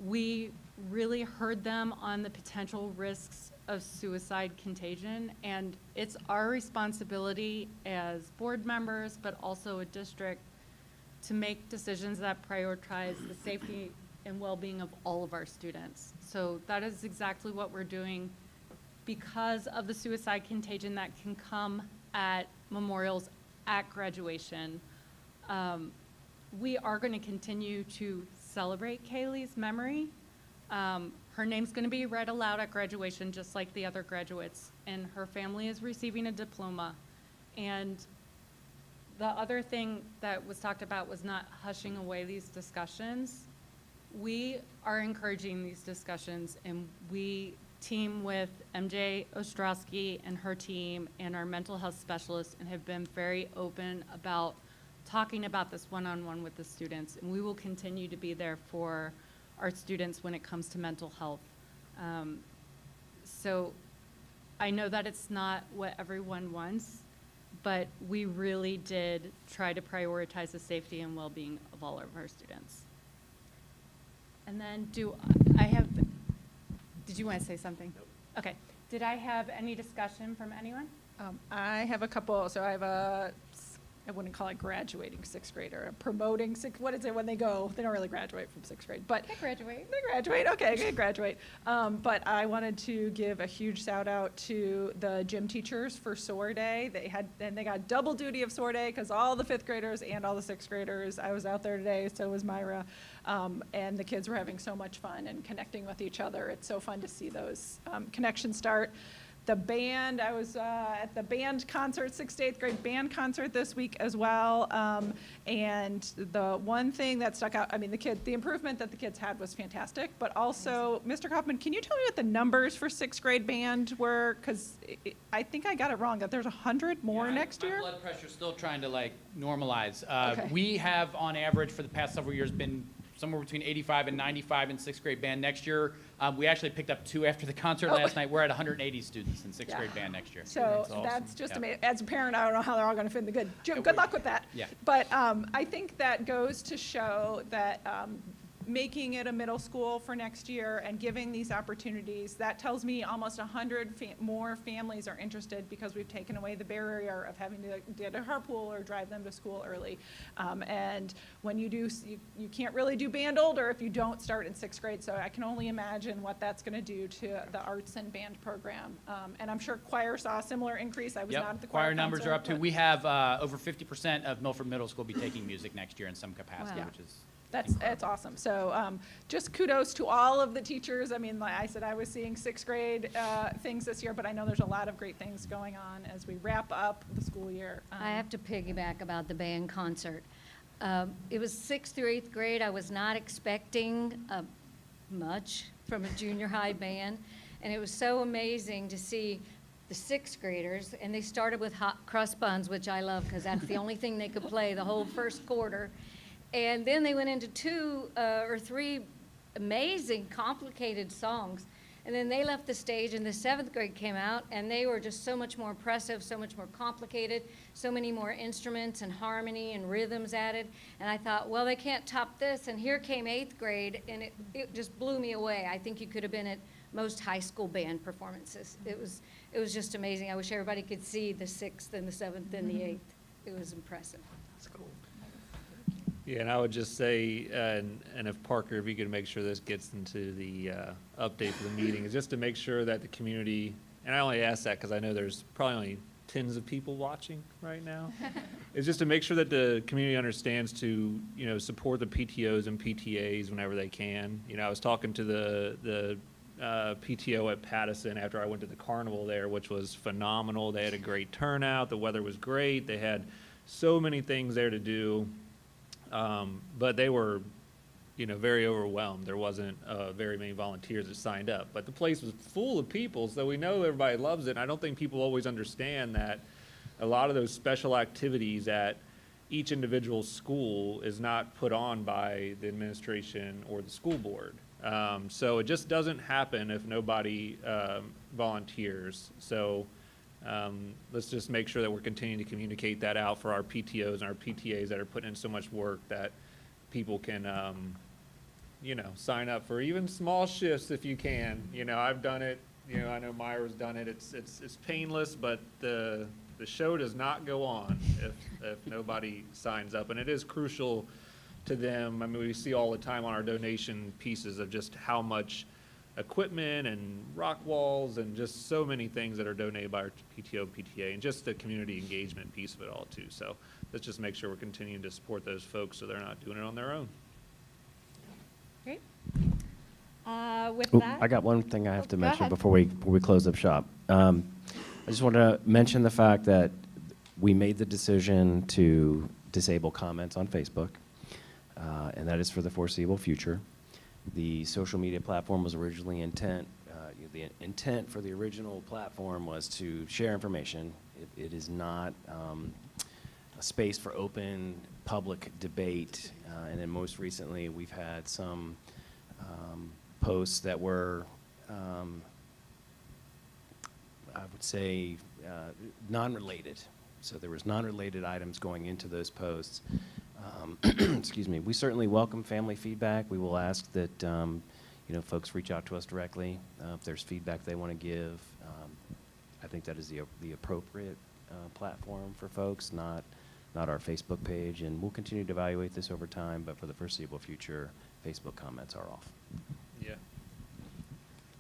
Speaker 10: we really heard them on the potential risks of suicide contagion, and it's our responsibility as board members, but also a district, to make decisions that prioritize the safety and well-being of all of our students. So that is exactly what we're doing because of the suicide contagion that can come at memorials, at graduation. We are going to continue to celebrate Kaylee's memory. Her name's going to be read aloud at graduation, just like the other graduates, and her family is receiving a diploma. And the other thing that was talked about was not hushing away these discussions. We are encouraging these discussions, and we team with MJ Ostrowski and her team and our mental health specialists, and have been very open about talking about this one-on-one with the students, and we will continue to be there for our students when it comes to mental health. So I know that it's not what everyone wants, but we really did try to prioritize the safety and well-being of all of our students. And then did you want to say something? Nope. Okay. Did I have any discussion from anyone?
Speaker 11: I have a couple. So I have I wouldn't call it graduating sixth grader, promoting sixth, what is it when they go? They don't really graduate from sixth grade, but.
Speaker 10: They graduate.
Speaker 11: They graduate, okay, they graduate. But I wanted to give a huge shout out to the gym teachers for SOAR Day. They got double duty of SOAR Day because all the fifth graders and all the sixth graders, I was out there today, so was Myra. And the kids were having so much fun and connecting with each other. It's so fun to see those connections start. The band, I was at the band concert, 6th to 8th grade band concert this week as well. And the one thing that stuck out, I mean, the improvement that the kids had was fantastic, but also, Mr. Kaufman, can you tell me what the numbers for 6th grade band were? Because I think I got it wrong, that there's 100 more next year?
Speaker 5: My blood pressure's still trying to normalize.
Speaker 11: Okay.
Speaker 5: We have, on average, for the past several years, been somewhere between 85 and 95 in 6th grade band. Next year, we actually picked up 2 after the concert last night. We're at 180 students in 6th grade band next year.
Speaker 11: So
Speaker 5: awesome.
Speaker 11: that's just
Speaker 5: Yeah.
Speaker 11: amazing. As a parent, I don't know how they're all going to fit in the good luck with that.
Speaker 5: Yeah.
Speaker 11: But I think that goes to show that making it a middle school for next year and giving these opportunities, that tells me almost 100 more families are interested because we've taken away the barrier of having to get a carpool or drive them to school early. And when you do, you can't really do band older if you don't start in 6th grade. So I can only imagine what that's going to do to the arts and band program. And I'm sure choir saw a similar increase. I was not at the choir
Speaker 5: numbers
Speaker 11: concert,
Speaker 5: are up too.
Speaker 11: but-
Speaker 5: We have over 50% of Milford Middle School be taking music next year in some capacity,
Speaker 11: Wow.
Speaker 5: which is
Speaker 11: That's awesome. So just kudos to all of the teachers. I mean, like I said, I was seeing 6th grade things this year, but I know there's a lot of great things going on as we wrap up the school year.
Speaker 21: I have to piggyback about the band concert. It was 6th through 8th grade. I was not expecting much from a junior high band, and it was so amazing to see the 6th graders, and they started with hot crust buns, which I love because that's the only thing they could play the whole first quarter. And then they went into 2 or 3 amazing, complicated songs. And then they left the stage, and the 7th grade came out, and they were just so much more impressive, so much more complicated, so many more instruments and harmony and rhythms added. And I thought, well, they can't top this. And here came 8th grade, and it just blew me away. I think you could have been at most high school band performances. It was just amazing. I wish everybody could see the 6th and the 7th and the 8th. It was impressive.
Speaker 12: That's cool.
Speaker 3: Yeah, and I would just say, and if Parker, if you could make sure this gets into the update for the meeting, is just to make sure that the community, and I only ask that because I know there's probably only tens of people watching right now, is just to make sure that the community understands to, you know, support the PTOs and PTAs whenever they can. You know, I was talking to the PTO at Pattison after I went to the carnival there, which was phenomenal. They had a great turnout. The weather was great. They had so many things there to do, but they were, you know, very overwhelmed. There wasn't very many volunteers that signed up, but the place was full of people, so we know everybody loves it. And I don't think people always understand that a lot of those special activities at each individual school is not put on by the administration or the school board. So it just doesn't happen if nobody volunteers. So let's just make sure that we're continuing to communicate that out for our PTOs and our PTAs that are putting in so much work, that people can, you know, sign up for even small shifts if you can. You know, I've done it. You know, I know Myra's done it. It's painless, but the show does not go on if nobody signs up, and it is crucial to them. I mean, we see all the time on our donation pieces of just how much equipment and rock walls and just so many things that are donated by our PTO, PTA, and just the community engagement piece of it all too. So let's just make sure we're continuing to support those folks so they're not doing it on their own.
Speaker 10: Great. With
Speaker 4: Ooh,
Speaker 10: that,
Speaker 4: I got one thing I have to
Speaker 10: go
Speaker 4: mention
Speaker 10: ahead.
Speaker 4: before we close up shop. I just want to mention the fact that we made the decision to disable comments on Facebook, and that is for the foreseeable future. The social media platform was originally the intent for the original platform was to share information. It is not a space for open public debate, and then most recently we've had some posts that were, I would say, non-related. So there was non-related items going into those posts. Excuse me. We certainly welcome family feedback. We will ask that you know, folks reach out to us directly if there's feedback they want to give. I think that is the appropriate platform for folks, not our Facebook page. And we'll continue to evaluate this over time, but for the foreseeable future, Facebook comments are off.
Speaker 3: Yeah.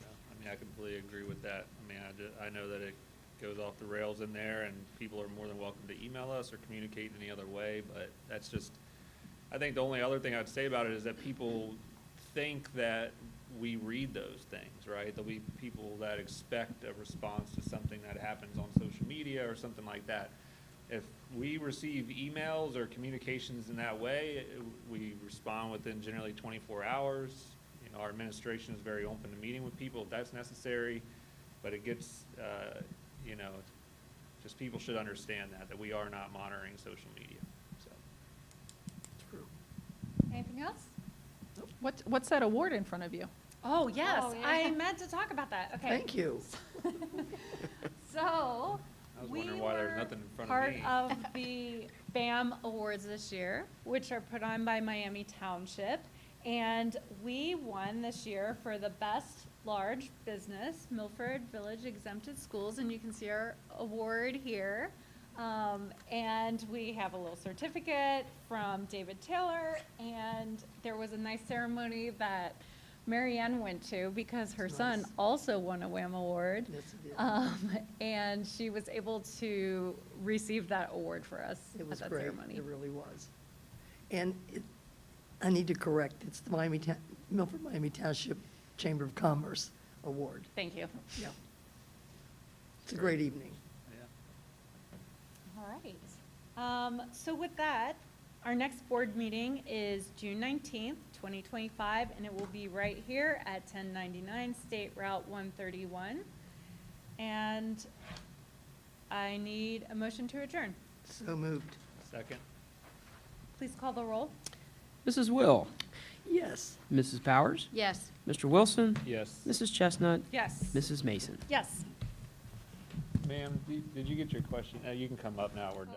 Speaker 3: I mean, I completely agree with that. I mean, I know that it goes off the rails in there, and people are more than welcome to email us or communicate in any other way, but that's just, I think the only other thing I'd say about it is that people think that we read those things, right? There'll be people that expect a response to something that happens on social media or something like that. If we receive emails or communications in that way, we respond within generally 24 hours. You know, our administration is very open to meeting with people if that's necessary, but it gets, you know, just people should understand that we are not monitoring social media, so.
Speaker 12: True.
Speaker 10: Anything else?
Speaker 11: What's that award in front of you?
Speaker 10: Oh, yes.
Speaker 21: Oh, yeah.
Speaker 10: I meant to talk about that. Okay.
Speaker 12: Thank you.
Speaker 10: So,
Speaker 3: I was
Speaker 10: we
Speaker 3: wondering why there's
Speaker 10: were
Speaker 3: nothing in front
Speaker 10: part
Speaker 3: of me.
Speaker 10: of the BAM Awards this year, which are put on by Miami Township. And we won this year for the best large business, Milford Village Exempted Schools. And you can see our award here. And we have a little certificate from David Taylor. And there was a nice ceremony that Marianne went to because her son also won a WHAM award.
Speaker 12: Yes, it did.
Speaker 10: And she was able to receive that award for us
Speaker 12: It was
Speaker 10: at that
Speaker 12: great.
Speaker 10: ceremony.
Speaker 12: It really was. And I need to correct, it's the Milford Miami Township Chamber of Commerce Award.
Speaker 10: Thank you.
Speaker 12: Yeah. It's a great evening.
Speaker 10: All right. So with that, our next board meeting is June 19th, 2025, and it will be right here at 1099 State Route 131. And I need a motion to adjourn.
Speaker 12: So moved.
Speaker 3: Second.
Speaker 10: Please call the roll.
Speaker 2: Mrs. Will,
Speaker 12: Yes.
Speaker 2: Mrs. Powers,
Speaker 21: Yes.
Speaker 2: Mr. Wilson,
Speaker 3: Yes.
Speaker 2: Mrs. Chestnut,
Speaker 10: Yes.
Speaker 2: Mrs. Mason.
Speaker 10: Yes.
Speaker 3: Ma'am, did you get your question? You can come up now, we're done.